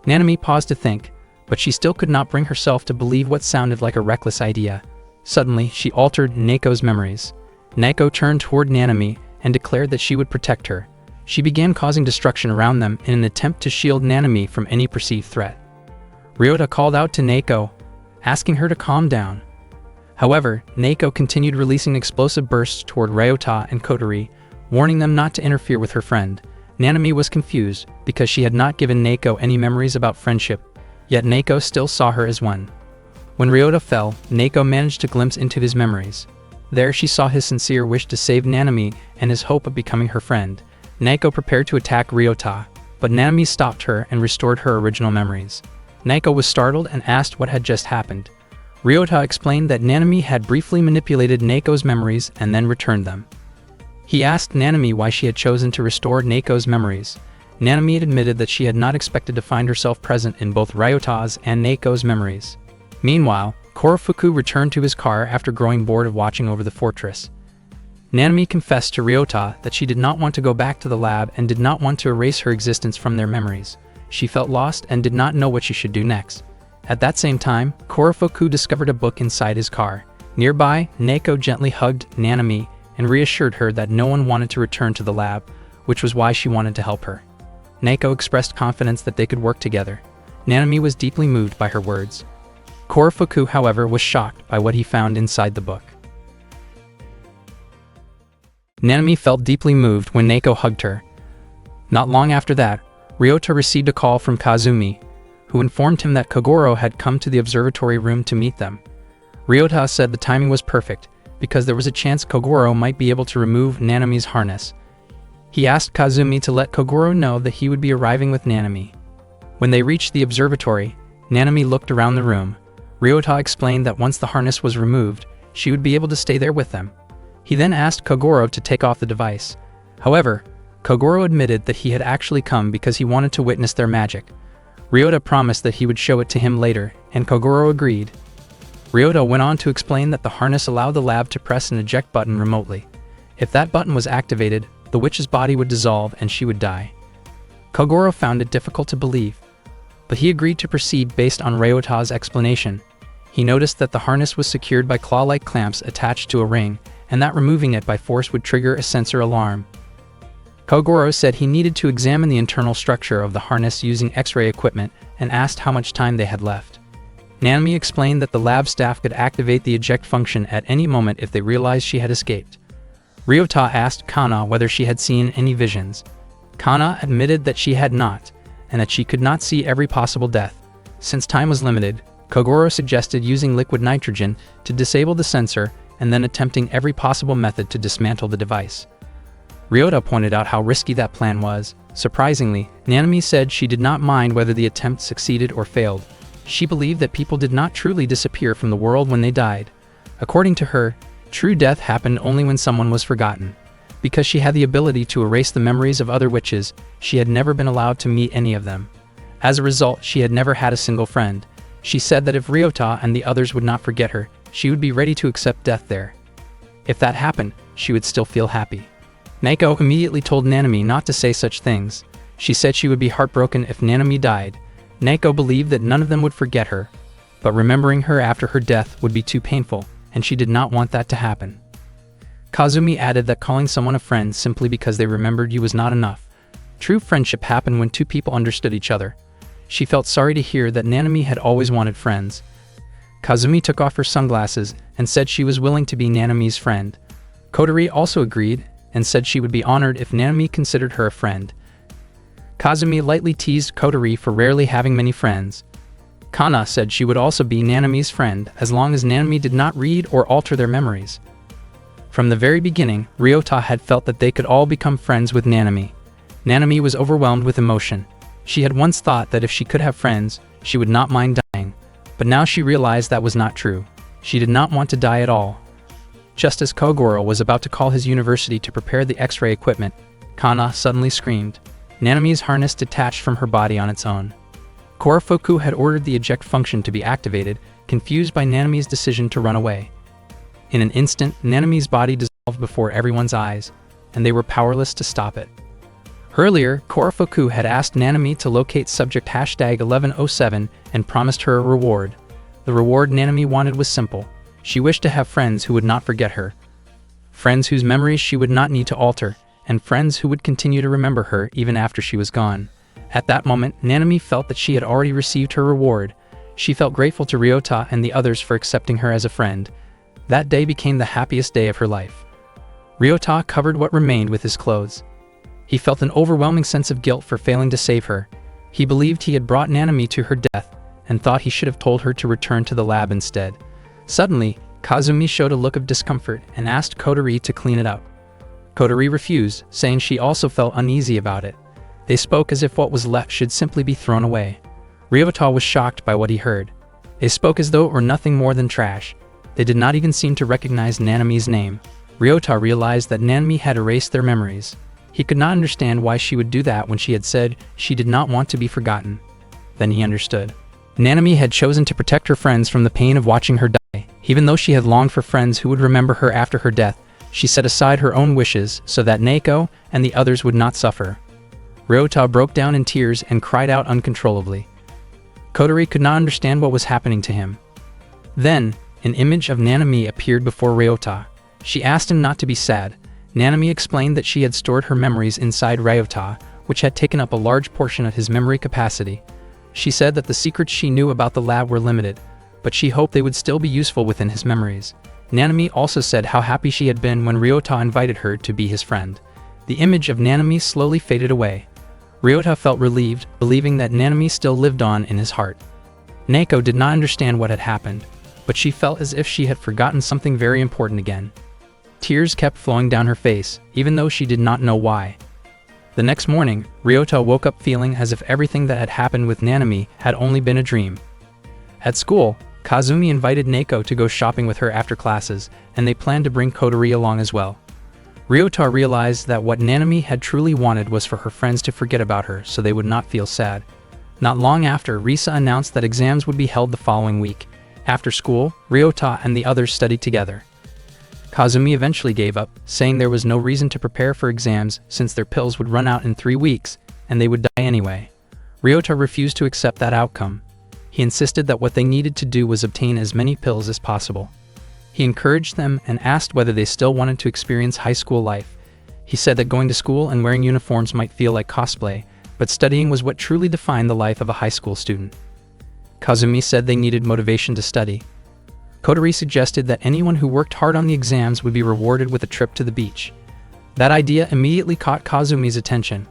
Nanami paused to think, but she still could not bring herself to believe what sounded like a reckless idea. Suddenly, she altered Neko's memories. Neko turned toward Nanami and declared that she would protect her. She began causing destruction around them in an attempt to shield Nanami from any perceived threat. Ryota called out to Neko, asking her to calm down. However, Neko continued releasing explosive bursts toward Ryota and Kotori, warning them not to interfere with her friend. Nanami was confused because she had not given Neko any memories about friendship, yet Neko still saw her as one. When Ryota fell, Neko managed to glimpse into his memories. There she saw his sincere wish to save Nanami and his hope of becoming her friend. Neko prepared to attack Ryota, but Nanami stopped her and restored her original memories. Neko was startled and asked what had just happened. Ryota explained that Nanami had briefly manipulated Neko's memories and then returned them. He asked Nanami why she had chosen to restore Neko's memories. Nanami admitted that she had not expected to find herself present in both Ryota's and Neko's memories. Meanwhile, Korofuku returned to his car after growing bored of watching over the fortress. Nanami confessed to Ryota that she did not want to go back to the lab and did not want to erase her existence from their memories. She felt lost and did not know what she should do next. At that same time, Korofuku discovered a book inside his car. Nearby, Neko gently hugged Nanami and reassured her that no one wanted to return to the lab, which was why she wanted to help her. Neko expressed confidence that they could work together. Nanami was deeply moved by her words. Korofuku, however, was shocked by what he found inside the book. Nanami felt deeply moved when Neko hugged her. Not long after that, Ryota received a call from Kazumi, who informed him that Kogoro had come to the observatory room to meet them. Ryota said the timing was perfect, because there was a chance Kogoro might be able to remove Nanami's harness. He asked Kazumi to let Kogoro know that he would be arriving with Nanami. When they reached the observatory, Nanami looked around the room. Ryota explained that once the harness was removed, she would be able to stay there with them. He then asked Kogoro to take off the device. However, Kogoro admitted that he had actually come because he wanted to witness their magic. Ryota promised that he would show it to him later, and Kogoro agreed. Ryota went on to explain that the harness allowed the lab to press an eject button remotely. If that button was activated, the witch's body would dissolve and she would die. Kogoro found it difficult to believe, but he agreed to proceed based on Ryota's explanation. He noticed that the harness was secured by claw-like clamps attached to a ring, and that removing it by force would trigger a sensor alarm. Kogoro said he needed to examine the internal structure of the harness using X-ray equipment and asked how much time they had left. Nanami explained that the lab staff could activate the eject function at any moment if they realized she had escaped. Ryota asked Kana whether she had seen any visions. Kana admitted that she had not, and that she could not see every possible death. Since time was limited, Kogoro suggested using liquid nitrogen to disable the sensor and then attempting every possible method to dismantle the device. Ryota pointed out how risky that plan was. Surprisingly, Nanami said she did not mind whether the attempt succeeded or failed. She believed that people did not truly disappear from the world when they died. According to her, true death happened only when someone was forgotten. Because she had the ability to erase the memories of other witches, she had never been allowed to meet any of them. As a result, she had never had a single friend. She said that if Ryota and the others would not forget her, she would be ready to accept death there. If that happened, she would still feel happy. Naoko immediately told Nanami not to say such things. She said she would be heartbroken if Nanami died. Naoko believed that none of them would forget her, but remembering her after her death would be too painful, and she did not want that to happen. Kazumi added that calling someone a friend simply because they remembered you was not enough. True friendship happened when two people understood each other. She felt sorry to hear that Nanami had always wanted friends. Kazumi took off her sunglasses and said she was willing to be Nanami's friend. Kotori also agreed and said she would be honored if Nanami considered her a friend. Kazumi lightly teased Kotori for rarely having many friends. Kana said she would also be Nanami's friend as long as Nanami did not read or alter their memories. From the very beginning, Ryota had felt that they could all become friends with Nanami. Nanami was overwhelmed with emotion. She had once thought that if she could have friends, she would not mind dying, but now she realized that was not true. She did not want to die at all. Just as Kogoro was about to call his university to prepare the X-ray equipment, Kana suddenly screamed. Nanami's harness detached from her body on its own. Korofuku had ordered the eject function to be activated, confused by Nanami's decision to run away. In an instant, Nanami's body dissolved before everyone's eyes, and they were powerless to stop it. Earlier, Korofuku had asked Nanami to locate subject #1107 and promised her a reward. The reward Nanami wanted was simple. She wished to have friends who would not forget her. Friends whose memories she would not need to alter, and friends who would continue to remember her even after she was gone. At that moment, Nanami felt that she had already received her reward. She felt grateful to Ryota and the others for accepting her as a friend. That day became the happiest day of her life. Ryota covered what remained with his clothes. He felt an overwhelming sense of guilt for failing to save her. He believed he had brought Nanami to her death, and thought he should have told her to return to the lab instead. Suddenly, Kazumi showed a look of discomfort and asked Kotori to clean it up. Kotori refused, saying she also felt uneasy about it. They spoke as if what was left should simply be thrown away. Ryota was shocked by what he heard. They spoke as though it were nothing more than trash. They did not even seem to recognize Nanami's name. Ryota realized that Nanami had erased their memories. He could not understand why she would do that when she had said she did not want to be forgotten. Then he understood. Nanami had chosen to protect her friends from the pain of watching her die. Even though she had longed for friends who would remember her after her death, she set aside her own wishes so that Naoko and the others would not suffer. Ryota broke down in tears and cried out uncontrollably. Kotori could not understand what was happening to him. Then, an image of Nanami appeared before Ryota. She asked him not to be sad. Nanami explained that she had stored her memories inside Ryota, which had taken up a large portion of his memory capacity. She said that the secrets she knew about the lab were limited, but she hoped they would still be useful within his memories. Nanami also said how happy she had been when Ryota invited her to be his friend. The image of Nanami slowly faded away. Ryota felt relieved, believing that Nanami still lived on in his heart. Naoko did not understand what had happened, but she felt as if she had forgotten something very important again. Tears kept flowing down her face, even though she did not know why. The next morning, Ryota woke up feeling as if everything that had happened with Nanami had only been a dream. At school, Kazumi invited Naoko to go shopping with her after classes, and they planned to bring Kotori along as well. Ryota realized that what Nanami had truly wanted was for her friends to forget about her so they would not feel sad. Not long after, Risa announced that exams would be held the following week. After school, Ryota and the others studied together. Kazumi eventually gave up, saying there was no reason to prepare for exams since their pills would run out in 3 weeks, and they would die anyway. Ryota refused to accept that outcome. He insisted that what they needed to do was obtain as many pills as possible. He encouraged them and asked whether they still wanted to experience high school life. He said that going to school and wearing uniforms might feel like cosplay, but studying was what truly defined the life of a high school student. Kazumi said they needed motivation to study. Kotori suggested that anyone who worked hard on the exams would be rewarded with a trip to the beach. That idea immediately caught Kazumi's attention.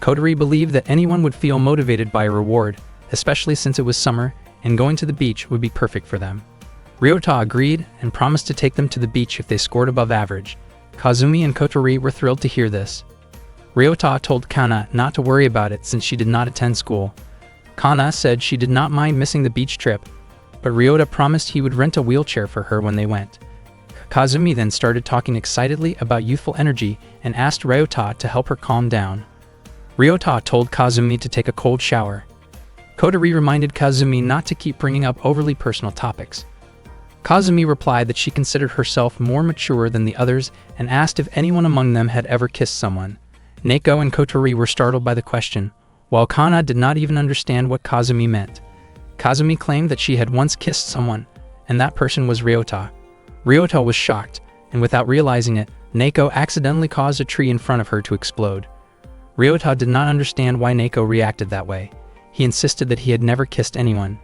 Kotori believed that anyone would feel motivated by a reward, especially since it was summer, and going to the beach would be perfect for them. Ryota agreed and promised to take them to the beach if they scored above average. Kazumi and Kotori were thrilled to hear this. Ryota told Kana not to worry about it since she did not attend school. Kana said she did not mind missing the beach trip, but Ryota promised he would rent a wheelchair for her when they went. Kazumi then started talking excitedly about youthful energy and asked Ryota to help her calm down. Ryota told Kazumi to take a cold shower. Kotori reminded Kazumi not to keep bringing up overly personal topics. Kazumi replied that she considered herself more mature than the others and asked if anyone among them had ever kissed someone. Neko and Kotori were startled by the question, while Kana did not even understand what Kazumi meant. Kazumi claimed that she had once kissed someone, and that person was Ryota. Ryota was shocked, and without realizing it, Neko accidentally caused a tree in front of her to explode. Ryota did not understand why Neko reacted that way. He insisted that he had never kissed anyone.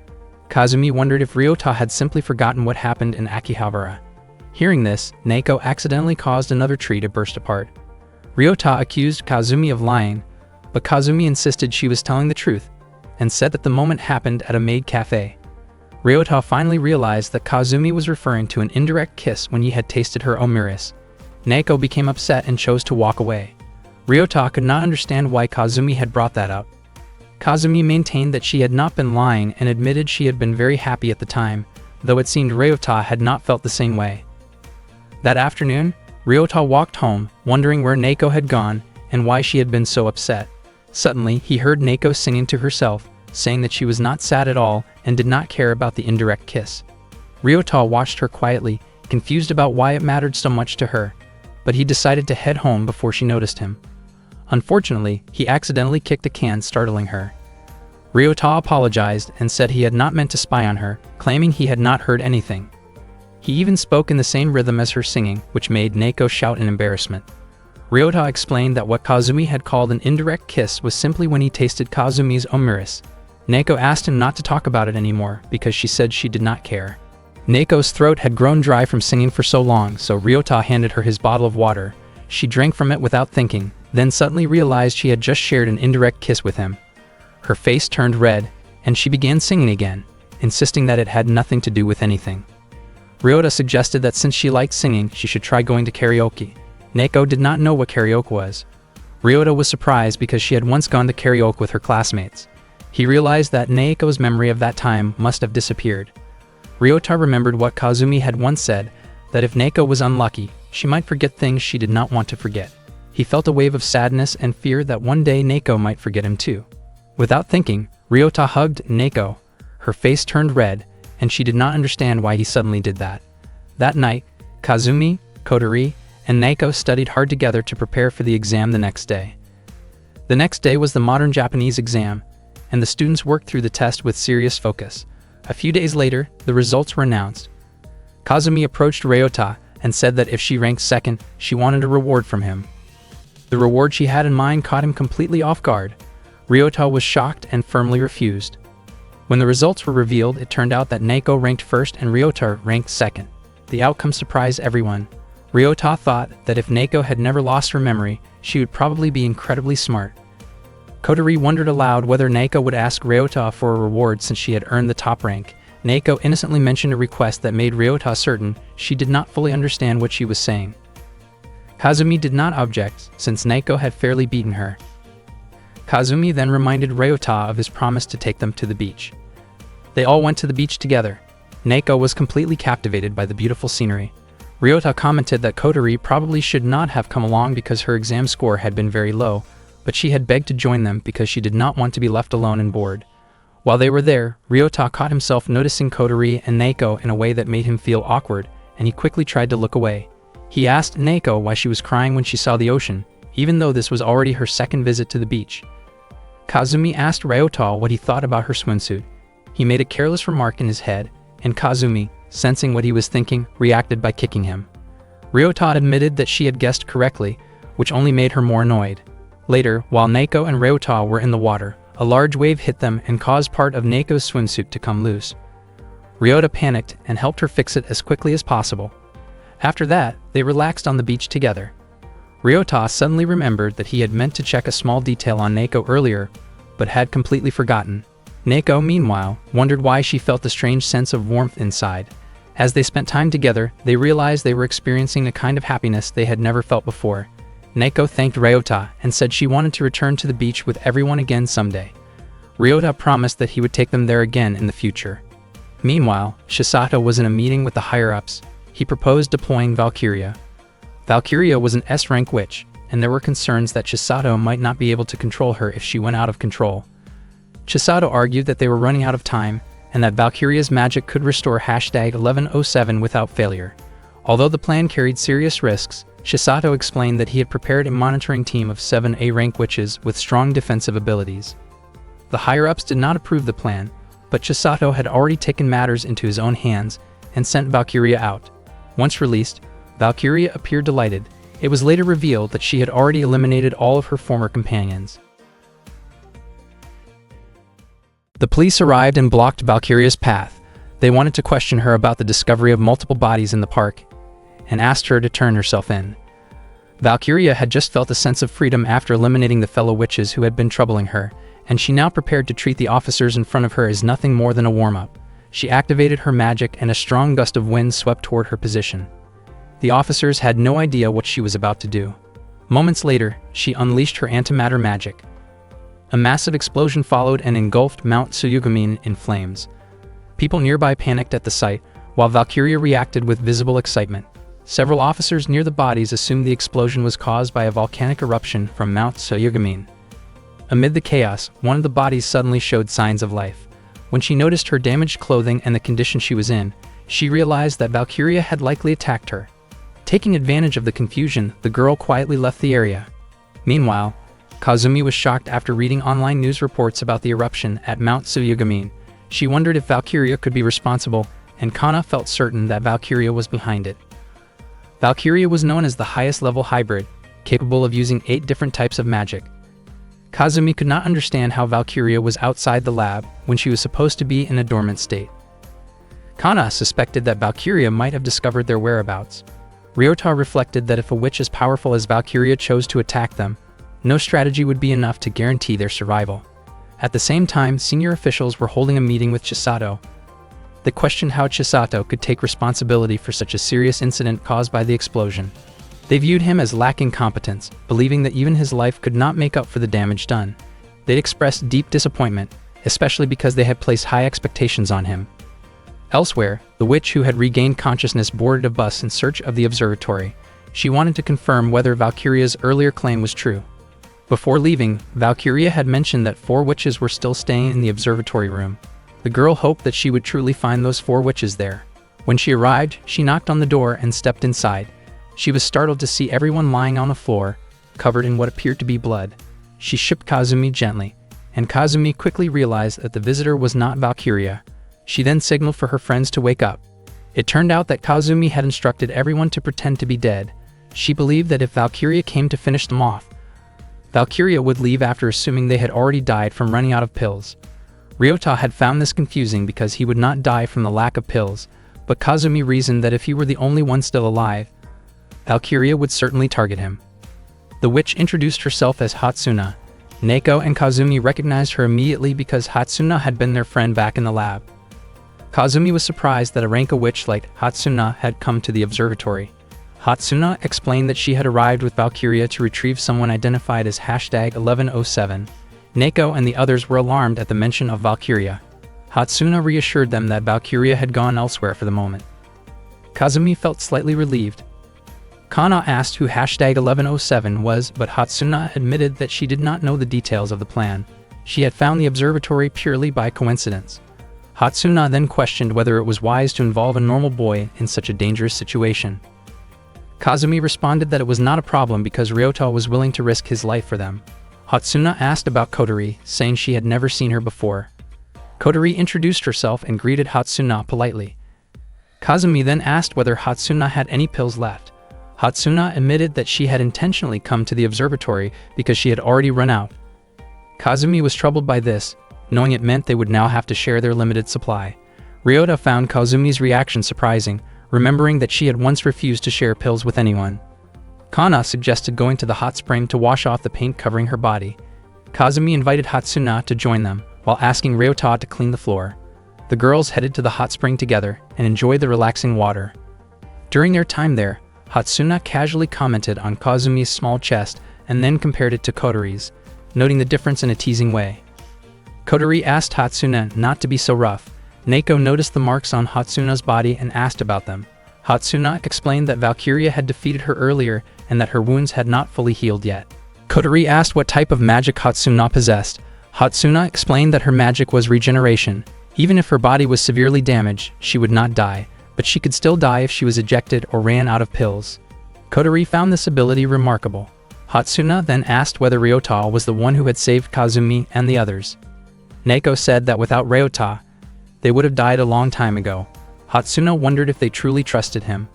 Kazumi wondered if Ryota had simply forgotten what happened in Akihabara. Hearing this, Neko accidentally caused another tree to burst apart. Ryota accused Kazumi of lying, but Kazumi insisted she was telling the truth, and said that the moment happened at a maid cafe. Ryota finally realized that Kazumi was referring to an indirect kiss when he had tasted her omuris. Neko became upset and chose to walk away. Ryota could not understand why Kazumi had brought that up. Kazumi maintained that she had not been lying and admitted she had been very happy at the time, though it seemed Ryota had not felt the same way. That afternoon, Ryota walked home, wondering where Neko had gone and why she had been so upset. Suddenly, he heard Neko singing to herself, saying that she was not sad at all and did not care about the indirect kiss. Ryota watched her quietly, confused about why it mattered so much to her, but he decided to head home before she noticed him. Unfortunately, he accidentally kicked a can, startling her. Ryota apologized and said he had not meant to spy on her, claiming he had not heard anything. He even spoke in the same rhythm as her singing, which made Neko shout in embarrassment. Ryota explained that what Kazumi had called an indirect kiss was simply when he tasted Kazumi's omuris. Neko asked him not to talk about it anymore because she said she did not care. Neko's throat had grown dry from singing for so long, so Ryota handed her his bottle of water. She drank from it without thinking, then suddenly realized she had just shared an indirect kiss with him. Her face turned red, and she began singing again, insisting that it had nothing to do with anything. Ryota suggested that since she liked singing, she should try going to karaoke. Neko did not know what karaoke was. Ryota was surprised because she had once gone to karaoke with her classmates. He realized that Neko's memory of that time must have disappeared. Ryota remembered what Kazumi had once said, that if Neko was unlucky, she might forget things she did not want to forget. He felt a wave of sadness and fear that one day Neko might forget him too. Without thinking, Ryota hugged Neko. Her face turned red, and she did not understand why he suddenly did that. That night, Kazumi, Kotori, and Neko studied hard together to prepare for the exam the next day. The next day was the modern Japanese exam, and the students worked through the test with serious focus. A few days later, the results were announced. Kazumi approached Ryota and said that if she ranked second, she wanted a reward from him. The reward she had in mind caught him completely off guard. Ryota was shocked and firmly refused. When the results were revealed, it turned out that Neko ranked first and Ryota ranked second. The outcome surprised everyone. Ryota thought that if Neko had never lost her memory, she would probably be incredibly smart. Kotori wondered aloud whether Neko would ask Ryota for a reward since she had earned the top rank. Neko innocently mentioned a request that made Ryota certain she did not fully understand what she was saying. Kazumi did not object, since Neko had fairly beaten her. Kazumi then reminded Ryota of his promise to take them to the beach. They all went to the beach together. Neko was completely captivated by the beautiful scenery. Ryota commented that Kotori probably should not have come along because her exam score had been very low, but she had begged to join them because she did not want to be left alone and bored. While they were there, Ryota caught himself noticing Kotori and Neko in a way that made him feel awkward, and he quickly tried to look away. He asked Neko why she was crying when she saw the ocean, even though this was already her second visit to the beach. Kazumi asked Ryota what he thought about her swimsuit. He made a careless remark in his head, and Kazumi, sensing what he was thinking, reacted by kicking him. Ryota admitted that she had guessed correctly, which only made her more annoyed. Later, while Naoko and Ryota were in the water, a large wave hit them and caused part of Naoko's swimsuit to come loose. Ryota panicked and helped her fix it as quickly as possible. After that, they relaxed on the beach together. Ryota suddenly remembered that he had meant to check a small detail on Naoko earlier, but had completely forgotten. Naoko, meanwhile, wondered why she felt a strange sense of warmth inside. As they spent time together, they realized they were experiencing a kind of happiness they had never felt before. Naoko thanked Ryota and said she wanted to return to the beach with everyone again someday. Ryota promised that he would take them there again in the future. Meanwhile, Chisato was in a meeting with the higher-ups. He proposed deploying Valkyria. Valkyria was an S-rank witch, and there were concerns that Chisato might not be able to control her if she went out of control. Chisato argued that they were running out of time, and that Valkyria's magic could restore #1107 without failure. Although the plan carried serious risks, Chisato explained that he had prepared a monitoring team of 7 A-rank witches with strong defensive abilities. The higher-ups did not approve the plan, but Chisato had already taken matters into his own hands and sent Valkyria out. Once released, Valkyria appeared delighted. It was later revealed that she had already eliminated all of her former companions. The police arrived and blocked Valkyria's path. They wanted to question her about the discovery of multiple bodies in the park, and asked her to turn herself in. Valkyria had just felt a sense of freedom after eliminating the fellow witches who had been troubling her, and she now prepared to treat the officers in front of her as nothing more than a warm-up. She activated her magic and a strong gust of wind swept toward her position. The officers had no idea what she was about to do. Moments later, she unleashed her antimatter magic. A massive explosion followed and engulfed Mount Tsurugamin in flames. People nearby panicked at the sight, while Valkyria reacted with visible excitement. Several officers near the bodies assumed the explosion was caused by a volcanic eruption from Mount Tsurugamin. Amid the chaos, one of the bodies suddenly showed signs of life. When she noticed her damaged clothing and the condition she was in, she realized that Valkyria had likely attacked her. Taking advantage of the confusion, the girl quietly left the area. Meanwhile, Kazumi was shocked after reading online news reports about the eruption at Mount Tsurugamin. She wondered if Valkyria could be responsible, and Kana felt certain that Valkyria was behind it. Valkyria was known as the highest-level hybrid, capable of using 8 different types of magic. Kazumi could not understand how Valkyria was outside the lab when she was supposed to be in a dormant state. Kana suspected that Valkyria might have discovered their whereabouts. Ryota reflected that if a witch as powerful as Valkyria chose to attack them, no strategy would be enough to guarantee their survival. At the same time, senior officials were holding a meeting with Chisato. They questioned how Chisato could take responsibility for such a serious incident caused by the explosion. They viewed him as lacking competence, believing that even his life could not make up for the damage done. They expressed deep disappointment, especially because they had placed high expectations on him. Elsewhere, the witch who had regained consciousness boarded a bus in search of the observatory. She wanted to confirm whether Valkyria's earlier claim was true. Before leaving, Valkyria had mentioned that 4 witches were still staying in the observatory room. The girl hoped that she would truly find those 4 witches there. When she arrived, she knocked on the door and stepped inside. She was startled to see everyone lying on the floor, covered in what appeared to be blood. She shook Kazumi gently, and Kazumi quickly realized that the visitor was not Valkyria. She then signaled for her friends to wake up. It turned out that Kazumi had instructed everyone to pretend to be dead. She believed that if Valkyria came to finish them off, Valkyria would leave after assuming they had already died from running out of pills. Ryota had found this confusing because he would not die from the lack of pills, but Kazumi reasoned that if he were the only one still alive, Valkyria would certainly target him. The witch introduced herself as Hatsuna. Naoko and Kazumi recognized her immediately because Hatsuna had been their friend back in the lab. Kazumi was surprised that a Ranka witch like Hatsuna had come to the observatory. Hatsuna explained that she had arrived with Valkyria to retrieve someone identified as #1107. Naoko and the others were alarmed at the mention of Valkyria. Hatsuna reassured them that Valkyria had gone elsewhere for the moment. Kazumi felt slightly relieved. Kana asked who #1107 was, but Hatsuna admitted that she did not know the details of the plan. She had found the observatory purely by coincidence. Hatsuna then questioned whether it was wise to involve a normal boy in such a dangerous situation. Kazumi responded that it was not a problem because Ryota was willing to risk his life for them. Hatsuna asked about Kotori, saying she had never seen her before. Kotori introduced herself and greeted Hatsuna politely. Kazumi then asked whether Hatsuna had any pills left. Hatsuna admitted that she had intentionally come to the observatory because she had already run out. Kazumi was troubled by this, knowing it meant they would now have to share their limited supply. Ryota found Kazumi's reaction surprising, remembering that she had once refused to share pills with anyone. Kana suggested going to the hot spring to wash off the paint covering her body. Kazumi invited Hatsuna to join them, while asking Ryota to clean the floor. The girls headed to the hot spring together and enjoyed the relaxing water. During their time there, Hatsuna casually commented on Kazumi's small chest and then compared it to Kotori's, noting the difference in a teasing way. Kotori asked Hatsuna not to be so rough. Neko noticed the marks on Hatsuna's body and asked about them. Hatsuna explained that Valkyria had defeated her earlier and that her wounds had not fully healed yet. Kotori asked what type of magic Hatsuna possessed. Hatsuna explained that her magic was regeneration. Even if her body was severely damaged, she would not die, but she could still die if she was ejected or ran out of pills. Kotori found this ability remarkable. Hatsuna then asked whether Ryota was the one who had saved Kazumi and the others. Neko said that without Ryota, they would have died a long time ago. Hatsuna wondered if they truly trusted him.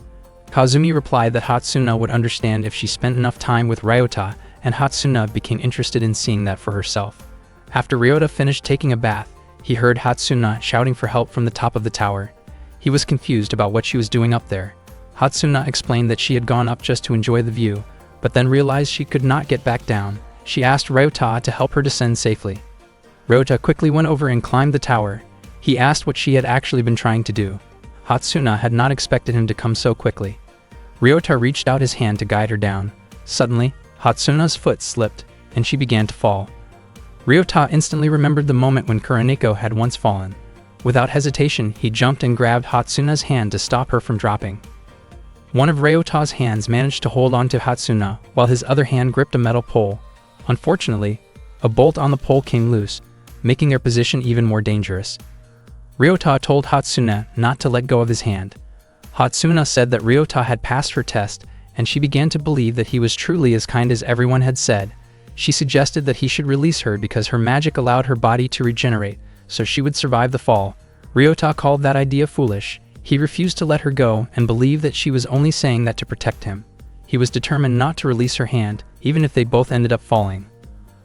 Kazumi replied that Hatsuna would understand if she spent enough time with Ryota, and Hatsuna became interested in seeing that for herself. After Ryota finished taking a bath, he heard Hatsuna shouting for help from the top of the tower. He was confused about what she was doing up there. Hatsuna explained that she had gone up just to enjoy the view, but then realized she could not get back down. She asked Ryota to help her descend safely. Ryota quickly went over and climbed the tower. He asked what she had actually been trying to do. Hatsuna had not expected him to come so quickly. Ryota reached out his hand to guide her down. Suddenly, Hatsuna's foot slipped, and she began to fall. Ryota instantly remembered the moment when Kuroneko had once fallen. Without hesitation, he jumped and grabbed Hatsuna's hand to stop her from dropping. One of Ryota's hands managed to hold onto Hatsuna, while his other hand gripped a metal pole. Unfortunately, a bolt on the pole came loose, making their position even more dangerous. Ryota told Hatsuna not to let go of his hand. Hatsuna said that Ryota had passed her test, and she began to believe that he was truly as kind as everyone had said. She suggested that he should release her because her magic allowed her body to regenerate, so she would survive the fall. Ryota called that idea foolish. He refused to let her go and believed that she was only saying that to protect him. He was determined not to release her hand, even if they both ended up falling.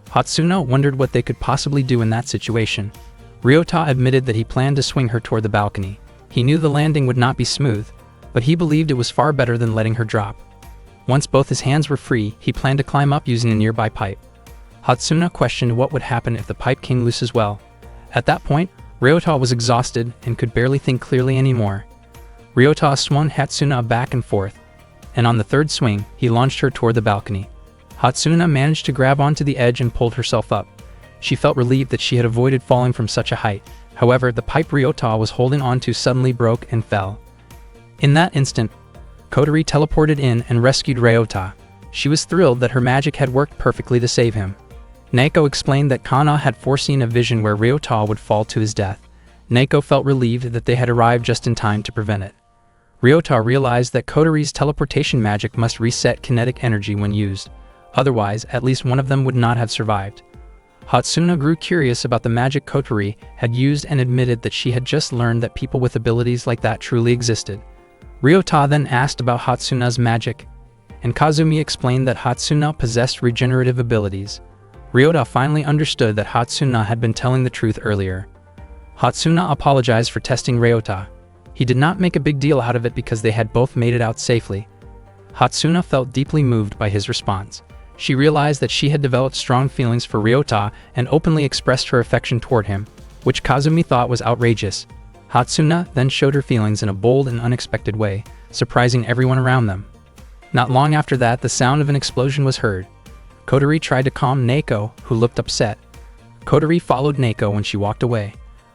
Hatsuna wondered what they could possibly do in that situation. Ryota admitted that he planned to swing her toward the balcony. He knew the landing would not be smooth, but he believed it was far better than letting her drop. Once both his hands were free, he planned to climb up using a nearby pipe. Hatsuna questioned what would happen if the pipe came loose as well. At that point, Ryota was exhausted and could barely think clearly anymore. Ryota swung Hatsuna back and forth, and on the third swing, he launched her toward the balcony. Hatsuna managed to grab onto the edge and pulled herself up. She felt relieved that she had avoided falling from such a height. However, the pipe Ryota was holding onto suddenly broke and fell. In that instant, Kotori teleported in and rescued Ryota. She was thrilled that her magic had worked perfectly to save him. Neko explained that Kana had foreseen a vision where Ryota would fall to his death. Neko felt relieved that they had arrived just in time to prevent it. Ryota realized that Kotori's teleportation magic must reset kinetic energy when used. Otherwise, at least one of them would not have survived. Hatsuna grew curious about the magic Kotori had used and admitted that she had just learned that people with abilities like that truly existed. Ryota then asked about Hatsuna's magic, and Kazumi explained that Hatsuna possessed regenerative abilities. Ryota finally understood that Hatsuna had been telling the truth earlier. Hatsuna apologized for testing Ryota. He did not make a big deal out of it because they had both made it out safely. Hatsuna felt deeply moved by his response. She realized that she had developed strong feelings for Ryota and openly expressed her affection toward him, which Kazumi thought was outrageous. Hatsuna then showed her feelings in a bold and unexpected way, surprising everyone around them. Not long after that, the sound of an explosion was heard. Kotori tried to calm Neko, who looked upset. Kotori followed Neko when she walked away.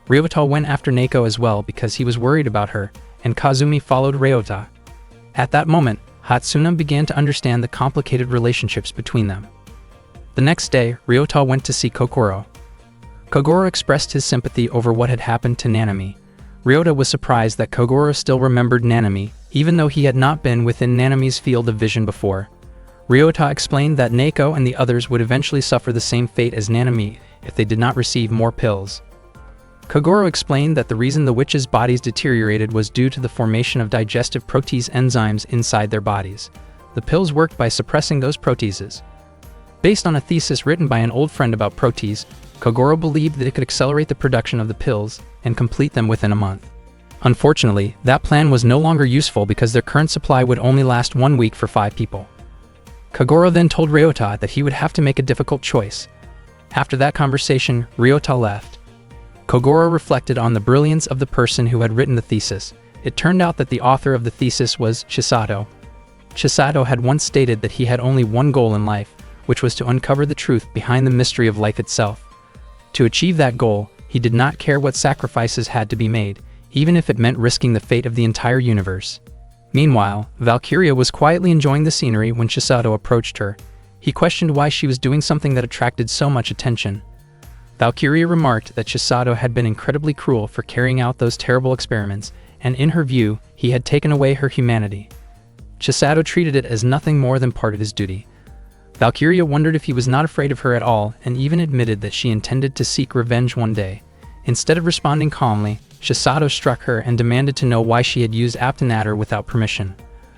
Ryota went after Neko as well because he was worried about her, and Kazumi followed Ryota. At that moment, Hatsuna began to understand the complicated relationships between them. The next day, Ryota went to see Kogoro. Kogoro expressed his sympathy over what had happened to Nanami. Ryota was surprised that Kogoro still remembered Nanami, even though he had not been within Nanami's field of vision before. Ryota explained that Neko and the others would eventually suffer the same fate as Nanami if they did not receive more pills. Kogoro explained that the reason the witches' bodies deteriorated was due to the formation of digestive protease enzymes inside their bodies. The pills worked by suppressing those proteases. Based on a thesis written by an old friend about protease, Kogoro believed that it could accelerate the production of the pills and complete them within a month. Unfortunately, that plan was no longer useful because their current supply would only last 1 week for 5 people. Kogoro then told Ryota that he would have to make a difficult choice. After that conversation, Ryota left. Kogoro reflected on the brilliance of the person who had written the thesis. It turned out that the author of the thesis was Chisato. Chisato had once stated that he had only one goal in life, which was to uncover the truth behind the mystery of life itself. To achieve that goal, he did not care what sacrifices had to be made, even if it meant risking the fate of the entire universe. Meanwhile, Valkyria was quietly enjoying the scenery when Chisato approached her. He questioned why she was doing something that attracted so much attention. Valkyria remarked that Chisato had been incredibly cruel for carrying out those terrible experiments, and in her view, he had taken away her humanity. Chisato treated it as nothing more than part of his duty. Valkyria wondered if he was not afraid of her at all and even admitted that she intended to seek revenge one day. Instead of responding calmly, Chisato struck her and demanded to know why she had used Aptonator without permission.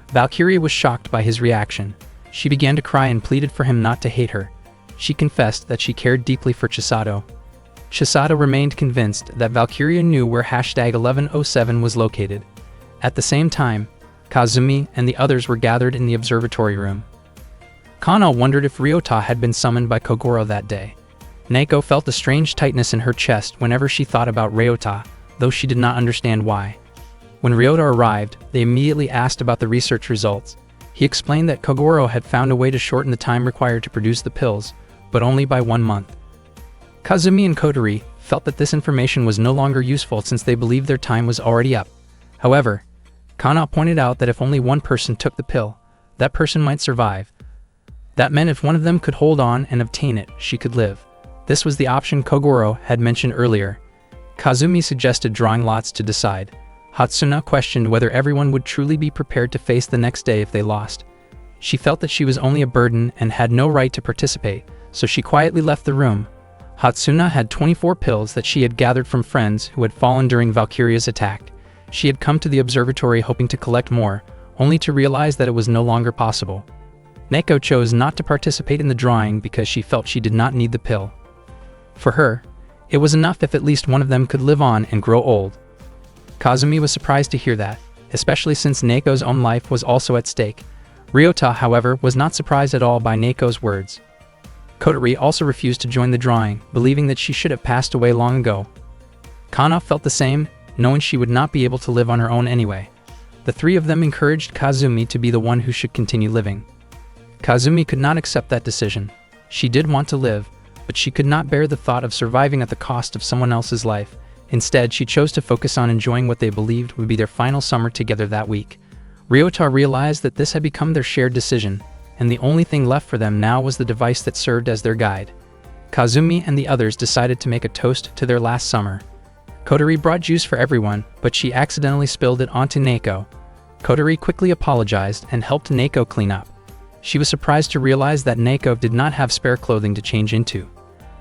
Valkyria was shocked by his reaction. She began to cry and pleaded for him not to hate her. She confessed that she cared deeply for Chisato. Chisato remained convinced that Valkyria knew where #1107 was located. At the same time, Kazumi and the others were gathered in the observatory room. Kana wondered if Ryota had been summoned by Kogoro that day. Neko felt a strange tightness in her chest whenever she thought about Ryota, though she did not understand why. When Ryota arrived, they immediately asked about the research results. He explained that Kogoro had found a way to shorten the time required to produce the pills, but only by 1 month. Kazumi and Kotori felt that this information was no longer useful since they believed their time was already up. However, Kana pointed out that if only one person took the pill, that person might survive. That meant if one of them could hold on and obtain it, she could live. This was the option Kogoro had mentioned earlier. Kazumi suggested drawing lots to decide. Hatsuna questioned whether everyone would truly be prepared to face the next day if they lost. She felt that she was only a burden and had no right to participate, so she quietly left the room. Hatsuna had 24 pills that she had gathered from friends who had fallen during Valkyria's attack. She had come to the observatory hoping to collect more, only to realize that it was no longer possible. Neko chose not to participate in the drawing because she felt she did not need the pill. For her, it was enough if at least one of them could live on and grow old. Kazumi was surprised to hear that, especially since Neko's own life was also at stake. Ryota, however, was not surprised at all by Neko's words. Kotori also refused to join the drawing, believing that she should have passed away long ago. Kana felt the same, knowing she would not be able to live on her own anyway. The three of them encouraged Kazumi to be the one who should continue living. Kazumi could not accept that decision. She did want to live, but she could not bear the thought of surviving at the cost of someone else's life. Instead, she chose to focus on enjoying what they believed would be their final summer together that week. Ryota realized that this had become their shared decision, and the only thing left for them now was the device that served as their guide. Kazumi and the others decided to make a toast to their last summer. Kotori brought juice for everyone, but she accidentally spilled it onto Neko. Kotori quickly apologized and helped Neko clean up. She was surprised to realize that Neko did not have spare clothing to change into.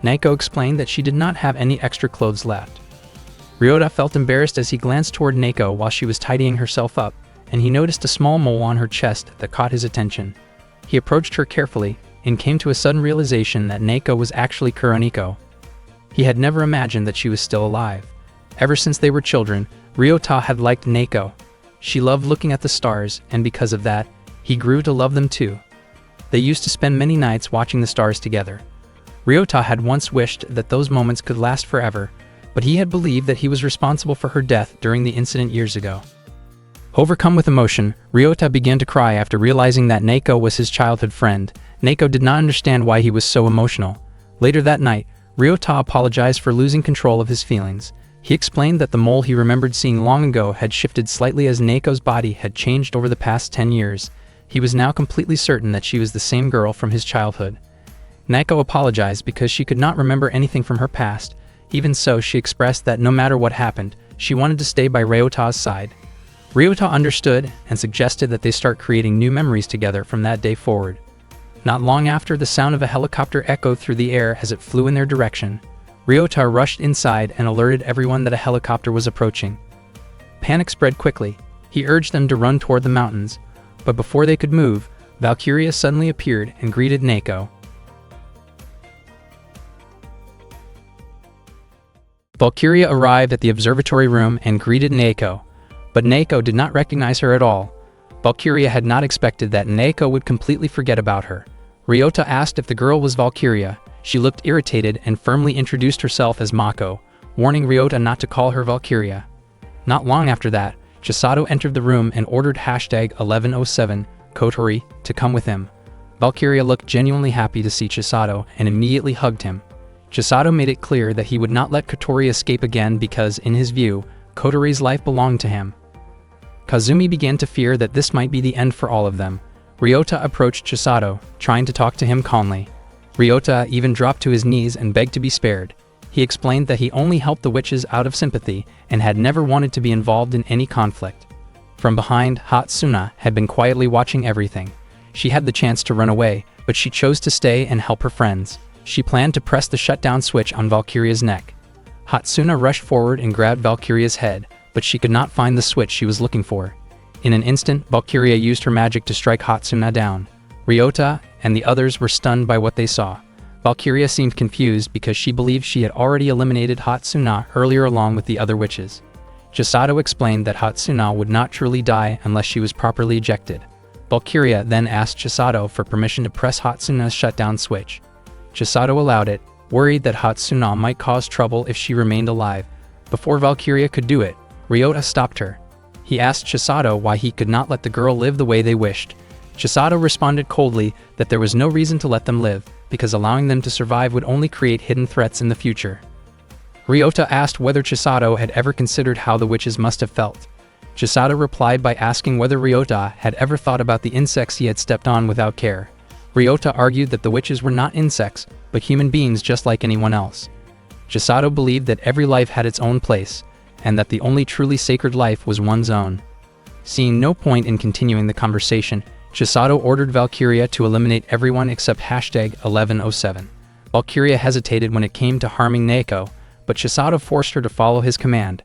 Neko explained that she did not have any extra clothes left. Ryota felt embarrassed as he glanced toward Neko while she was tidying herself up, and he noticed a small mole on her chest that caught his attention. He approached her carefully and came to a sudden realization that Neko was actually Kuroniko. He had never imagined that she was still alive. Ever since they were children, Ryota had liked Neko. She loved looking at the stars, and because of that, he grew to love them too. They used to spend many nights watching the stars together. Ryota had once wished that those moments could last forever, but he had believed that he was responsible for her death during the incident years ago. Overcome with emotion, Ryota began to cry after realizing that Neko was his childhood friend. Neko did not understand why he was so emotional. Later that night, Ryota apologized for losing control of his feelings. He explained that the mole he remembered seeing long ago had shifted slightly as Neko's body had changed over the past 10 years. He was now completely certain that she was the same girl from his childhood. Neko apologized because she could not remember anything from her past. Even so, she expressed that no matter what happened, she wanted to stay by Ryota's side. Ryota understood and suggested that they start creating new memories together from that day forward. Not long after, the sound of a helicopter echoed through the air as it flew in their direction. Ryota rushed inside and alerted everyone that a helicopter was approaching. Panic spread quickly. He urged them to run toward the mountains, but before they could move, Valkyria suddenly appeared and greeted Neko. Valkyria arrived at the observatory room and greeted Neko, but Neko did not recognize her at all. Valkyria had not expected that Neko would completely forget about her. Ryota asked if the girl was Valkyria. She looked irritated and firmly introduced herself as Mako, warning Ryota not to call her Valkyria. Not long after that, Chisato entered the room and ordered #1107 Kotori to come with him. Valkyria looked genuinely happy to see Chisato and immediately hugged him. Chisato made it clear that he would not let Kotori escape again because, in his view, Kotori's life belonged to him. Kazumi began to fear that this might be the end for all of them. Ryota approached Chisato, trying to talk to him calmly. Ryota even dropped to his knees and begged to be spared. He explained that he only helped the witches out of sympathy and had never wanted to be involved in any conflict. From behind, Hatsuna had been quietly watching everything. She had the chance to run away, but she chose to stay and help her friends. She planned to press the shutdown switch on Valkyria's neck. Hatsuna rushed forward and grabbed Valkyria's head, but she could not find the switch she was looking for. In an instant, Valkyria used her magic to strike Hatsuna down. Ryota and the others were stunned by what they saw. Valkyria seemed confused because she believed she had already eliminated Hatsuna earlier along with the other witches. Chisato explained that Hatsuna would not truly die unless she was properly ejected. Valkyria then asked Chisato for permission to press Hatsuna's shutdown switch. Chisato allowed it, worried that Hatsuna might cause trouble if she remained alive. Before Valkyria could do it, Ryota stopped her. He asked Chisato why he could not let the girl live the way they wished. Chisato responded coldly that there was no reason to let them live, because allowing them to survive would only create hidden threats in the future. Ryota asked whether Chisato had ever considered how the witches must have felt. Chisato replied by asking whether Ryota had ever thought about the insects he had stepped on without care. Ryota argued that the witches were not insects, but human beings just like anyone else. Chisato believed that every life had its own place, and that the only truly sacred life was one's own. Seeing no point in continuing the conversation, Chisato ordered Valkyria to eliminate everyone except #1107. Valkyria hesitated when it came to harming Neko, but Chisato forced her to follow his command.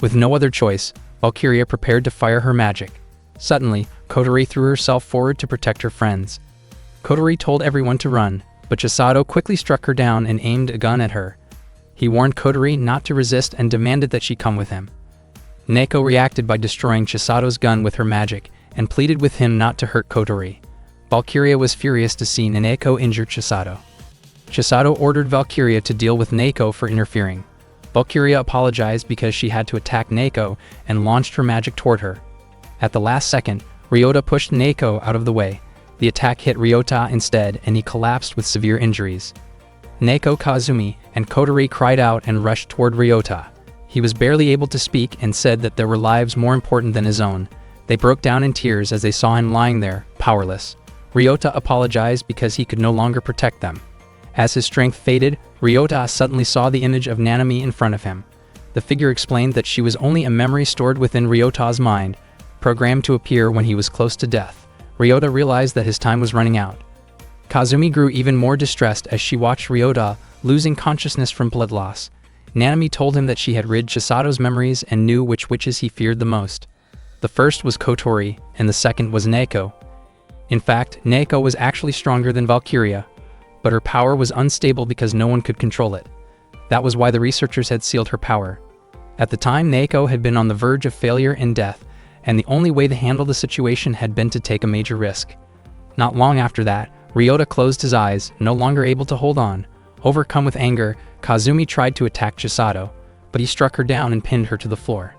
With no other choice, Valkyria prepared to fire her magic. Suddenly, Kotori threw herself forward to protect her friends. Kotori told everyone to run, but Chisato quickly struck her down and aimed a gun at her. He warned Kotori not to resist and demanded that she come with him. Neko reacted by destroying Chisato's gun with her magic and pleaded with him not to hurt Kotori. Valkyria was furious to see Neko injure Chisato. Chisato ordered Valkyria to deal with Neko for interfering. Valkyria apologized because she had to attack Neko and launched her magic toward her. At the last second, Ryota pushed Neko out of the way. The attack hit Ryota instead and he collapsed with severe injuries. Neko, Kazumi, and Kotori cried out and rushed toward Ryota. He was barely able to speak and said that there were lives more important than his own. They broke down in tears as they saw him lying there, powerless. Ryota apologized because he could no longer protect them. As his strength faded, Ryota suddenly saw the image of Nanami in front of him. The figure explained that she was only a memory stored within Ryota's mind, programmed to appear when he was close to death. Ryota realized that his time was running out. Kazumi grew even more distressed as she watched Ryota losing consciousness from blood loss. Nanami told him that she had rid Chisato's memories and knew which witches he feared the most. The first was Kotori, and the second was Neko. In fact, Neko was actually stronger than Valkyria, but her power was unstable because no one could control it. That was why the researchers had sealed her power. At the time, Neko had been on the verge of failure and death, and the only way to handle the situation had been to take a major risk. Not long after that, Ryota closed his eyes, no longer able to hold on. Overcome with anger, Kazumi tried to attack Chisato, but he struck her down and pinned her to the floor.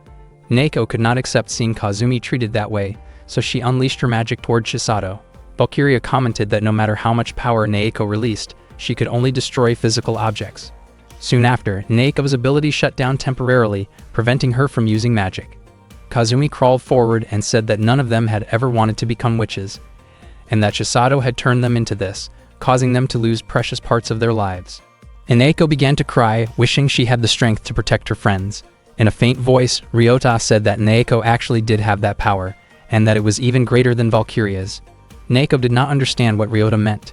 Neko could not accept seeing Kazumi treated that way, so she unleashed her magic toward Chisato. Valkyria commented that no matter how much power Neko released, she could only destroy physical objects. Soon after, Neko's ability shut down temporarily, preventing her from using magic. Kazumi crawled forward and said that none of them had ever wanted to become witches, and that Chisato had turned them into this, causing them to lose precious parts of their lives. Neko began to cry, wishing she had the strength to protect her friends. In a faint voice, Ryota said that Neko actually did have that power, and that it was even greater than Valkyria's. Neko did not understand what Ryota meant.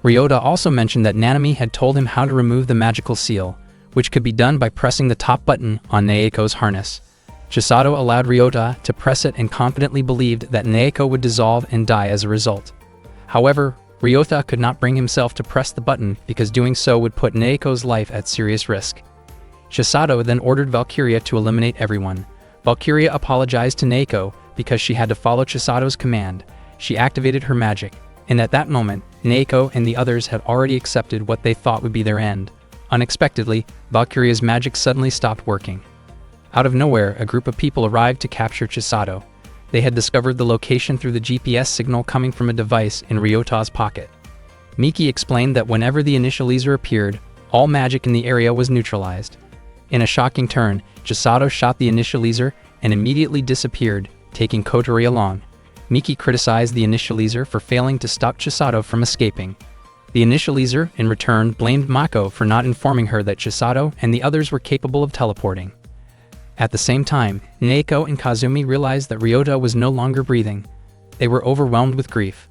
Ryota also mentioned that Nanami had told him how to remove the magical seal, which could be done by pressing the top button on Naeko's harness. Chisato allowed Ryota to press it and confidently believed that Naeko would dissolve and die as a result. However, Ryota could not bring himself to press the button because doing so would put Naeko's life at serious risk. Chisato then ordered Valkyria to eliminate everyone. Valkyria apologized to Naeko because she had to follow Chisato's command. She activated her magic, and at that moment, Naeko and the others had already accepted what they thought would be their end. Unexpectedly, Valkyria's magic suddenly stopped working. Out of nowhere, a group of people arrived to capture Chisato. They had discovered the location through the GPS signal coming from a device in Ryota's pocket. Miki explained that whenever the initializer appeared, all magic in the area was neutralized. In a shocking turn, Chisato shot the initializer and immediately disappeared, taking Kotori along. Miki criticized the initializer for failing to stop Chisato from escaping. The initializer, in return, blamed Mako for not informing her that Chisato and the others were capable of teleporting. At the same time, Naeko and Kazumi realized that Ryota was no longer breathing. They were overwhelmed with grief.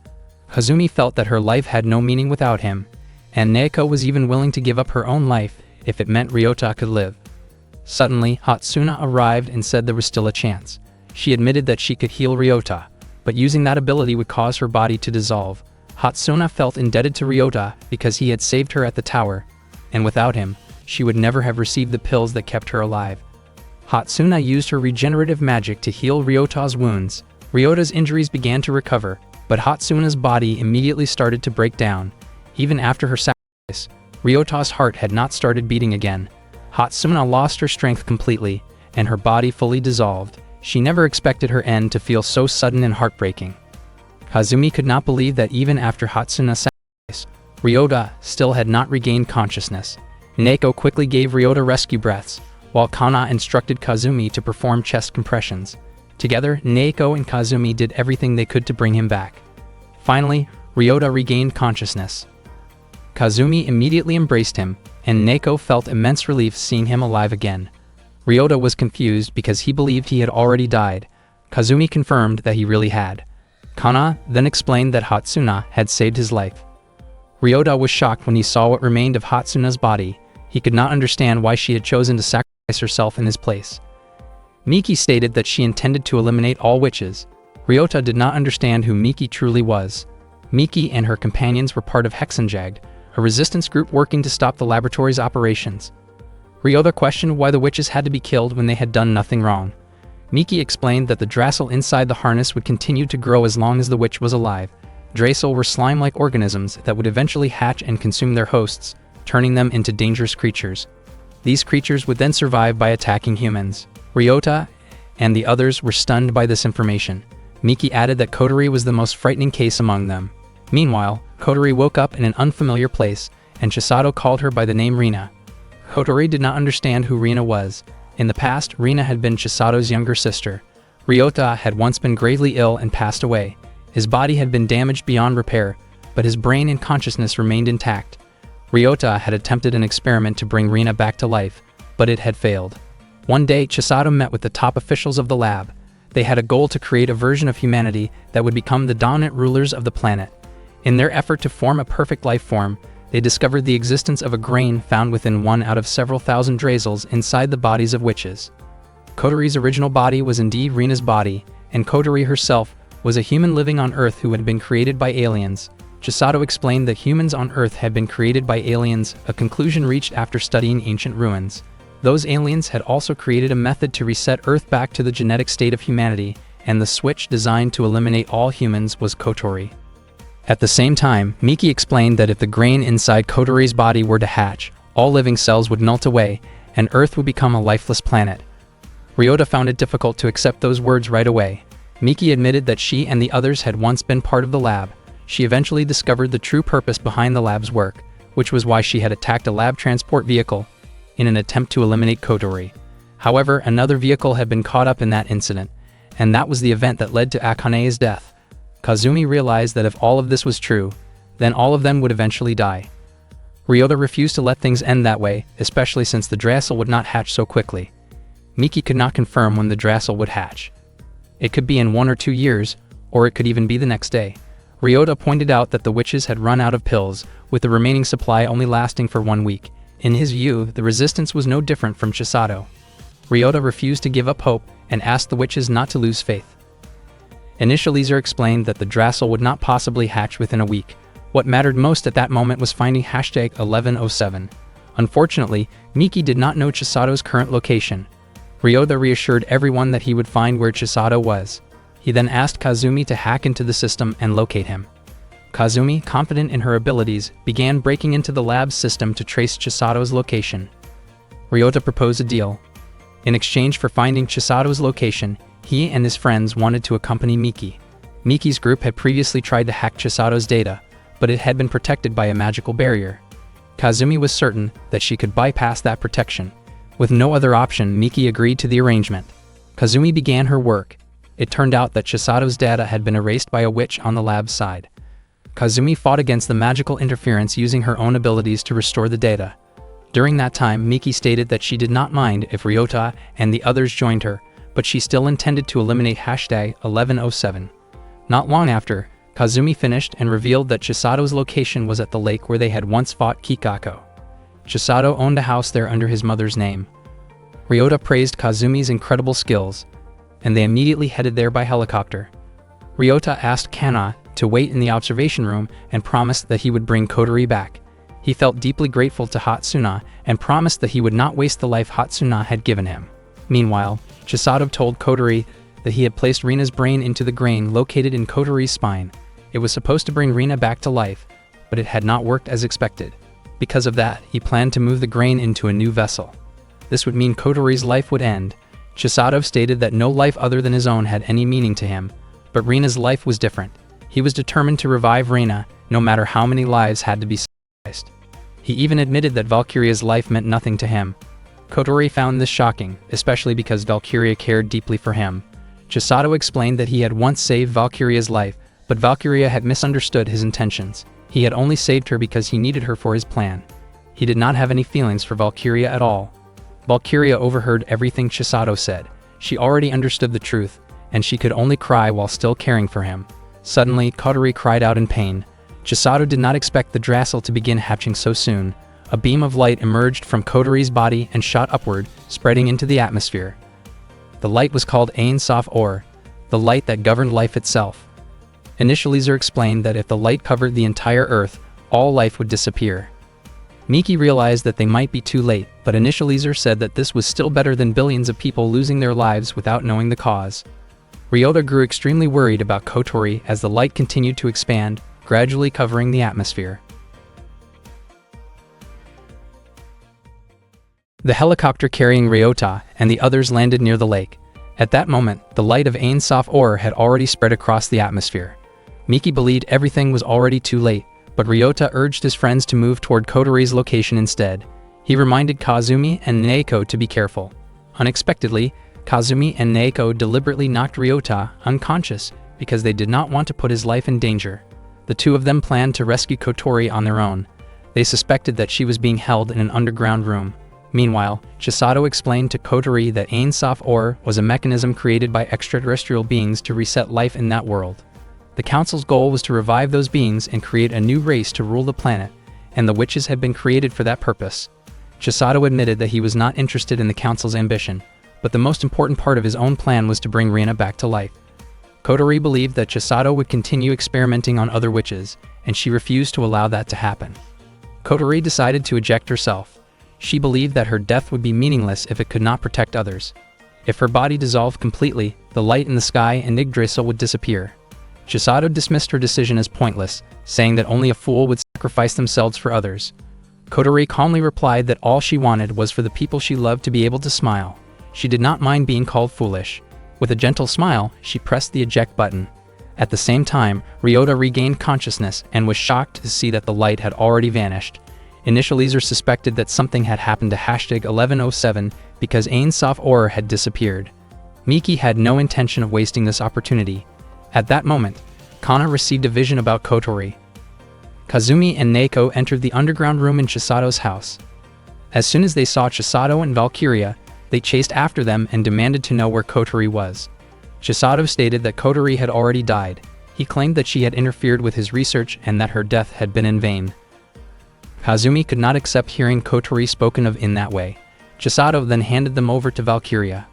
Kazumi felt that her life had no meaning without him, and Naeko was even willing to give up her own life if it meant Ryota could live. Suddenly, Hatsuna arrived and said there was still a chance. She admitted that she could heal Ryota, but using that ability would cause her body to dissolve. Hatsuna felt indebted to Ryota because he had saved her at the tower, and without him, she would never have received the pills that kept her alive. Hatsuna used her regenerative magic to heal Ryota's wounds. Ryota's injuries began to recover, but Hatsuna's body immediately started to break down. Even after her sacrifice, Ryota's heart had not started beating again. Hatsuna lost her strength completely, and her body fully dissolved. She never expected her end to feel so sudden and heartbreaking. Kazumi could not believe that even after Hatsuna's sacrifice, Ryota still had not regained consciousness. Naeko quickly gave Ryota rescue breaths, while Kana instructed Kazumi to perform chest compressions. Together, Naeko and Kazumi did everything they could to bring him back. Finally, Ryota regained consciousness. Kazumi immediately embraced him, and Naeko felt immense relief seeing him alive again. Ryota was confused because he believed he had already died. Kazumi confirmed that he really had. Kana then explained that Hatsuna had saved his life. Ryota was shocked when he saw what remained of Hatsuna's body. He could not understand why she had chosen to sacrifice herself in his place. Miki stated that she intended to eliminate all witches. Ryota did not understand who Miki truly was. Miki and her companions were part of Hexenjagd, a resistance group working to stop the laboratory's operations. Ryota questioned why the witches had to be killed when they had done nothing wrong. Miki explained that the Drasil inside the harness would continue to grow as long as the witch was alive. Drasil were slime-like organisms that would eventually hatch and consume their hosts, turning them into dangerous creatures. These creatures would then survive by attacking humans. Ryota and the others were stunned by this information. Miki added that Kotori was the most frightening case among them. Meanwhile, Kotori woke up in an unfamiliar place, and Chisato called her by the name Rina. Kotori did not understand who Rina was. In the past, Rina had been Chisato's younger sister. Ryota had once been gravely ill and passed away. His body had been damaged beyond repair, but his brain and consciousness remained intact. Ryota had attempted an experiment to bring Rina back to life, but it had failed. One day, Chisato met with the top officials of the lab. They had a goal to create a version of humanity that would become the dominant rulers of the planet. In their effort to form a perfect life form, they discovered the existence of a grain found within one out of several thousand Drazils inside the bodies of witches. Kotori's original body was indeed Rina's body, and Kotori herself was a human living on Earth who had been created by aliens. Chisato explained that humans on Earth had been created by aliens, a conclusion reached after studying ancient ruins. Those aliens had also created a method to reset Earth back to the genetic state of humanity, and the switch designed to eliminate all humans was Kotori. At the same time, Miki explained that if the grain inside Kotori's body were to hatch, all living cells would melt away, and Earth would become a lifeless planet. Ryota found it difficult to accept those words right away. Miki admitted that she and the others had once been part of the lab. She eventually discovered the true purpose behind the lab's work, which was why she had attacked a lab transport vehicle in an attempt to eliminate Kotori. However, another vehicle had been caught up in that incident, and that was the event that led to Akane's death. Kazumi realized that if all of this was true, then all of them would eventually die. Ryota refused to let things end that way, especially since the Drasil would not hatch so quickly. Miki could not confirm when the Drasil would hatch. It could be in 1 or 2 years, or it could even be the next day. Ryota pointed out that the witches had run out of pills, with the remaining supply only lasting for 1 week. In his view, the resistance was no different from Chisato. Ryota refused to give up hope and asked the witches not to lose faith. Initializer explained that the Drassel would not possibly hatch within a week. What mattered most at that moment was finding #1107. Unfortunately, Miki did not know Chisato's current location. Ryota reassured everyone that he would find where Chisato was. He then asked Kazumi to hack into the system and locate him. Kazumi, confident in her abilities, began breaking into the lab's system to trace Chisato's location. Ryota proposed a deal. In exchange for finding Chisato's location, he and his friends wanted to accompany Miki. Miki's group had previously tried to hack Chisato's data, but it had been protected by a magical barrier. Kazumi was certain that she could bypass that protection. With no other option, Miki agreed to the arrangement. Kazumi began her work. It turned out that Chisato's data had been erased by a witch on the lab's side. Kazumi fought against the magical interference using her own abilities to restore the data. During that time, Miki stated that she did not mind if Ryota and the others joined her, but she still intended to eliminate #1107. Not long after, Kazumi finished and revealed that Chisato's location was at the lake where they had once fought Kikako. Chisato owned a house there under his mother's name. Ryota praised Kazumi's incredible skills, and they immediately headed there by helicopter. Ryota asked Kana to wait in the observation room and promised that he would bring Kotori back. He felt deeply grateful to Hatsuna and promised that he would not waste the life Hatsuna had given him. Meanwhile, Chisato told Kotori that he had placed Rina's brain into the grain located in Kotori's spine. It was supposed to bring Rina back to life, but it had not worked as expected. Because of that, he planned to move the grain into a new vessel. This would mean Kotori's life would end. Chisato stated that no life other than his own had any meaning to him, but Rina's life was different. He was determined to revive Rina, no matter how many lives had to be sacrificed. He even admitted that Valkyria's life meant nothing to him. Kotori found this shocking, especially because Valkyria cared deeply for him. Chisato explained that he had once saved Valkyria's life, but Valkyria had misunderstood his intentions. He had only saved her because he needed her for his plan. He did not have any feelings for Valkyria at all. Valkyria overheard everything Chisato said. She already understood the truth, and she could only cry while still caring for him. Suddenly, Kotori cried out in pain. Chisato did not expect the Drassel to begin hatching so soon. A beam of light emerged from Kotori's body and shot upward, spreading into the atmosphere. The light was called Ain Sof Or, the light that governed life itself. Initializer explained that if the light covered the entire Earth, all life would disappear. Miki realized that they might be too late, but Initializer said that this was still better than billions of people losing their lives without knowing the cause. Ryota grew extremely worried about Kotori as the light continued to expand, gradually covering the atmosphere. The helicopter carrying Ryota and the others landed near the lake. At that moment, the light of Ain Sof Or had already spread across the atmosphere. Miki believed everything was already too late, but Ryota urged his friends to move toward Kotori's location instead. He reminded Kazumi and Neiko to be careful. Unexpectedly, Kazumi and Neiko deliberately knocked Ryota unconscious because they did not want to put his life in danger. The two of them planned to rescue Kotori on their own. They suspected that she was being held in an underground room. Meanwhile, Chisato explained to Kotori that Ain Sof Or was a mechanism created by extraterrestrial beings to reset life in that world. The council's goal was to revive those beings and create a new race to rule the planet, and the witches had been created for that purpose. Chisato admitted that he was not interested in the council's ambition, but the most important part of his own plan was to bring Rina back to life. Kotori believed that Chisato would continue experimenting on other witches, and she refused to allow that to happen. Kotori decided to eject herself. She believed that her death would be meaningless if it could not protect others. If her body dissolved completely, the light in the sky and Yggdrasil would disappear. Chisato dismissed her decision as pointless, saying that only a fool would sacrifice themselves for others. Kotori calmly replied that all she wanted was for the people she loved to be able to smile. She did not mind being called foolish. With a gentle smile, she pressed the eject button. At the same time, Ryota regained consciousness and was shocked to see that the light had already vanished. Initializer suspected that something had happened to #1107 because Ain Sof Or had disappeared. Miki had no intention of wasting this opportunity. At that moment, Kana received a vision about Kotori. Kazumi and Neiko entered the underground room in Chisato's house. As soon as they saw Chisato and Valkyria, they chased after them and demanded to know where Kotori was. Chisato stated that Kotori had already died. He claimed that she had interfered with his research and that her death had been in vain. Kazumi could not accept hearing Kotori spoken of in that way. Chisato then handed them over to Valkyria.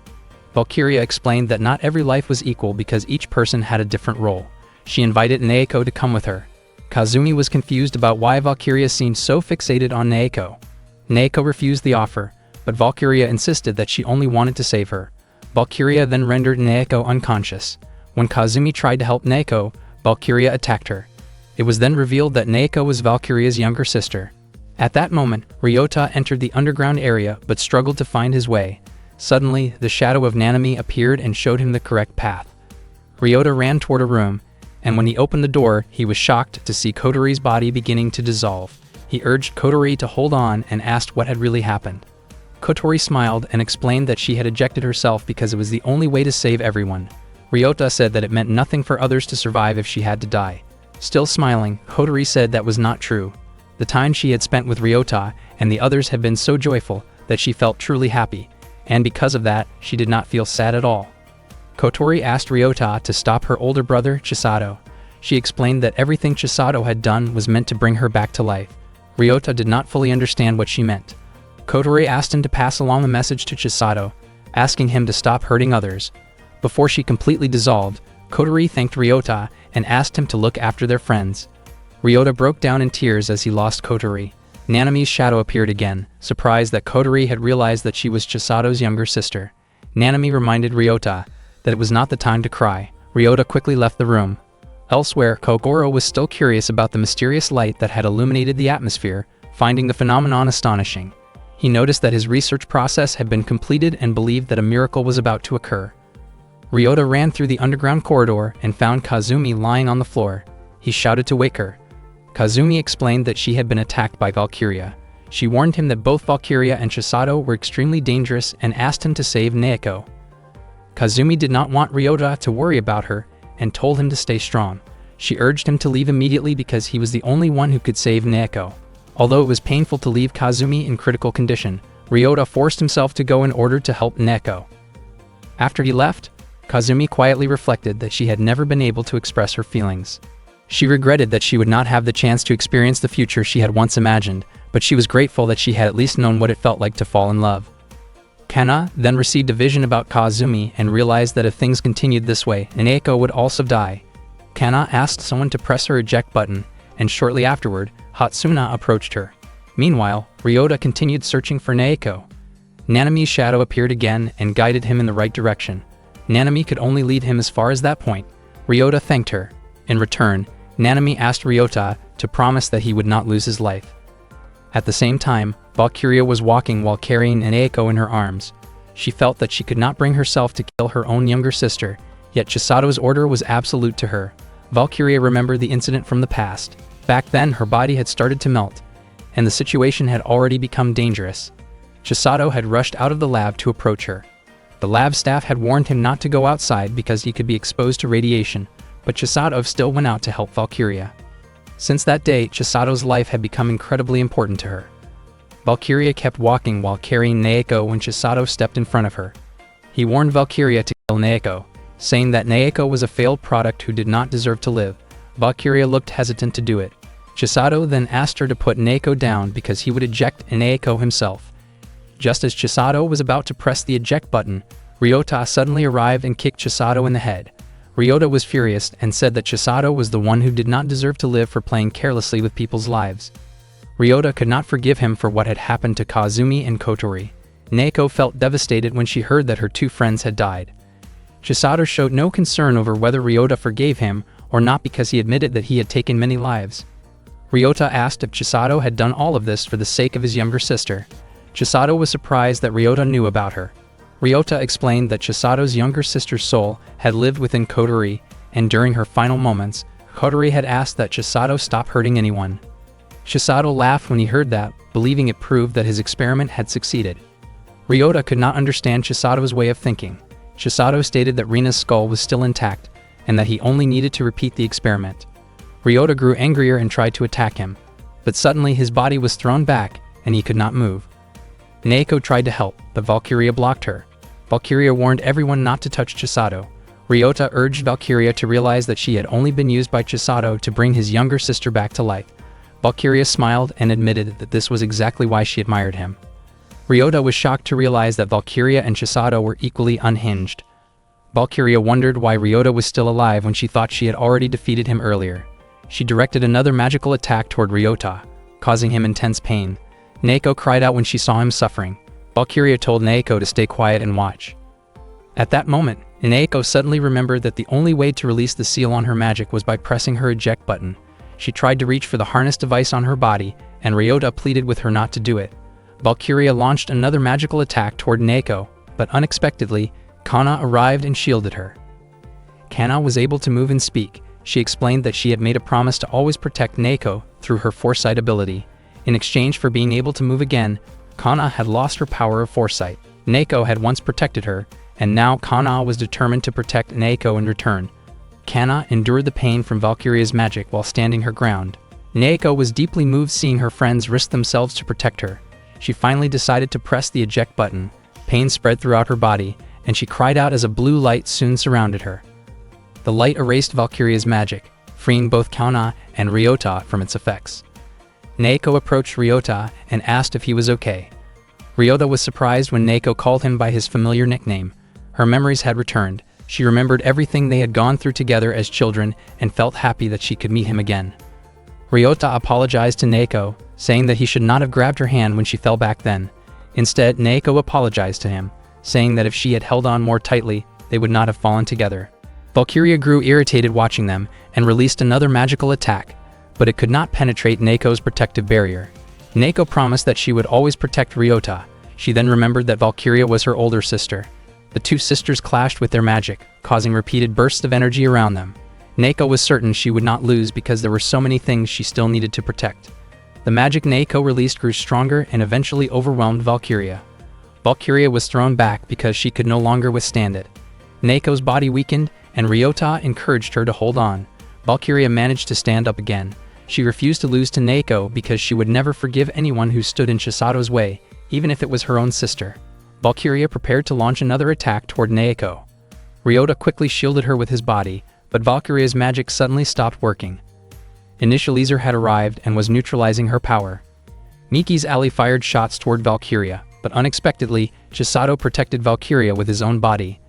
Valkyria explained that not every life was equal because each person had a different role. She invited Naoko to come with her. Kazumi was confused about why Valkyria seemed so fixated on Naoko. Naoko refused the offer, but Valkyria insisted that she only wanted to save her. Valkyria then rendered Naoko unconscious. When Kazumi tried to help Naoko, Valkyria attacked her. It was then revealed that Naoko was Valkyria's younger sister. At that moment, Ryota entered the underground area but struggled to find his way. Suddenly, the shadow of Nanami appeared and showed him the correct path. Ryota ran toward a room, and when he opened the door, he was shocked to see Kotori's body beginning to dissolve. He urged Kotori to hold on and asked what had really happened. Kotori smiled and explained that she had ejected herself because it was the only way to save everyone. Ryota said that it meant nothing for others to survive if she had to die. Still smiling, Kotori said that was not true. The time she had spent with Ryota and the others had been so joyful that she felt truly happy, and because of that, she did not feel sad at all. Kotori asked Ryota to stop her older brother, Chisato. She explained that everything Chisato had done was meant to bring her back to life. Ryota did not fully understand what she meant. Kotori asked him to pass along a message to Chisato, asking him to stop hurting others. Before she completely dissolved, Kotori thanked Ryota and asked him to look after their friends. Ryota broke down in tears as he lost Kotori. Nanami's shadow appeared again, surprised that Kotori had realized that she was Chisato's younger sister. Nanami reminded Ryota that it was not the time to cry. Ryota quickly left the room. Elsewhere, Kogoro was still curious about the mysterious light that had illuminated the atmosphere, finding the phenomenon astonishing. He noticed that his research process had been completed and believed that a miracle was about to occur. Ryota ran through the underground corridor and found Kazumi lying on the floor. He shouted to wake her. Kazumi explained that she had been attacked by Valkyria. She warned him that both Valkyria and Chisato were extremely dangerous and asked him to save Naoko. Kazumi did not want Ryota to worry about her and told him to stay strong. She urged him to leave immediately because he was the only one who could save Naoko. Although it was painful to leave Kazumi in critical condition, Ryota forced himself to go in order to help Naoko. After he left, Kazumi quietly reflected that she had never been able to express her feelings. She regretted that she would not have the chance to experience the future she had once imagined, but she was grateful that she had at least known what it felt like to fall in love. Kana then received a vision about Kazumi and realized that if things continued this way, Naoko would also die. Kana asked someone to press her eject button, and shortly afterward, Hatsuna approached her. Meanwhile, Ryota continued searching for Naoko. Nanami's shadow appeared again and guided him in the right direction. Nanami could only lead him as far as that point. Ryota thanked her. In return, Nanami asked Ryota to promise that he would not lose his life. At the same time, Valkyria was walking while carrying Naoko in her arms. She felt that she could not bring herself to kill her own younger sister, yet Chisato's order was absolute to her. Valkyria remembered the incident from the past. Back then, her body had started to melt, and the situation had already become dangerous. Chisato had rushed out of the lab to approach her. The lab staff had warned him not to go outside because he could be exposed to radiation, but Chisato still went out to help Valkyria. Since that day, Chisato's life had become incredibly important to her. Valkyria kept walking while carrying Naoko when Chisato stepped in front of her. He warned Valkyria to kill Naoko, saying that Naoko was a failed product who did not deserve to live. Valkyria looked hesitant to do it. Chisato then asked her to put Naoko down because he would eject Naoko himself. Just as Chisato was about to press the eject button, Ryota suddenly arrived and kicked Chisato in the head. Ryota was furious and said that Chisato was the one who did not deserve to live for playing carelessly with people's lives. Ryota could not forgive him for what had happened to Kazumi and Kotori. Naoko felt devastated when she heard that her two friends had died. Chisato showed no concern over whether Ryota forgave him or not because he admitted that he had taken many lives. Ryota asked if Chisato had done all of this for the sake of his younger sister. Chisato was surprised that Ryota knew about her. Ryota explained that Chisato's younger sister's soul had lived within Kotori, and during her final moments, Kotori had asked that Chisato stop hurting anyone. Chisato laughed when he heard that, believing it proved that his experiment had succeeded. Ryota could not understand Chisato's way of thinking. Chisato stated that Rina's skull was still intact, and that he only needed to repeat the experiment. Ryota grew angrier and tried to attack him, but suddenly his body was thrown back, and he could not move. Naoko tried to help, but Valkyria blocked her. Valkyria warned everyone not to touch Chisato. Ryota urged Valkyria to realize that she had only been used by Chisato to bring his younger sister back to life. Valkyria smiled and admitted that this was exactly why she admired him. Ryota was shocked to realize that Valkyria and Chisato were equally unhinged. Valkyria wondered why Ryota was still alive when she thought she had already defeated him earlier. She directed another magical attack toward Ryota, causing him intense pain. Naoko cried out when she saw him suffering. Valkyria told Naoko to stay quiet and watch. At that moment, Naoko suddenly remembered that the only way to release the seal on her magic was by pressing her eject button. She tried to reach for the harness device on her body, and Ryota pleaded with her not to do it. Valkyria launched another magical attack toward Naoko, but unexpectedly, Kana arrived and shielded her. Kana was able to move and speak. She explained that she had made a promise to always protect Naoko through her foresight ability. In exchange for being able to move again, Kana had lost her power of foresight. Naoko had once protected her, and now Kana was determined to protect Naoko in return. Kana endured the pain from Valkyria's magic while standing her ground. Naoko was deeply moved seeing her friends risk themselves to protect her. She finally decided to press the eject button. Pain spread throughout her body, and she cried out as a blue light soon surrounded her. The light erased Valkyria's magic, freeing both Kana and Ryota from its effects. Naoko approached Ryota and asked if he was okay. Ryota was surprised when Naoko called him by his familiar nickname. Her memories had returned. She remembered everything they had gone through together as children and felt happy that she could meet him again. Ryota apologized to Naoko, saying that he should not have grabbed her hand when she fell back then. Instead, Naoko apologized to him, saying that if she had held on more tightly, they would not have fallen together. Valkyria grew irritated watching them and released another magical attack, but it could not penetrate Naoko's protective barrier. Naoko promised that she would always protect Ryota. She then remembered that Valkyria was her older sister. The two sisters clashed with their magic, causing repeated bursts of energy around them. Naoko was certain she would not lose because there were so many things she still needed to protect. The magic Naoko released grew stronger and eventually overwhelmed Valkyria. Valkyria was thrown back because she could no longer withstand it. Naoko's body weakened, and Ryota encouraged her to hold on. Valkyria managed to stand up again. She refused to lose to Naoko because she would never forgive anyone who stood in Chisato's way, even if it was her own sister. Valkyria prepared to launch another attack toward Naoko. Ryota quickly shielded her with his body, but Valkyria's magic suddenly stopped working. Initializer had arrived and was neutralizing her power. Miki's ally fired shots toward Valkyria, but unexpectedly, Chisato protected Valkyria with his own body.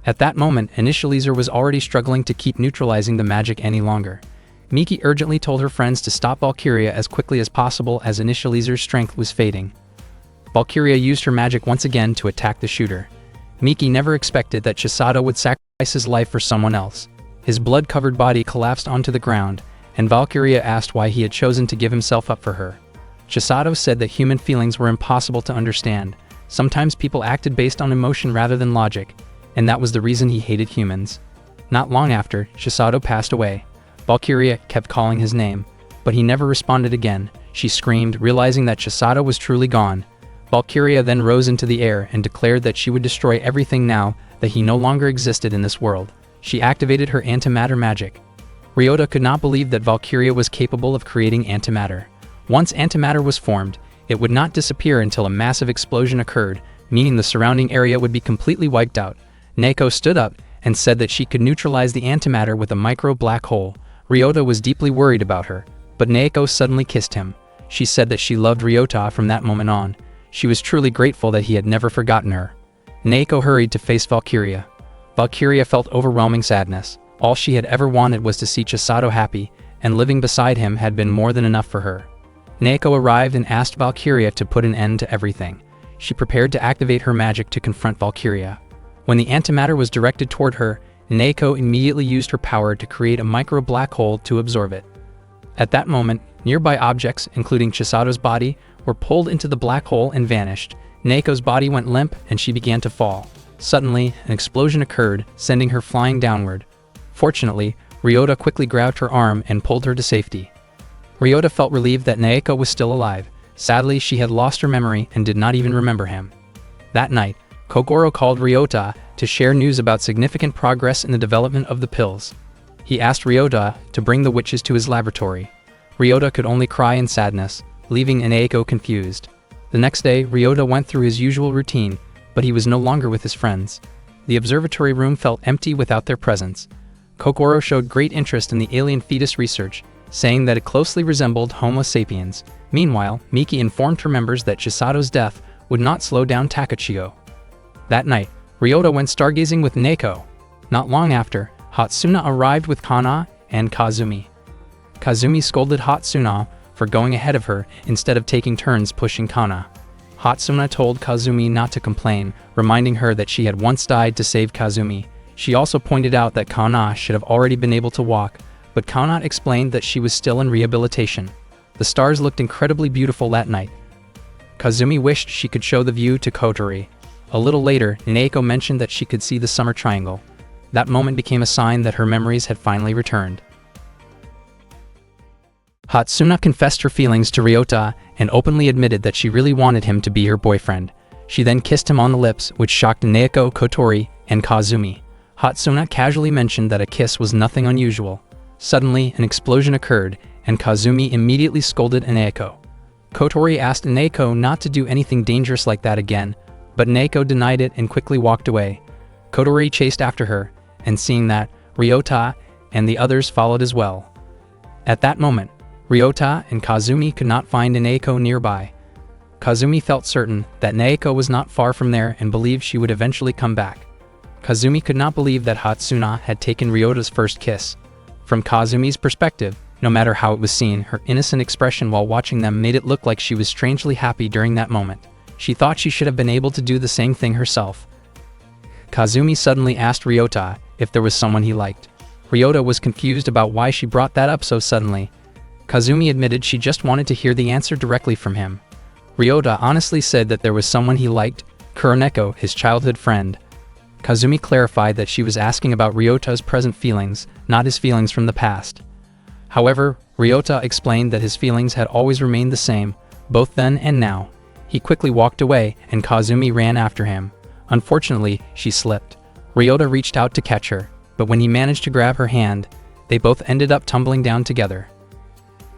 At that moment, Initializer was already struggling to keep neutralizing the magic any longer. Miki urgently told her friends to stop Valkyria as quickly as possible as Initializer's strength was fading. Valkyria used her magic once again to attack the shooter. Miki never expected that Chisato would sacrifice his life for someone else. His blood-covered body collapsed onto the ground, and Valkyria asked why he had chosen to give himself up for her. Chisato said that human feelings were impossible to understand. Sometimes people acted based on emotion rather than logic, and that was the reason he hated humans. Not long after, Chisato passed away. Valkyria kept calling his name, but he never responded again. She screamed, realizing that Chisato was truly gone. Valkyria then rose into the air and declared that she would destroy everything now that he no longer existed in this world. She activated her antimatter magic. Ryota could not believe that Valkyria was capable of creating antimatter. Once antimatter was formed, it would not disappear until a massive explosion occurred, meaning the surrounding area would be completely wiped out. Naoko stood up and said that she could neutralize the antimatter with a micro black hole. Ryota was deeply worried about her, but Naoko suddenly kissed him. She said that she loved Ryota from that moment on. She was truly grateful that he had never forgotten her. Naoko hurried to face Valkyria. Valkyria felt overwhelming sadness. All she had ever wanted was to see Chisato happy, and living beside him had been more than enough for her. Naoko arrived and asked Valkyria to put an end to everything. She prepared to activate her magic to confront Valkyria. When the antimatter was directed toward her, Naoko immediately used her power to create a micro black hole to absorb it. At that moment, nearby objects, including Chisato's body, were pulled into the black hole and vanished. Naoko's body went limp and she began to fall. Suddenly, an explosion occurred, sending her flying downward. Fortunately, Ryota quickly grabbed her arm and pulled her to safety. Ryota felt relieved that Naoko was still alive. Sadly, she had lost her memory and did not even remember him. That night, Kogoro called Ryota to share news about significant progress in the development of the pills. He asked Ryota to bring the witches to his laboratory. Ryota could only cry in sadness, leaving Naoko confused. The next day, Ryota went through his usual routine, but he was no longer with his friends. The observatory room felt empty without their presence. Kokoro showed great interest in the alien fetus research, saying that it closely resembled Homo sapiens. Meanwhile, Miki informed her members that Chisato's death would not slow down Takachio. That night, Ryota went stargazing with Neko. Not long after, Hatsuna arrived with Kana and Kazumi. Kazumi scolded Hatsuna for going ahead of her instead of taking turns pushing Kana. Hatsuna told Kazumi not to complain, reminding her that she had once died to save Kazumi. She also pointed out that Kana should have already been able to walk, but Kana explained that she was still in rehabilitation. The stars looked incredibly beautiful that night. Kazumi wished she could show the view to Kotori. A little later, Neko mentioned that she could see the summer triangle. That moment became a sign that her memories had finally returned. Hatsuna confessed her feelings to Ryota and openly admitted that she really wanted him to be her boyfriend. She then kissed him on the lips, which shocked Neko, Kotori, and Kazumi. Hatsuna casually mentioned that a kiss was nothing unusual. Suddenly, an explosion occurred, and Kazumi immediately scolded Neko. Kotori asked Neko not to do anything dangerous like that again, but Neko denied it and quickly walked away. Kotori chased after her, and seeing that, Ryota and the others followed as well. At that moment, Ryota and Kazumi could not find Neko nearby. Kazumi felt certain that Neko was not far from there and believed she would eventually come back. Kazumi could not believe that Hatsuna had taken Ryota's first kiss. From Kazumi's perspective, no matter how it was seen, her innocent expression while watching them made it look like she was strangely happy during that moment. She thought she should have been able to do the same thing herself. Kazumi suddenly asked Ryota if there was someone he liked. Ryota was confused about why she brought that up so suddenly. Kazumi admitted she just wanted to hear the answer directly from him. Ryota honestly said that there was someone he liked, Kuroneko, his childhood friend. Kazumi clarified that she was asking about Ryota's present feelings, not his feelings from the past. However, Ryota explained that his feelings had always remained the same, both then and now. He quickly walked away, and Kazumi ran after him. Unfortunately, she slipped. Ryota reached out to catch her, but when he managed to grab her hand, they both ended up tumbling down together.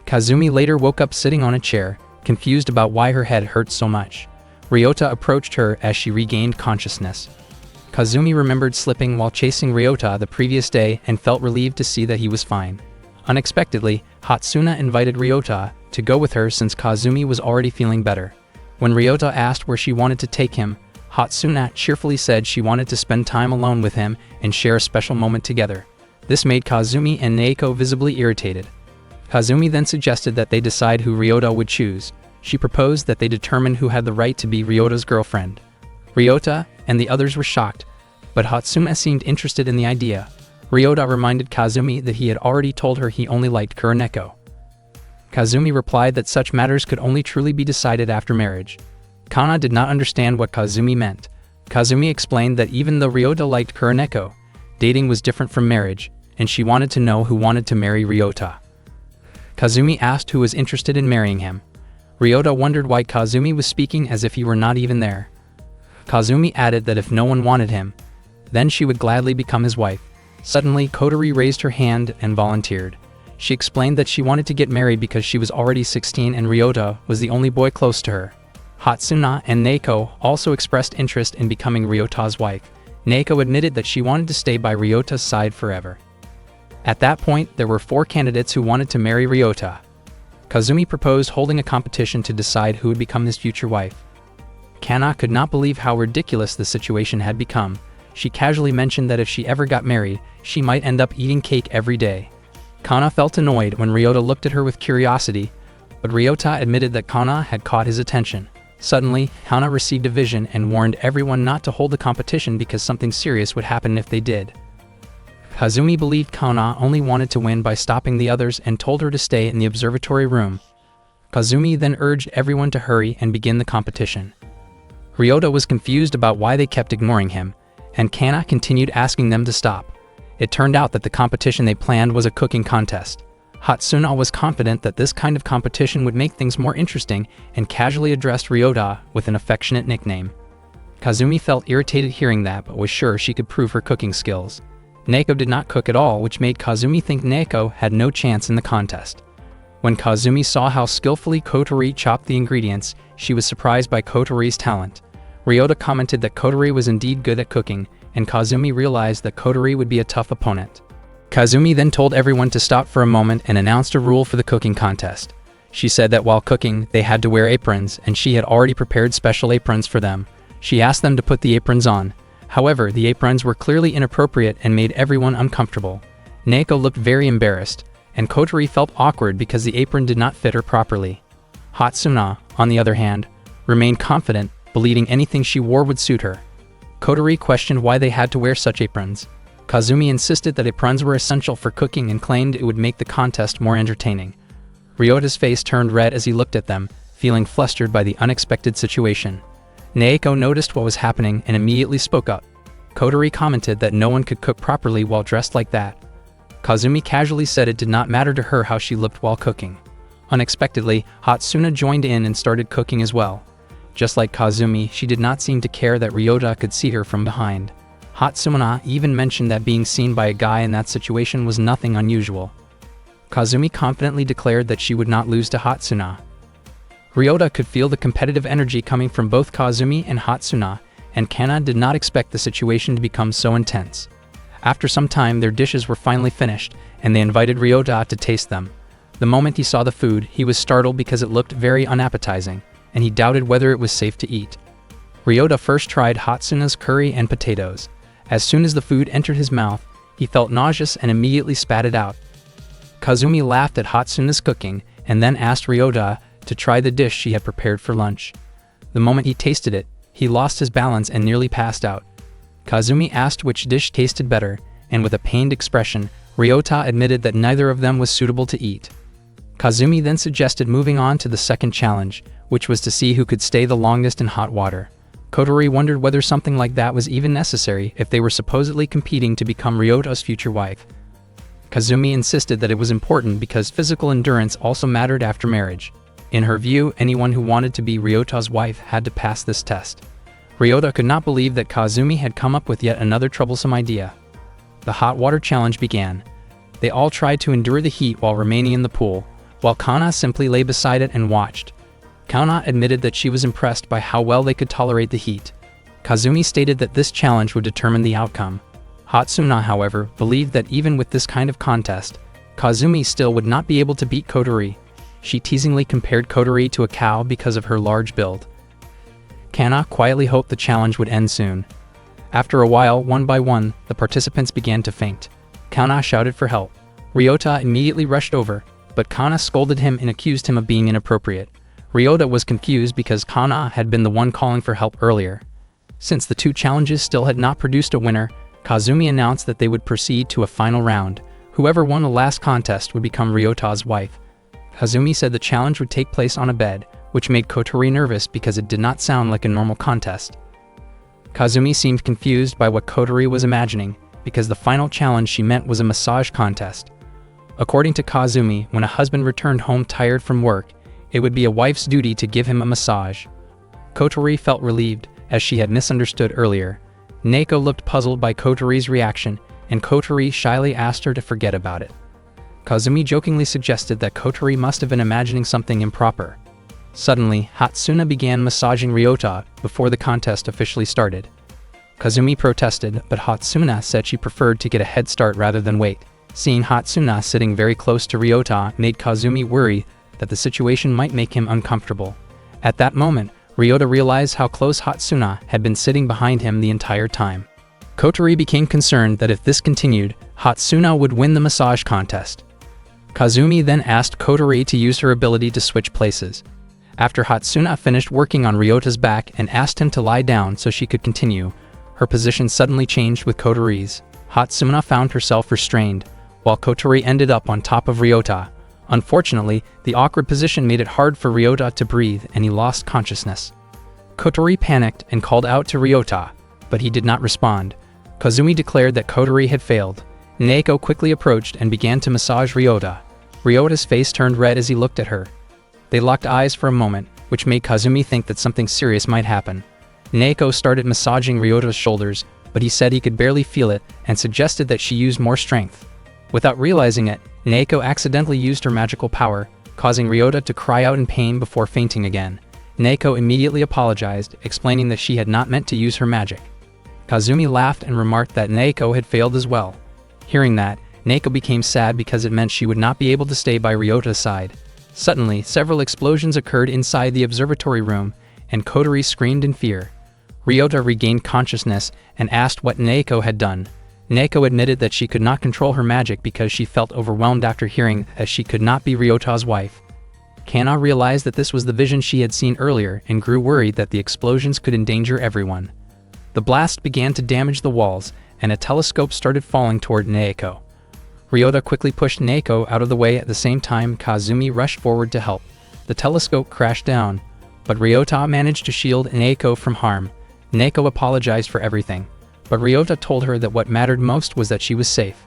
Kazumi later woke up sitting on a chair, confused about why her head hurt so much. Ryota approached her as she regained consciousness. Kazumi remembered slipping while chasing Ryota the previous day and felt relieved to see that he was fine. Unexpectedly, Hatsuna invited Ryota to go with her since Kazumi was already feeling better. When Ryota asked where she wanted to take him, Hatsuna cheerfully said she wanted to spend time alone with him and share a special moment together. This made Kazumi and Neko visibly irritated. Kazumi then suggested that they decide who Ryota would choose. She proposed that they determine who had the right to be Ryota's girlfriend. Ryota and the others were shocked, but Hatsuna seemed interested in the idea. Ryota reminded Kazumi that he had already told her he only liked Kuroneko. Kazumi replied that such matters could only truly be decided after marriage. Kana did not understand what Kazumi meant. Kazumi explained that even though Ryota liked Kuroneko, dating was different from marriage, and she wanted to know who wanted to marry Ryota. Kazumi asked who was interested in marrying him. Ryota wondered why Kazumi was speaking as if he were not even there. Kazumi added that if no one wanted him, then she would gladly become his wife. Suddenly, Kotori raised her hand and volunteered. She explained that she wanted to get married because she was already 16 and Ryota was the only boy close to her. Hatsuna and Neko also expressed interest in becoming Ryota's wife. Neko admitted that she wanted to stay by Ryota's side forever. At that point, there were 4 candidates who wanted to marry Ryota. Kazumi proposed holding a competition to decide who would become his future wife. Kana could not believe how ridiculous the situation had become. She casually mentioned that if she ever got married, she might end up eating cake every day. Kana felt annoyed when Ryota looked at her with curiosity, but Ryota admitted that Kana had caught his attention. Suddenly, Kana received a vision and warned everyone not to hold the competition because something serious would happen if they did. Kazumi believed Kana only wanted to win by stopping the others and told her to stay in the observatory room. Kazumi then urged everyone to hurry and begin the competition. Ryota was confused about why they kept ignoring him, and Kana continued asking them to stop. It turned out that the competition they planned was a cooking contest. Hatsuna was confident that this kind of competition would make things more interesting and casually addressed Ryota with an affectionate nickname. Kazumi felt irritated hearing that but was sure she could prove her cooking skills. Neko did not cook at all, which made Kazumi think Neko had no chance in the contest. When Kazumi saw how skillfully Kotori chopped the ingredients, she was surprised by Kotori's talent. Ryota commented that Kotori was indeed good at cooking, and Kazumi realized that Kotori would be a tough opponent. Kazumi then told everyone to stop for a moment and announced a rule for the cooking contest. She said that while cooking, they had to wear aprons, and she had already prepared special aprons for them. She asked them to put the aprons on. However, the aprons were clearly inappropriate and made everyone uncomfortable. Naoko looked very embarrassed, and Kotori felt awkward because the apron did not fit her properly. Hatsuna, on the other hand, remained confident, believing anything she wore would suit her. Kotori questioned why they had to wear such aprons. Kazumi insisted that aprons were essential for cooking and claimed it would make the contest more entertaining. Ryota's face turned red as he looked at them, feeling flustered by the unexpected situation. Naoko noticed what was happening and immediately spoke up. Kotori commented that no one could cook properly while dressed like that. Kazumi casually said it did not matter to her how she looked while cooking. Unexpectedly, Hatsuna joined in and started cooking as well. Just like Kazumi, she did not seem to care that Ryota could see her from behind. Hatsuna even mentioned that being seen by a guy in that situation was nothing unusual. Kazumi confidently declared that she would not lose to Hatsuna. Ryota could feel the competitive energy coming from both Kazumi and Hatsuna, and Kana did not expect the situation to become so intense. After some time, their dishes were finally finished, and they invited Ryota to taste them. The moment he saw the food, he was startled because it looked very unappetizing, and he doubted whether it was safe to eat. Ryota first tried Hatsuna's curry and potatoes. As soon as the food entered his mouth, he felt nauseous and immediately spat it out. Kazumi laughed at Hatsuna's cooking and then asked Ryota to try the dish she had prepared for lunch. The moment he tasted it, he lost his balance and nearly passed out. Kazumi asked which dish tasted better, and with a pained expression, Ryota admitted that neither of them was suitable to eat. Kazumi then suggested moving on to the second challenge, which was to see who could stay the longest in hot water. Kotori wondered whether something like that was even necessary if they were supposedly competing to become Ryota's future wife. Kazumi insisted that it was important because physical endurance also mattered after marriage. In her view, anyone who wanted to be Ryota's wife had to pass this test. Ryota could not believe that Kazumi had come up with yet another troublesome idea. The hot water challenge began. They all tried to endure the heat while remaining in the pool, while Kana simply lay beside it and watched. Kana admitted that she was impressed by how well they could tolerate the heat. Kazumi stated that this challenge would determine the outcome. Hatsuna, however, believed that even with this kind of contest, Kazumi still would not be able to beat Kotori. She teasingly compared Kotori to a cow because of her large build. Kana quietly hoped the challenge would end soon. After a while, one by one, the participants began to faint. Kana shouted for help. Ryota immediately rushed over, but Kana scolded him and accused him of being inappropriate. Ryota was confused because Kana had been the one calling for help earlier. Since the two challenges still had not produced a winner, Kazumi announced that they would proceed to a final round. Whoever won the last contest would become Ryota's wife. Kazumi said the challenge would take place on a bed, which made Kotori nervous because it did not sound like a normal contest. Kazumi seemed confused by what Kotori was imagining, because the final challenge she meant was a massage contest. According to Kazumi, when a husband returned home tired from work, it would be a wife's duty to give him a massage. Kotori felt relieved, as she had misunderstood earlier. Naoko looked puzzled by Kotori's reaction, and Kotori shyly asked her to forget about it. Kazumi jokingly suggested that Kotori must have been imagining something improper. Suddenly, Hatsuna began massaging Ryota before the contest officially started. Kazumi protested, but Hatsuna said she preferred to get a head start rather than wait. Seeing Hatsuna sitting very close to Ryota made Kazumi worry that the situation might make him uncomfortable. At that moment, Ryota realized how close Hatsuna had been sitting behind him the entire time. Kotori became concerned that if this continued, Hatsuna would win the massage contest. Kazumi then asked Kotori to use her ability to switch places. After Hatsuna finished working on Ryota's back and asked him to lie down so she could continue, her position suddenly changed with Kotori's. Hatsuna found herself restrained, while Kotori ended up on top of Ryota. Unfortunately, the awkward position made it hard for Ryota to breathe and he lost consciousness. Kotori panicked and called out to Ryota, but he did not respond. Kazumi declared that Kotori had failed. Naoko quickly approached and began to massage Ryota. Ryota's face turned red as he looked at her. They locked eyes for a moment, which made Kazumi think that something serious might happen. Naoko started massaging Ryota's shoulders, but he said he could barely feel it and suggested that she use more strength. Without realizing it, Naoko accidentally used her magical power, causing Ryota to cry out in pain before fainting again. Naoko immediately apologized, explaining that she had not meant to use her magic. Kazumi laughed and remarked that Naoko had failed as well. Hearing that, Naoko became sad because it meant she would not be able to stay by Ryota's side. Suddenly, several explosions occurred inside the observatory room, and Kotori screamed in fear. Ryota regained consciousness and asked what Naoko had done. Naoko admitted that she could not control her magic because she felt overwhelmed after hearing that she could not be Ryota's wife. Kana realized that this was the vision she had seen earlier and grew worried that the explosions could endanger everyone. The blast began to damage the walls, and a telescope started falling toward Naoko. Ryota quickly pushed Naoko out of the way. At the same time, Kazumi rushed forward to help. The telescope crashed down, but Ryota managed to shield Naoko from harm. Naoko apologized for everything, but Ryota told her that what mattered most was that she was safe.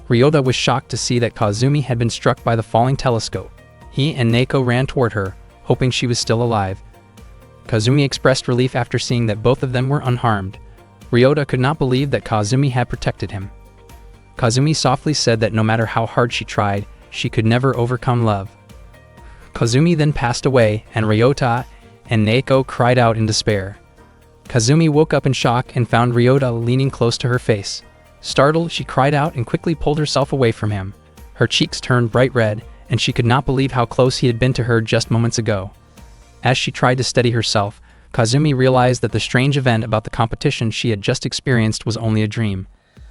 Ryota was shocked to see that Kazumi had been struck by the falling telescope. He and Naoko ran toward her, hoping she was still alive. Kazumi expressed relief after seeing that both of them were unharmed. Ryota could not believe that Kazumi had protected him. Kazumi softly said that no matter how hard she tried, she could never overcome love. Kazumi then passed away, and Ryota and Naoko cried out in despair. Kazumi woke up in shock and found Ryota leaning close to her face. Startled, she cried out and quickly pulled herself away from him. Her cheeks turned bright red, and she could not believe how close he had been to her just moments ago. As she tried to steady herself, Kazumi realized that the strange event about the competition she had just experienced was only a dream.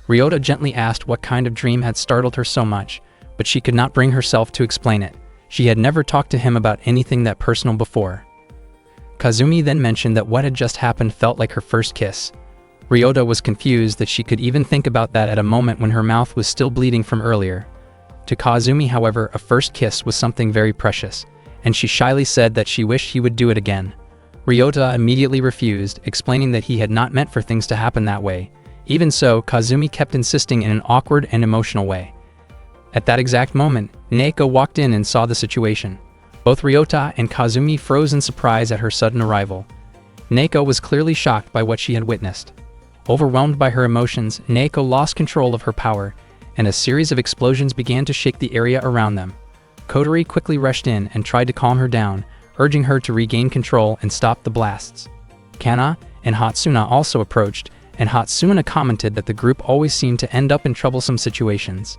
Ryota gently asked what kind of dream had startled her so much, but she could not bring herself to explain it. She had never talked to him about anything that personal before. Kazumi then mentioned that what had just happened felt like her first kiss. Ryota was confused that she could even think about that at a moment when her mouth was still bleeding from earlier. To Kazumi, however, a first kiss was something very precious, and she shyly said that she wished he would do it again. Ryota immediately refused, explaining that he had not meant for things to happen that way. Even so, Kazumi kept insisting in an awkward and emotional way. At that exact moment, Naoko walked in and saw the situation. Both Ryota and Kazumi froze in surprise at her sudden arrival. Naoko was clearly shocked by what she had witnessed. Overwhelmed by her emotions, Naoko lost control of her power, and a series of explosions began to shake the area around them. Kotori quickly rushed in and tried to calm her down, urging her to regain control and stop the blasts. Kana and Hatsuna also approached, and Hatsuna commented that the group always seemed to end up in troublesome situations.